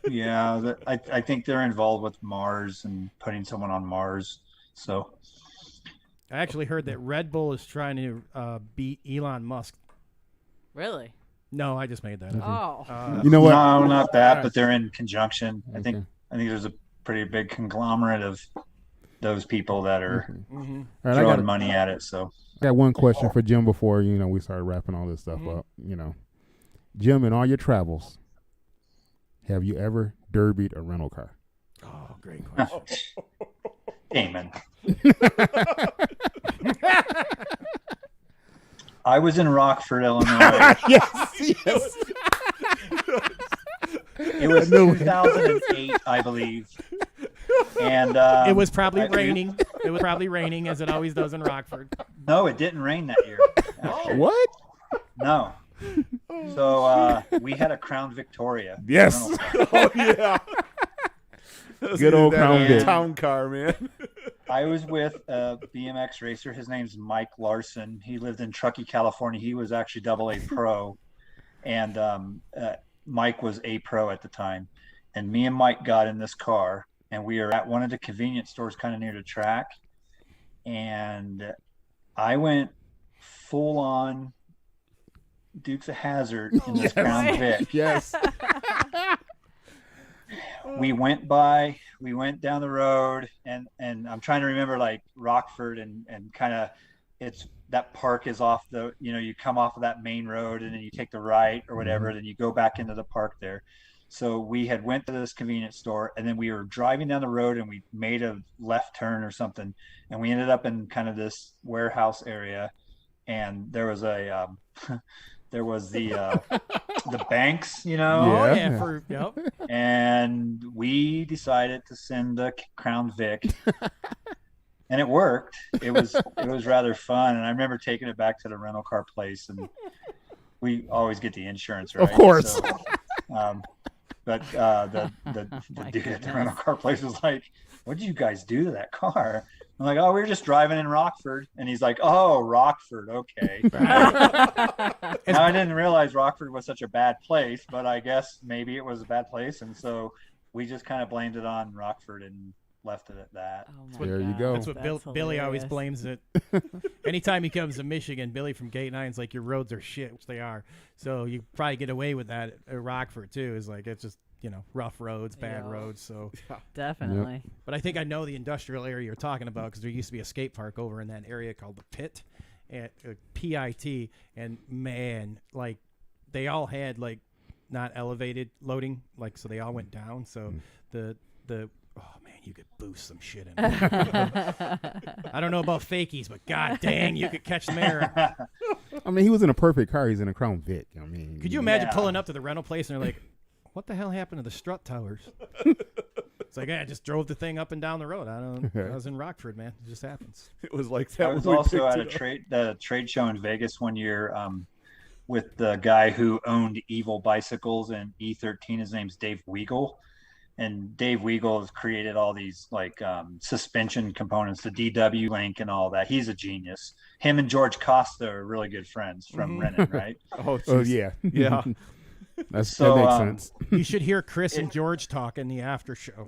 Yeah, I think they're involved with Mars and putting someone on Mars. So I actually heard that Red Bull is trying to beat Elon Musk. Really? No, I just made that up. Oh. You know what? no, not that, but they're in conjunction. I think there's a pretty big conglomerate of those people that are All right, throwing money at it. So I got one question for Jim before we start wrapping all this stuff up. Jim, in all your travels, have you ever derbied a rental car? Oh, great question. Amen. I was in Rockford, Illinois. Yes. It was 2008, I believe. And it was probably raining. It was probably raining, as it always does in Rockford. No, it didn't rain that year. actually. What? No. So we had a Crown Victoria. Yes. Oh yeah. Good old Crown Vic. Town car, man. I was with a BMX racer. His name's Mike Larson. He lived in Truckee, California. He was actually AA pro, and Mike was A pro at the time. And me and Mike got in this car, and we were at one of the convenience stores kind of near the track, and I went full on Dukes of Hazzard in this Crown Vic. Yes. We went down the road, and I'm trying to remember like Rockford and kind of it's that park is off the, you come off of that main road and then you take the right or whatever, then you go back into the park there. So we had went to this convenience store, and then we were driving down the road, and we made a left turn or something, and we ended up in kind of this warehouse area, and there was a there was the banks, and we decided to send the Crown Vic, and it worked. It was rather fun, and I remember taking it back to the rental car place, and we always get the insurance, right? Of course. So, but the dude at the rental car place was like, "What did you guys do to that car?" I'm like, "Oh, we were just driving in Rockford," and he's like, "Oh, Rockford, okay." Now I didn't realize Rockford was such a bad place, but I guess maybe it was a bad place, and so we just kind of blamed it on Rockford and left it at that. Oh There you go. That's what Billy always blames it. Anytime he comes to Michigan, Billy from Gate 9's like, your roads are shit, which they are. So you probably get away with that at Rockford, too. Is like, it's just, rough roads, bad roads. So Definitely. But I think I know the industrial area you're talking about, because there used to be a skate park over in that area called the Pit, at PIT. And, man, like, they all had, like, not elevated loading. Like, so they all went down. So the oh, man, you could boost some shit in there. I don't know about fakies, but god dang, you could catch them there. I mean, he was in a perfect car. He's in a Crown Vic. I mean, Could you imagine pulling up to the rental place and they're like, what the hell happened to the strut towers? It's like, I just drove the thing up and down the road. I was in Rockford, man. It just happens. It was like that. I was also at a trade show in Vegas one year with the guy who owned Evil Bicycles and E13. His name's Dave Weigel. And Dave Weigel has created all these like suspension components, the DW link and all that. He's a genius. Him and George Costa are really good friends from Renan, right? Oh yeah. Yeah. That makes sense. You should hear Chris and George talk in the after show.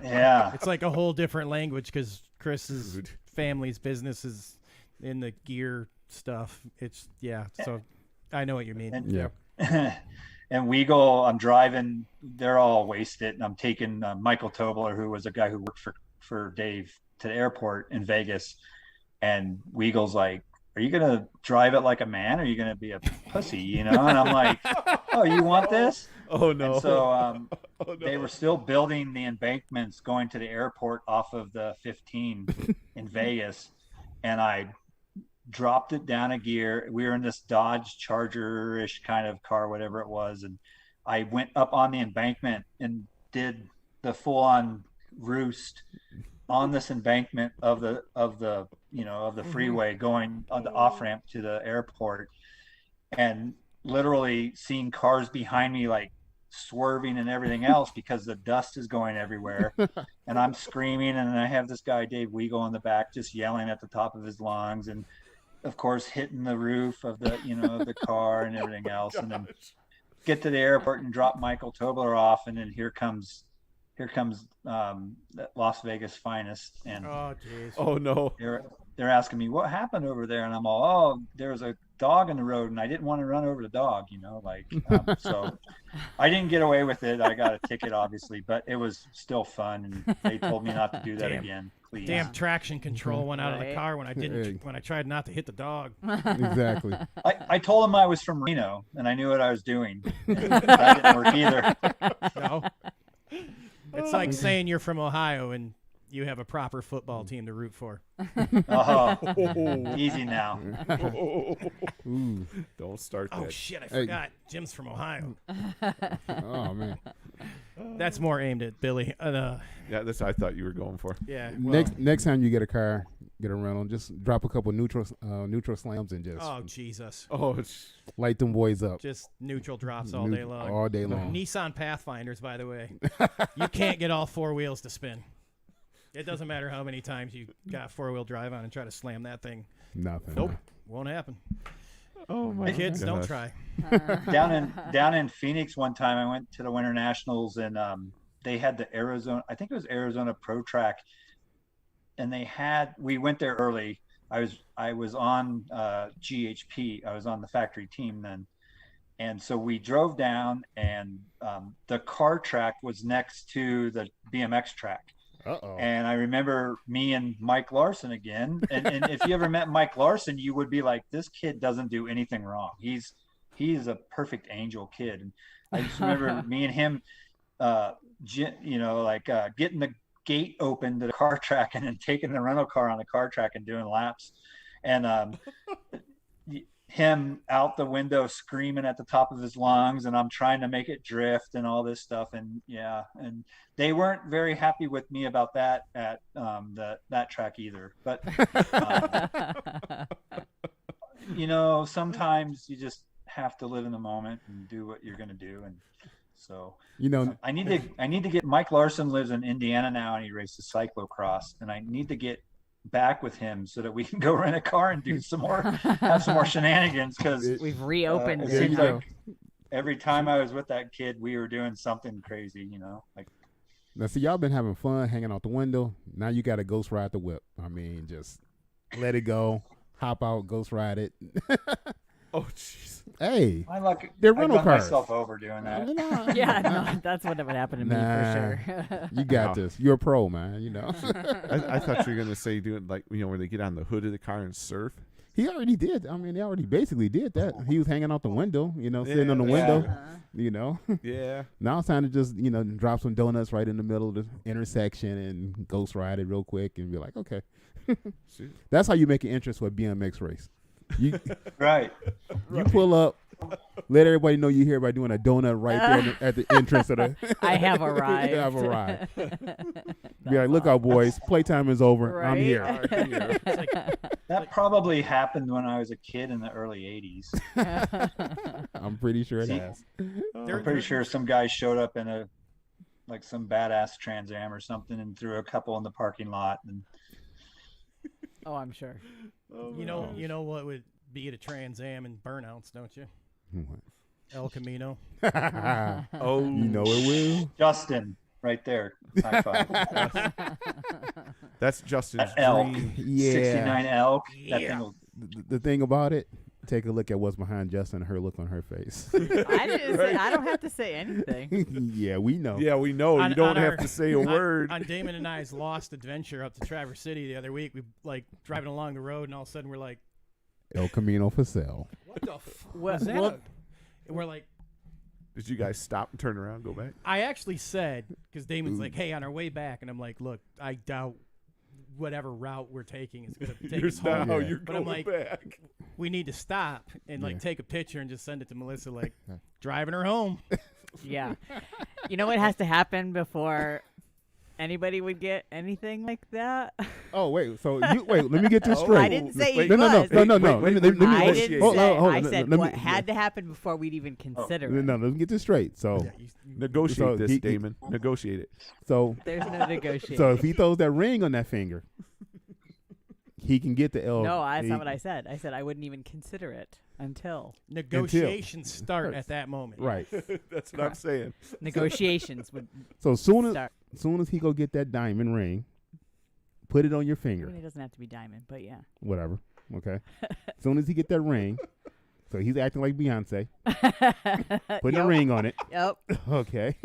Yeah. It's like a whole different language, because Chris's family's business is in the gear stuff. It's, so I know what you mean. And Weigel, I'm driving, they're all wasted, and I'm taking Michael Tobler, who was a guy who worked for Dave, to the airport in Vegas. And Weigel's like, are you going to drive it like a man, or are you going to be a pussy, And I'm like, "Oh, you want this?" Oh no! And so Oh, no. they were still building the embankments going to the airport off of the 15 in Vegas, and I dropped it down a gear. We were in this Dodge Charger-ish kind of car, whatever it was, and I went up on the embankment and did the full-on roost on this embankment of the freeway going on the off ramp to the airport, and literally seeing cars behind me like swerving and everything else because the dust is going everywhere, and I'm screaming, and I have this guy Dave Weagle in the back just yelling at the top of his lungs, and of course hitting the roof of the the car and everything else, and then get to the airport and drop Michael Tobler off, and then here comes Las Vegas finest, and Oh, jeez. Oh no! they're asking me what happened over there, and I'm all, oh, there was a dog in the road, and I didn't want to run over the dog, so I didn't get away with it. I got a ticket, obviously, but it was still fun, and they told me not to do that again. Please. Damn traction control went out of the Right. car when I tried not to hit the dog. Exactly. I told them I was from Reno, and I knew what I was doing. And that didn't work either. No. It's like saying you're from Ohio and you have a proper football team to root for. Oh, easy now. Ooh. Don't start that. Oh shit, I forgot. Jim's from Ohio. Oh man. That's more aimed at Billy. Yeah, that's what I thought you were going for. Yeah. Well, Next time you get a car, get a rental, just drop a couple neutral slams and just oh Jesus. Oh, it's light them boys up. Just neutral drops all day long. All day long. Nissan Pathfinders, by the way. You can't get all four wheels to spin. It doesn't matter how many times you got four-wheel drive on and try to slam that thing. Nothing. Nope. Won't happen. oh my Kids, don't gosh. try. Down in Phoenix one time, I went to the Winter Nationals, and they had the Arizona, I think it was Arizona Pro Track, and we went there early. I was on GHP. I was on the factory team then. And so we drove down, and the car track was next to the BMX track. Uh-oh. And I remember me and Mike Larson again. And if you ever met Mike Larson, you would be like, this kid doesn't do anything wrong. He's a perfect angel kid. And I just remember me and him, getting the gate open to the car track and then taking the rental car on the car track and doing laps. And him out the window screaming at the top of his lungs, and I'm trying to make it drift and all this stuff. And yeah, and they weren't very happy with me about that at that track either. But sometimes you just have to live in the moment and do what you're going to do. And so I need to get Mike Larson lives in Indiana now, and he races cyclocross, and I need to get back with him so that we can go rent a car and do have some more shenanigans, because We've reopened. it seems like every time I was with that kid, we were doing something crazy, like. Now, see, y'all been having fun hanging out the window. Now you got to ghost ride the whip. I mean, just let it go, hop out, ghost ride it. Oh, jeez. Hey, They're rental I cars. myself over doing that. Yeah, no, that's what would happen to me for sure. You got this. You're a pro, man. I thought you were gonna say doing like where they get on the hood of the car and surf. He already did. I mean, they already basically did that. He was hanging out the window, sitting on the window, Yeah. Now it's time to just, drop some donuts right in the middle of the intersection and ghost ride it real quick and be like, okay. That's how you make an interest with a BMX race. You Right. you pull up, let everybody know you're here by doing a donut right there at the entrance of the. I have arrived. I have arrived. Be like, look out, boys. Playtime is over. I'm Right? here. That probably happened when I was a kid in the early 80s. I'm pretty sure it See? has. I'm pretty sure some guy showed up in some badass Trans Am or something and threw a couple in the parking lot. And Oh, I'm sure. You know what would beat a Trans Am and burnouts, don't you? What? El Camino. Oh, You know it will. Justin, right there. High five. that's Justin's Elk. dream. Yeah. 69 elk. That Yeah. thing will, The thing about it, take a look at what's behind Justin and her look on her face. I don't have to say anything. Yeah, we know. Yeah, we know. On- You don't on have our- to say a word. On Damon and I's lost adventure up to Traverse City the other week, we driving along the road, and all of a sudden we're like, El Camino for sale. "What the fuck What- was that?" what- And we're like, Did you guys stop and turn around and go back? I actually said, because Damon's like, hey, on our way back. And I'm like, look, I doubt whatever route we're taking is going to take us home. You're But going I'm like, back. we need to stop and like take a picture and just send it to Melissa, like driving her home. Yeah. You know what has to happen before anybody would get anything like that? Oh wait, so let me get this straight. I didn't say he no, was. No. I didn't say. hold on, I said let what me- had to happen before we'd even consider it. No, let me get this straight. So Negotiate this, Damon. Negotiate it. So There's no negotiation. So if he throws that ring on that finger, he can get the L. No, that's not what I said. I said I wouldn't even consider it until Negotiations start at that moment. Right. That's what I'm saying. negotiations would. So soon start. as he go get that diamond ring, put it on your I finger. mean, it doesn't have to be diamond, but yeah. Whatever. Okay. Soon as he get that ring, so he's acting like Beyonce. Putting a ring on it. Yep. Okay.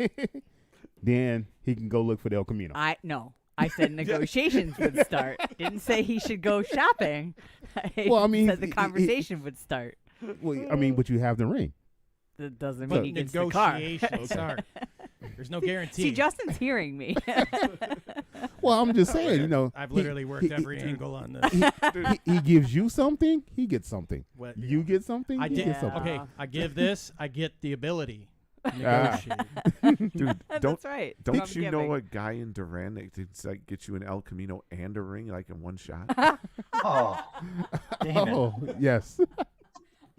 Then he can go look for the El Camino. I said negotiations would start. Didn't say he should go shopping. Well, I mean, said the conversation would start. Well, I mean, but you have the ring. That doesn't mean But he gets the car. Negotiations start. There's no guarantee. See, Justin's hearing me. Well, I'm just saying, you know. I've literally worked every angle on this. He gives you something, he gets something. What- You get something, I he did. gets something. Okay, I give this. I get the ability to Ah. negotiate. Dude, That's right. Don't I'm you know giving. a guy in Duran that could like get you an El Camino and a ring like in one shot? Oh, damn it. Oh, yes.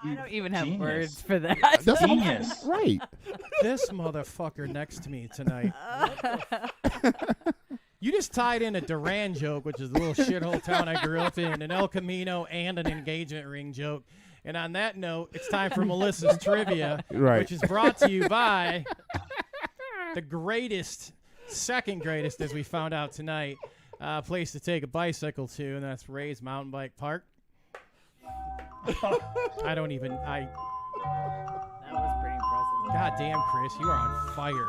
I don't even have Genius. words for that. That's Genius. right. This motherfucker next to me tonight. You just tied in a Duran joke, which is the little shithole town I grew up in, an El Camino, and an engagement ring joke. And on that note, it's time for Melissa's trivia, Right. which is brought to you by the greatest, second greatest, as we found out tonight, place to take a bicycle to, and that's Ray's Mountain Bike Park. That was pretty impressive. God damn, Chris, you are on fire.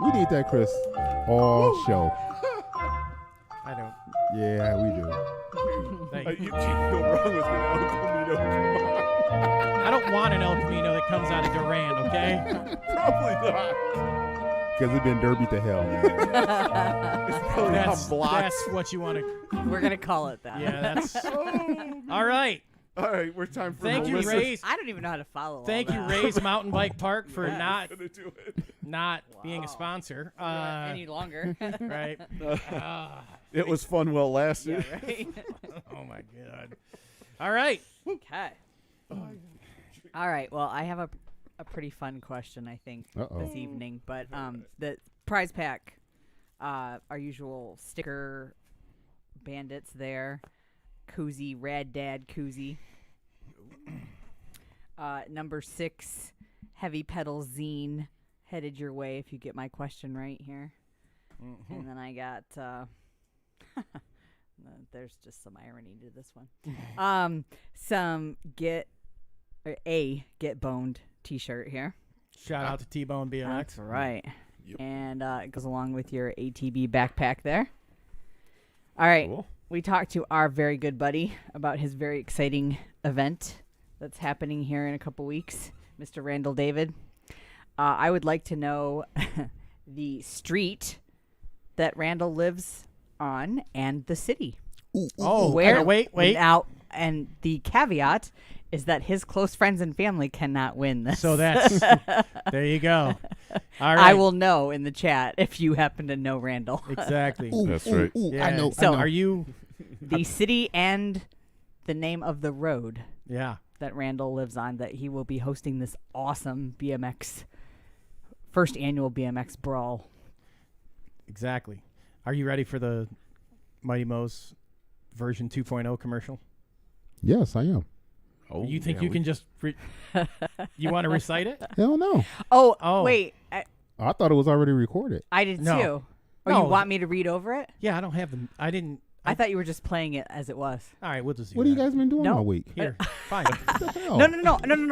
We need that, Chris. All show. I don't. Yeah, we do. Thank you. You can't go wrong with an El Camino. Come on. I don't want an El Camino that comes out of Duran, okay? Probably not. Because it's been derby to hell. It's probably That's, not blocked. that's what you want to. We're gonna call it that. Yeah, that's. All right. All right, we're time for Thank you, Melissa. Ray's. I don't even know how to follow. Thank all you, that. Ray's Mountain Bike Park, for Yes. Gonna do it. not being a sponsor. Any longer. Right. It was fun while it lasted. Yeah, right. Oh my God. All right. Okay. All right. Well, I have a pretty fun question, I think, this evening. But the prize pack, our usual sticker bandits there, koozie, Rad Dad koozie. Number 6, Heavy Pedal zine, headed your way if you get my question right here. And then I got. There's just some irony to this one. Some Get Boned T-shirt here. Shout out to T-Bone BMX. That's right. And it goes along with your ATB backpack there. All right. Cool. We talked to our very good buddy about his very exciting event that's happening here in a couple weeks, Mr. Randall David. I would like to know the street that Randall lives on and the city. Oh, Where? wait. Now, and the caveat is that his close friends and family cannot win this. So that's there you go. All right. I will know in the chat if you happen to know Randall. Exactly. That's right. Yeah. I know. So Are you? the city and the name of the road Yeah. that Randall lives on, that he will be hosting this awesome BMX, first annual BMX brawl. Exactly. Are you ready for the Mighty Mo's version 2.0 commercial? Yes, I am. Oh, You think yeah, you we- can just? You want to recite it? Hell no. Oh. Wait, I thought it was already recorded. I did No. too. Oh, No. you want me to read over it? Yeah, I don't have them. I didn't. I thought you were just playing it as it was. All right, we'll just do What have you that. guys been doing No. all week? Here, fine. What the hell? No.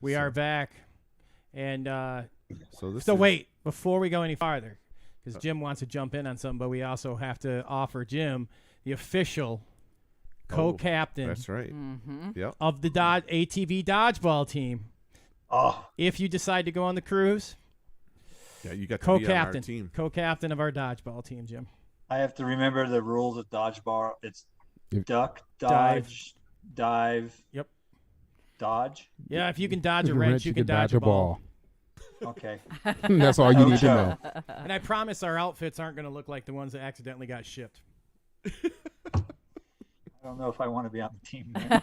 We are back. And So wait, before we go any farther, because Jim wants to jump in on something, but we also have to offer Jim the official co-captain That's right. Yep. of the ATV dodgeball team. Oh, If you decide to go on the cruise, Yeah, you got to be on our co-captain, team. co-captain of our dodgeball team, Jim. I have to remember the rules of dodgeball. It's If- duck, Dive. dive, Yep. dodge. Yeah, if you can dodge a wrench, you can dodge a ball. Okay. That's all you need to Ocho. know. And I promise our outfits aren't going to look like the ones that accidentally got shipped. I don't know if I want to be on the team. man.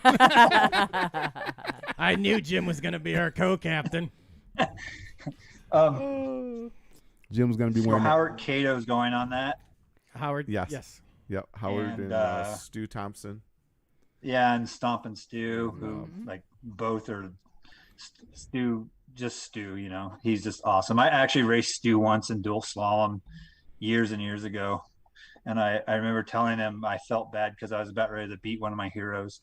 I knew Jim was going to be our co-captain. Jim's gonna be So wearing. Howard Cato's going on that. Howard, Yes. Yep. Howard And, and Stu Thompson. Yeah, and Stomp and Stu, who like both are Stu, just Stu. You know, he's just awesome. I actually raced Stu once in dual slalom years and years ago, and I remember telling him I felt bad because I was about ready to beat one of my heroes.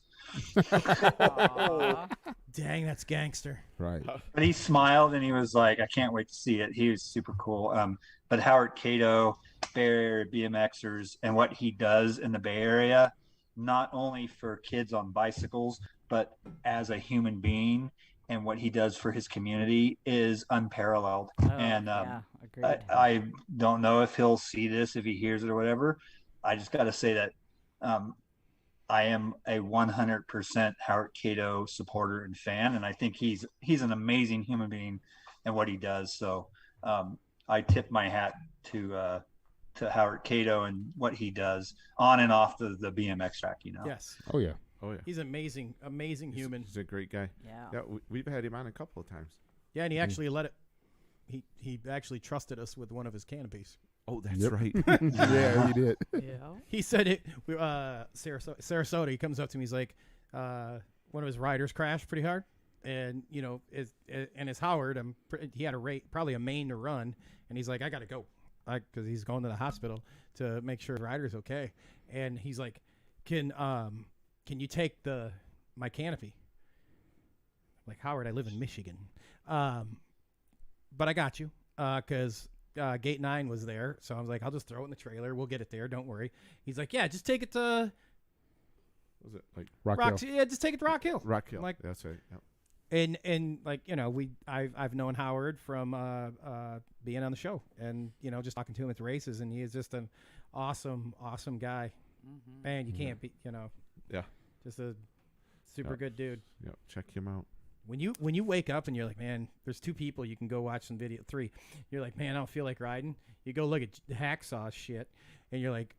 Dang, that's gangster. Right. But he smiled and he was like, "I can't wait to see it." He was super cool. But Howard Cato, Bay Area BMXers, and what he does in the Bay Area, not only for kids on bicycles, but as a human being, and what he does for his community is unparalleled. And yeah, agreed. I don't know if he'll see this, if he hears it or whatever. I just got to say that I am a 100% Howard Cato supporter and fan, and I think he's an amazing human being and what he does. So I tip my hat to Howard Cato and what he does on and off the BMX track. You know. Yes. Oh yeah. Oh yeah. He's amazing human. He's a great guy. Yeah. We've had him on a couple of times. Yeah, and he actually let it. He actually trusted us with one of his canopies. Oh, that's Yep. right. Yeah, he did. Yeah. He said it. Sarasota. He comes up to me. He's like, one of his riders crashed pretty hard, and you know, it's Howard. He had probably a main to run, and he's like, I gotta go, because he's going to the hospital to make sure the rider's okay. And he's like, can you take my canopy? I'm like, Howard, I live in Michigan, but I got you, because. Gate 9 was there, so I was like, I'll just throw it in the trailer. We'll get it there. Don't worry. He's like, yeah, just take it to Was it like Rock Hill. Yeah, just take it to Rock Hill. Rock Hill? I'm like, That's right. Yep. and like, you know, I've known Howard from being on the show, and you know, just talking to him at the races, and he is just an awesome guy. Man, you can't be, you know, Yeah. just a super good dude. Yep. Check him out. When you wake up and you're like, man, there's 2 people you can go watch some video. 3, you're like, man, I don't feel like riding. You go look at Hacksaw shit, and you're like,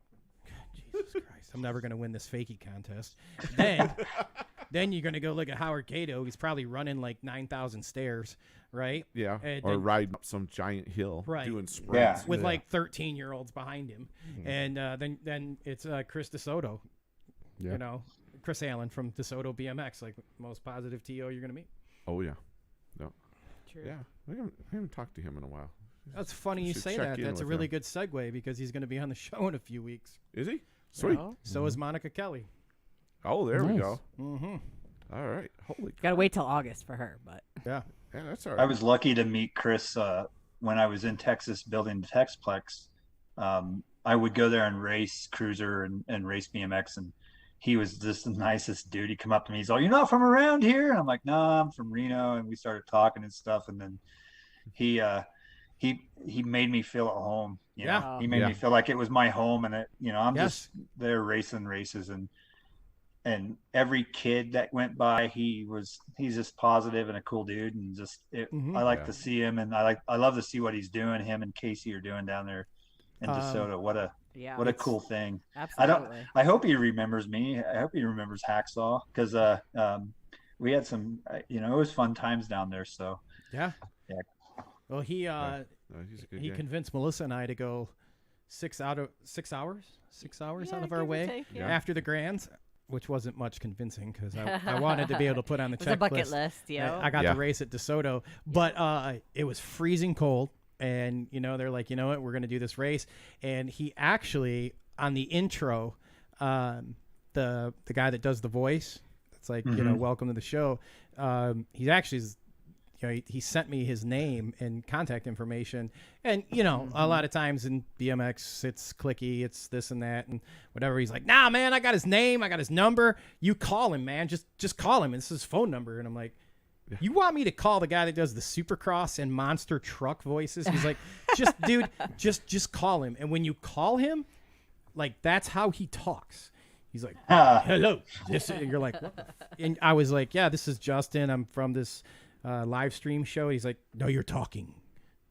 Jesus Christ, I'm never gonna win this fakie contest. Then you're gonna go look at Howard Cato. He's probably running like 9,000 stairs, right? Yeah. And or then- riding up some giant hill, Right. doing sprints. Yeah. With like 13-year-olds behind him, and then it's Chris DeSoto, Yeah. you know, Chris Allen from DeSoto BMX, like most positive TO you're gonna meet. Oh yeah. No. True. Yeah. I haven't talked to him in a while. That's funny you Should say check that. in That's a with really him. good segue because he's going to be on the show in a few weeks. Is he? Sweet. Well, So is Monica Kelly. Oh, there we Nice. go. Mm-hmm. All right. Holy. gotta wait till August for her, but Yeah. Yeah, that's all I right. was lucky to meet Chris when I was in Texas building the Texplex. I would go there and race cruiser and race BMX, and he was just the nicest dude. He'd come up to me, he's like, "You're not from around here?" And I'm like, "No, I'm from Reno." And we started talking and stuff, and then he made me feel at home. You know? Yeah. He made me feel like it was my home, and I'm Yes. just there racing races, and every kid that went by, he's just positive and a cool dude, and just I like to see him, and I love to see what he's doing. Him and Casey are doing down there in DeSoto. What a cool thing. absolutely. I hope he remembers me. I hope he remembers Hacksaw, because we had some it was fun times down there. So Yeah. Yeah. Well, he No, he's a good he guy. convinced Melissa and I to go 6 hours out of our give or way take, yeah. after the Grands, which wasn't much convincing because I wanted to be able to put on the It was a bucket checklist. list, yo. I got Yeah. the race at DeSoto, but it was freezing cold, and they're like, you know what, we're gonna do this race, and he actually on the intro, the guy that does the voice, it's like welcome to the show. He actually is he sent me his name and contact information. And, a lot of times in BMX, it's clicky, it's this and that and whatever. He's like, nah, man, I got his name. I got his number. You call him, man. Just call him. And this is his phone number. And I'm like, you want me to call the guy that does the Supercross and monster truck voices? He's like, just call him. And when you call him, like, that's how he talks. He's like, hello. You're like, what the and I was like, yeah, this is Justin. I'm from this live stream show. He's like, no, you're talking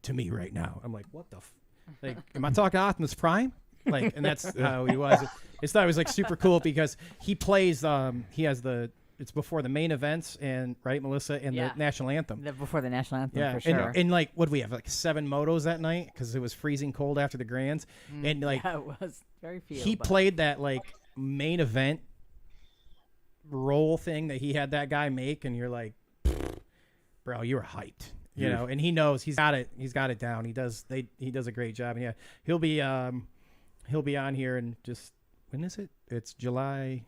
to me right now. I'm like, what the like, am I talking Optimus Prime? Like, and that's how he was. I thought it was like super cool because he plays, he has it's before the main events and right, Melissa, and the national anthem. Before the national anthem, for sure. And like, what do we have? Like 7 motos that night because it was freezing cold after the grands. And like, it was very few. He played that like main event role thing that he had that guy make, and you're like, bro, you were hyped, And he knows he's got it down. He does a great job. And he'll be on here and just when is it? It's July.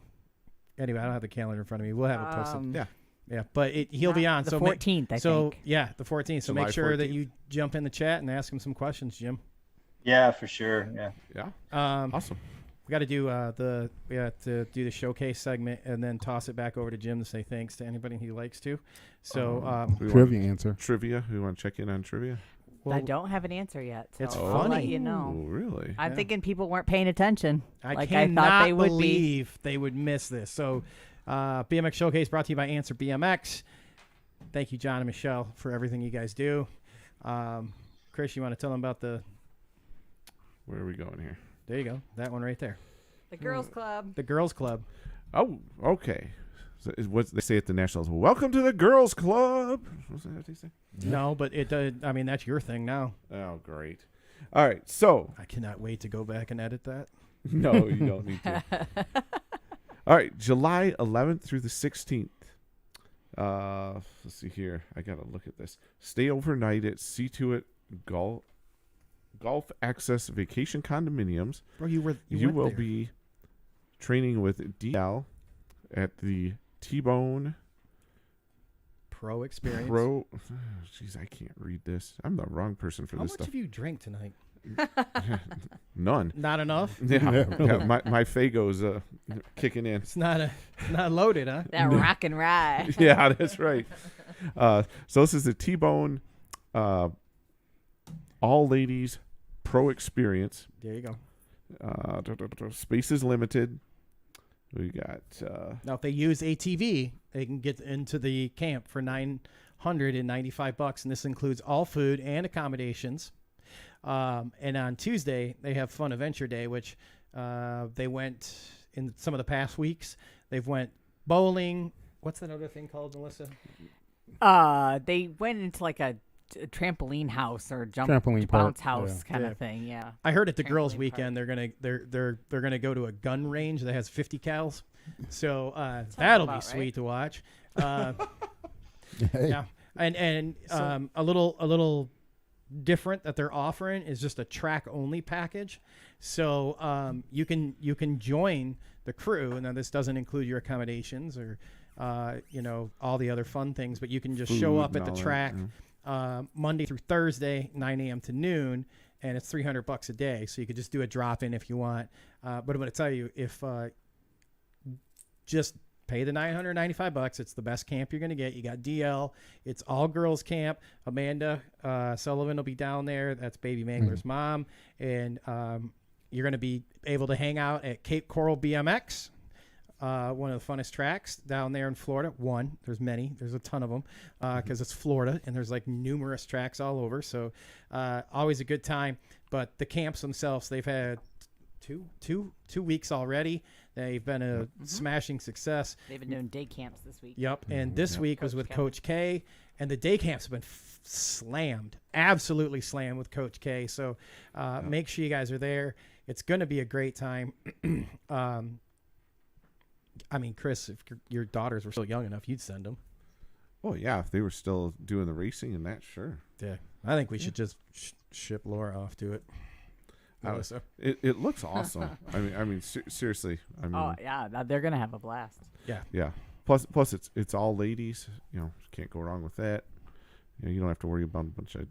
Anyway, I don't have the calendar in front of me. We'll have it posted. Yeah, but he'll be on. The 14th, I think. Yeah, the 14th. So July make sure 14th. that you jump in the chat and ask him some questions, Jim. Yeah, for sure. Yeah. Awesome. We got to do the showcase segment and then toss it back over to Jim to say thanks to anybody he likes to. So Trivia answer. Trivia. We want to check in on trivia. well, I don't have an answer yet. So it's I'll let funny. you know. Oh, really? I'm thinking people weren't paying attention. I thought they would believe they would miss this. So, BMX Showcase brought to you by Answer BMX. Thank you, John and Michelle, for everything you guys do. Chris, you want to tell them about Where are we going here? There you go. That one right there. The Girls Club. The Girls Club. Oh, okay. So what they say at the Nationals? Welcome to the Girls Club. What's that they say? No, but it does. I mean, that's your thing now. Oh, great. All right. So I cannot wait to go back and edit that. no, you don't need to. All right, July 11th through the 16th. Let's see here. I gotta look at this. Stay overnight at See To It Golf Access Vacation Condominiums. Bro, you will there. be training with DL at the T-Bone Pro Experience. Pro. Jeez, I can't read this. I'm the wrong person for How this much stuff. have you drank tonight? None. Not enough. Yeah, my Fago's kicking in. It's not loaded, huh? That rock and ride. Yeah, that's right. So this is the T-Bone All Ladies Pro Experience. There you go. Space is limited. We got Now, if they use ATV, they can get into the camp for $995, and this includes all food and accommodations. And on Tuesday, they have Fun Adventure Day, which they went in some of the past weeks. They've went bowling. What's that other thing called, Melissa? They went into like a trampoline house or Trampoline bounce park, house kind of thing. Yeah. I heard at the Trampoline girls' park. weekend they're gonna go to a gun range that has 50 cals. So that'll be about sweet right. to watch. Yeah, and a little different that they're offering is just a track only package. So you can join the crew, and now this doesn't include your accommodations or all the other fun things, but you can just show Food up at and the all that, track Monday through Thursday, 9 a.m. to noon, and it's $300 a day. So you could just do a drop in if you want. But I'm going to tell you, if just pay the $995, it's the best camp you're going to get. You got DL. It's all girls camp. Amanda Sullivan will be down there. That's Baby Mangler's mom. And you're going to be able to hang out at Cape Coral BMX, one of the funnest tracks down there in Florida. There's many. There's a ton of them because it's Florida, and there's like numerous tracks all over. So always a good time. But the camps themselves, they've had two weeks already. They've been a smashing success. They've been doing day camps this week. Yep, and this week was with Coach K, and the day camps have been slammed, absolutely slammed with Coach K. So make sure you guys are there. It's going to be a great time. I mean, Chris, if your daughters were still young enough, you'd send them. Oh yeah, if they were still doing the racing and that, sure. Yeah, I think we should just ship Laura off to it. It looks awesome. I mean, seriously. I mean, Oh yeah, they're gonna have a blast. Yeah. yeah. Plus, it's all ladies. Can't go wrong with that. you don't have to worry about a bunch of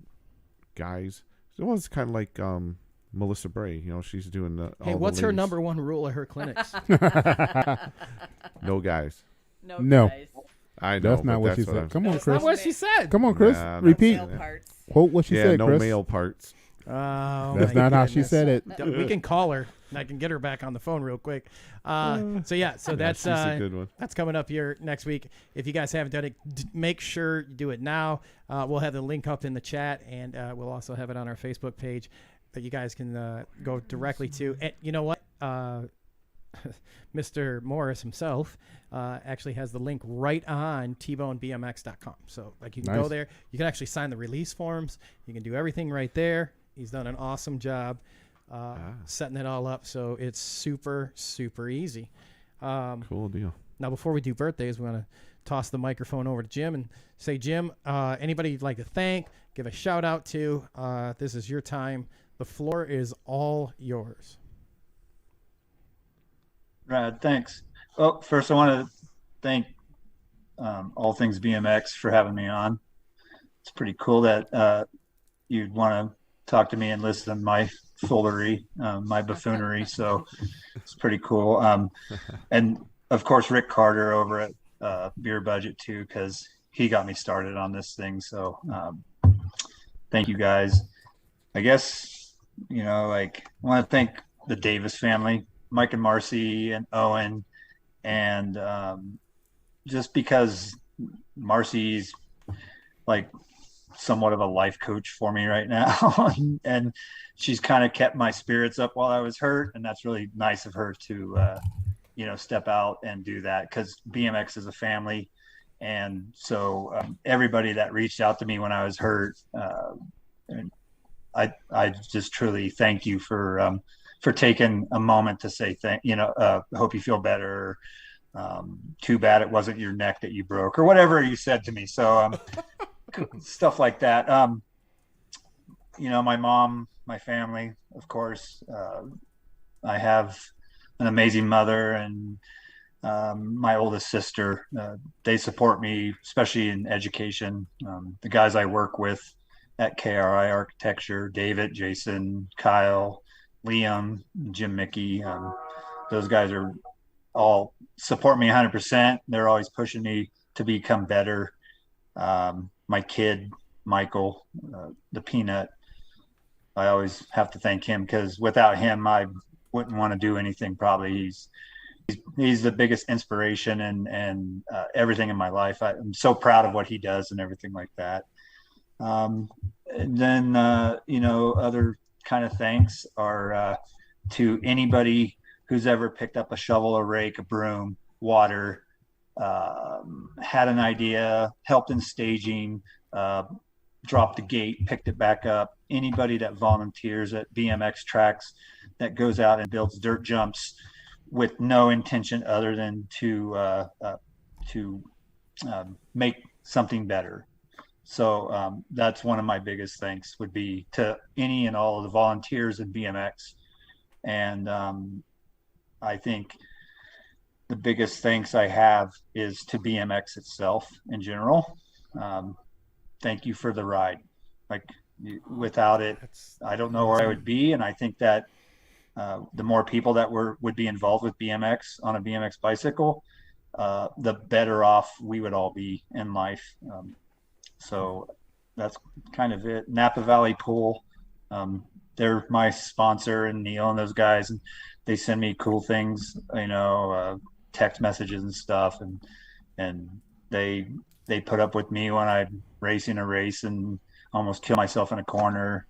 guys. So it was kind of like Melissa Bray. She's doing the. Hey, what's her number one rule at her clinics? No guys. No. Guys. I know. That's not what she said. Come on, That's Chris. not what she said. Come on, Chris. Nah, Repeat. Male parts. Quote what she Yeah, said, no Chris. male parts. Oh, That's my not how she goodness. said it. We can call her, and I can get her back on the phone real quick. So that's she's a good one. that's coming up here next week. If you guys haven't done it, make sure you do it now. We'll have the link up in the chat, and we'll also have it on our Facebook page that you guys can go directly to. And you know what? Mr. Morris himself actually has the link right on tbonebmx.com. So you can go there. You can actually sign the release forms. You can do everything right there. He's done an awesome job setting it all up. So it's super, super easy. Cool deal. Now, before we do birthdays, we want to toss the microphone over to Jim and say, Jim, anybody you'd like to thank, give a shout out to, this is your time. The floor is all yours. Right, thanks. Well, first I want to thank All Things BMX for having me on. It's pretty cool that you'd want to talk to me and listen to my foolery, my buffoonery. So it's pretty cool. And of course, Rick Carter over at Beer Budget too, because he got me started on this thing. So thank you guys. I guess, I want to thank the Davis family, Mike and Marcy and Owen, and just because Marcy's somewhat of a life coach for me right now, and she's kind of kept my spirits up while I was hurt, and that's really nice of her to step out and do that, because BMX is a family. And so everybody that reached out to me when I was hurt, I just truly thank you for taking a moment to say hope you feel better. Too bad it wasn't your neck that you broke, or whatever you said to me. So stuff like that. My mom, my family, of course. I have an amazing mother and my oldest sister. They support me, especially in education. The guys I work with at KRI Architecture, David, Jason, Kyle, Liam, Jim Mickey, those guys are all support me 100%. They're always pushing me to become better. My kid, Michael, the Peanut, I always have to thank him, because without him, I wouldn't want to do anything. Probably he's the biggest inspiration and everything in my life. I'm so proud of what he does and everything like that. And then, other kind of thanks are to anybody who's ever picked up a shovel, a rake, a broom, water, had an idea, helped in staging, dropped the gate, picked it back up. Anybody that volunteers at BMX tracks, that goes out and builds dirt jumps with no intention other than to make something better. So that's one of my biggest thanks, would be to any and all of the volunteers in BMX. And I think the biggest thanks I have is to BMX itself in general. Thank you for the ride. Without it, I don't know where I would be. And I think that the more people that would be involved with BMX on a BMX bicycle, the better off we would all be in life. So that's kind of it. Napa Valley Pool, they're my sponsor, and Neil and those guys, and they send me cool things, text messages and stuff, and they put up with me when I'm racing a race and almost kill myself in a corner.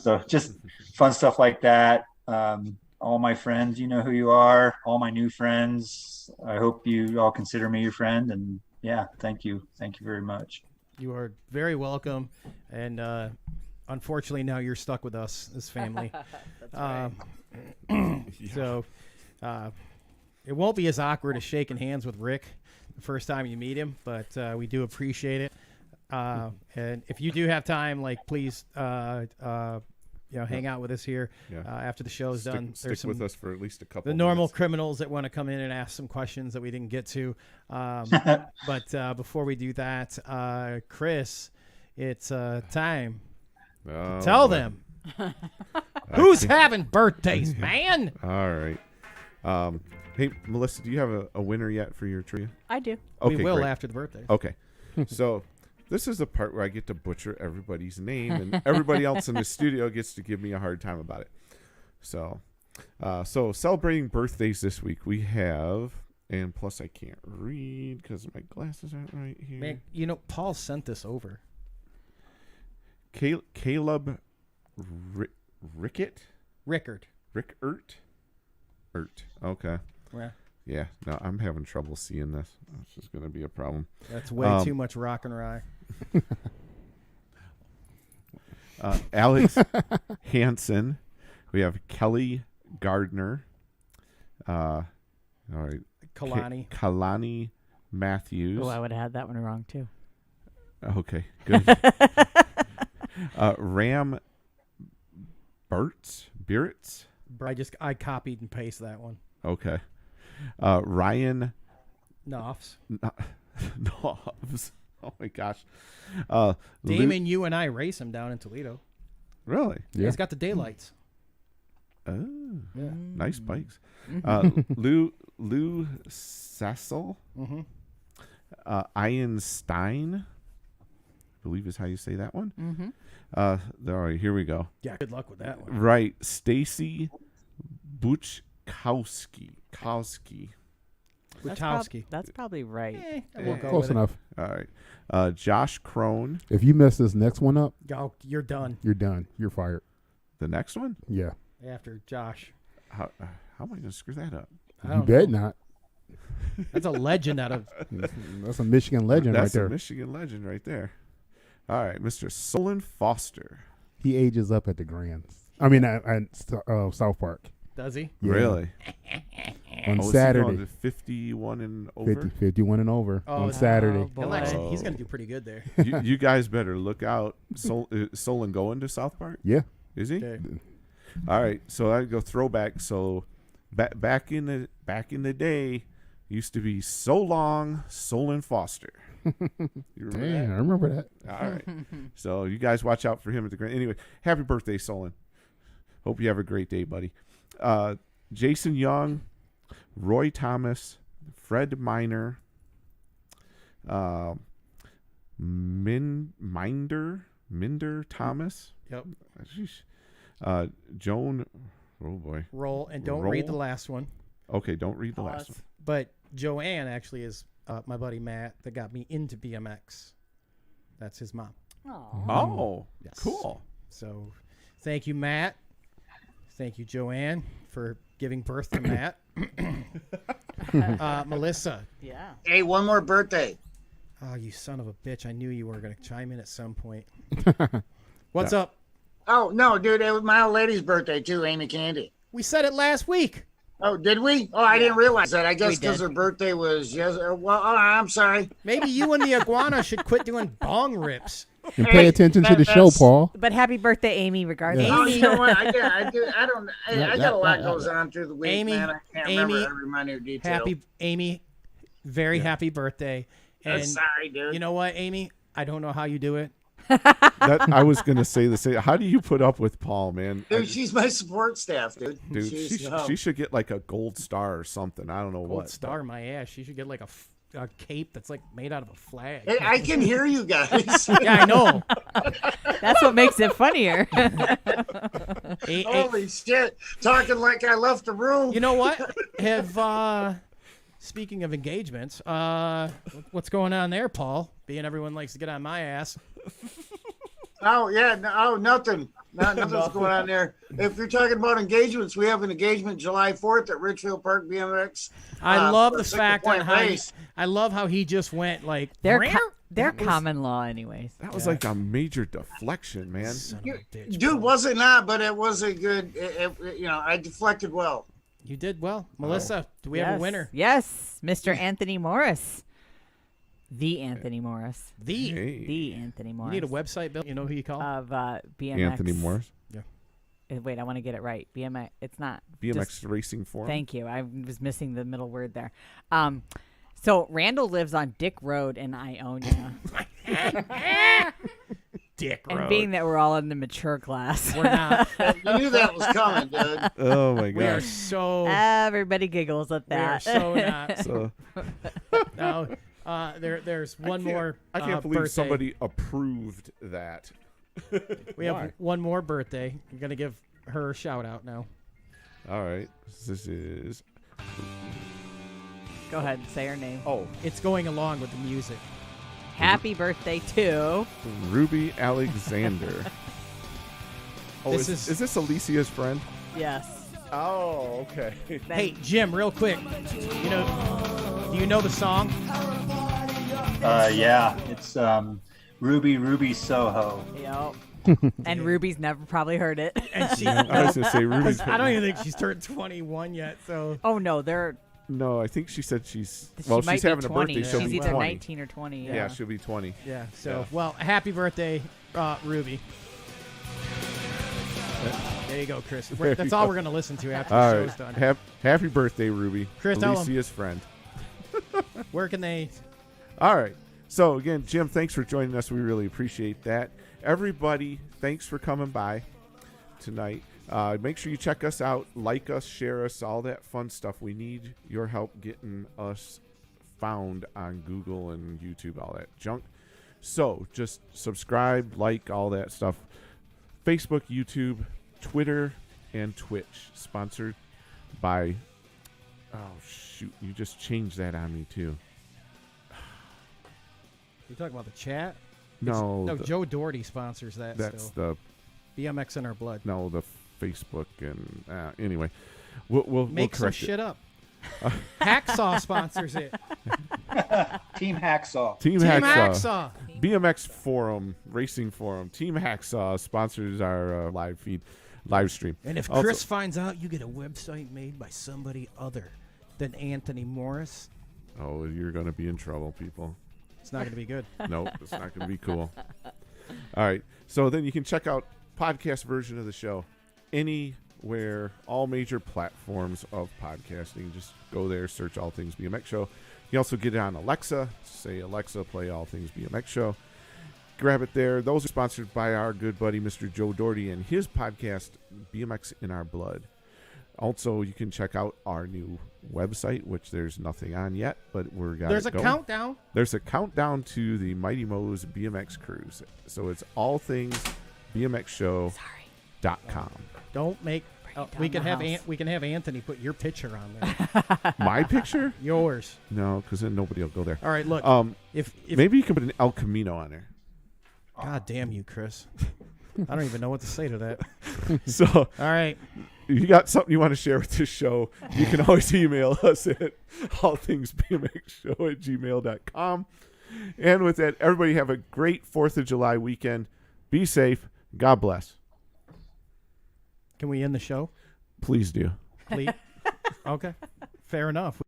So just fun stuff like that. All my friends, you know who you are. All my new friends, I hope you all consider me your friend. And yeah, thank you very much. You are very welcome, and unfortunately now you're stuck with us as family. That's right. So it won't be as awkward as shaking hands with Rick the first time you meet him, but we do appreciate it. And if you do have time, please hang out with us here after the show's done. Stick with us for at least a couple. The normal criminals that want to come in and ask some questions that we didn't get to. But before we do that, Chris, it's time Oh, to tell boy. them who's having birthdays, man. All right. Hey, Melissa, do you have a winner yet for your trivia? I do. Okay, We will great. after the birthday. Okay. So this is the part where I get to butcher everybody's name, and everybody else in the studio gets to give me a hard time about it. So celebrating birthdays this week, we have, and plus I can't read because my glasses aren't right here. Man, you know, Paul sent this over. Caleb Rickert. Okay. Yeah. Yeah. No, I'm having trouble seeing this. This is going to be a problem. That's way too much rock and rye. Alex Hansen. We have Kelly Gardner. All right. Kalani Matthews. Oh, I would have had that one wrong too. Okay, good. Ram Birtz. I copied and pasted that one. Okay. Ryan Knopfs. Knobs. Oh my gosh. Damon, you and I race him down in Toledo. Really? Yeah. He's got the daylights. Oh, Yeah. nice bikes. Mm-hmm. Lou Cecil. Mm-hmm. Ian Stein, I believe is how you say that one. Mm-hmm. All right, here we go. Yeah, good luck with that one. Right, Stacy Buchkowski. That's probably right. We'll go Close with it. enough. All right. Josh Crone. If you mess this next one up, Oh, you're done you're done. You're fired. The next one? Yeah. after Josh. How am I going to screw that up? I You don't bet know. not. That's a legend out of. That's a Michigan legend That's right there. a Michigan legend right there. All right, Mr. Solon Foster. He ages up at the Grands. I mean, at South Park. Does he? Yeah. Really? On is he Saturday. going to 51 and over? 51 and over Oh, on Saturday. boy. He'll actually- Oh. he's going to do pretty good there. you guys better look out. Solon going to South Park? Yeah. Is he? Okay. All right, so I go throwback. So back in the day, used to be so long Solon Foster. You remember Damn, that? I remember that. All right. So you guys watch out for him at the Grand. Anyway, happy birthday, Solon. Hope you have a great day, buddy. Jason Young, Roy Thomas, Fred Miner, Minder Thomas. Yep. Joan. Oh boy. Roll and don't read the Roll. last one. Okay, don't read the last one. But Joanne actually is my buddy Matt that got me into BMX. That's his mom. Oh, Yes. cool. So thank you, Matt. Thank you, Joanne, for giving birth to Matt. Melissa. Yeah. Hey, one more birthday. Oh, you son of a bitch. I knew you were going to chime in at some point. What's up? Oh, no, dude, it was my old lady's birthday, too, Amy Candy. We said it last week. Oh, did we? Oh, I didn't realize that. I guess We because did. her birthday was yesterday. Well, I'm sorry. Maybe you and the iguana should quit doing bong rips. And pay attention to the show, Paul. But happy birthday, Amy, regardless. Oh, you know what? I got a lot goes on through the week, Amy, man. I can't remember every minor detail. Happy Amy, very happy birthday. And sorry, dude. you know what, Amy? I don't know how you do it. That I was gonna say the same. How do you put up with Paul, man? Dude, she's my support staff, dude. Dude, She's, she should get like a gold star or something. I don't know Gold what. star my ass. She should get like a cape that's like made out of a flag. Hey, I can hear you guys. Yeah, I know. That's what makes it funnier. Holy shit. Talking like I left the room. You know what? Speaking of engagements, what's going on there, Paul? Being everyone likes to get on my ass. Oh, yeah. Nothing. Nothing's going on there. If you're talking about engagements, we have an engagement July 4th at Richfield Park BMX. I love for the a fact single on point how race. I love how he just went like They're "Meow." they're common law, anyways. That was like a major deflection, man. Son of a bitch, Dude, Paul. was it not? But it was a good, I deflected well. You did well, Melissa. Do we have a winner? Yes, Mr. Anthony Morris. The Anthony Morris. The Anthony You Morris. need a website, Bill. You know who you call? Of BMX. Anthony Morris, Wait, I want to get it right. BMX. It's not. BMX just- Racing Forum. Thank you. I was missing the middle word there. So Randall lives on Dick Road in Iona. Dick And road. being that we're all in the mature class. We're not. You knew that was coming, dude. Oh my We are gosh. so. Everybody giggles at We are that. so not. So No, there's one more. I can't believe birthday. somebody approved that. We have one more birthday. I'm gonna give her a shout out now. All right. This is. Go ahead and say her name. Oh, It's going along with the music. Happy birthday to. Ruby Alexander. Oh, This is this Alicia's friend? Yes. Oh, okay. Hey, Jim, real quick. Do you know the song? Yeah, it's Ruby Soho. Yep. And Ruby's never probably heard it. And she. I was gonna say Ruby's. I don't even think she's turned 21 yet. So. Oh no, they're. No, I think she said she's. She Well, might she's be having 20. a birthday. She'll She's be either 20. 19 or 20. Yeah, she'll be 20. Yeah. So, Yeah. well, happy birthday, Ruby. There you go, Chris. There That's you all go. we're gonna listen to after All the right. show's done. Happy birthday, Ruby. Chris, tell 'em. Alicia's friend. Where can they? All right. So again, Jim, thanks for joining us. We really appreciate that. Everybody, thanks for coming by tonight. Make sure you check us out, like us, share us, all that fun stuff. We need your help getting us found on Google and YouTube, all that junk. So just subscribe, like, all that stuff. Facebook, YouTube, Twitter, and Twitch. Sponsored by... Oh, shoot. You just changed that on me, too. You talking about the chat? No. No, Joe Doherty sponsors that. That's still. BMX in our blood. No, the Facebook and anyway, we'll Make some correct shit up. Hacksaw sponsors it. Team Hacksaw. Team Team Hacksaw. Hacksaw. BMX forum, racing forum. Team Hacksaw sponsors our live stream. And if Also- Chris finds out you get a website made by somebody other than Anthony Morris, oh, you're gonna be in trouble, people. it's not going to be good. Nope, it's not gonna be cool. All right, so then you can check out podcast version of the show anywhere, all major platforms of podcasting. Just go there, search All Things BMX Show. You also get it on Alexa. Say, Alexa, play All Things BMX Show. Grab it there. Those are sponsored by our good buddy, Mr. Joe Doherty, and his podcast, BMX in Our Blood. Also, you can check out our new website, which there's nothing on yet, but There's a countdown. There's a countdown to the Mighty Mo's BMX cruise. So it's allthingsbmxshow.com. Don't make. We down can the have house. we can have Anthony put your picture on there. My picture? Yours. No, because then nobody will go there. All right, look. If Maybe you can put an El Camino on there. God damn you, Chris. I don't even know what to say to that. So, All right. if you got something you want to share with this show, you can always email us at allthingsbmxshow@gmail.com. And with that, everybody have a great 4th of July weekend. Be safe. God bless. Can we end the show? Please do. Please. Okay. Fair enough.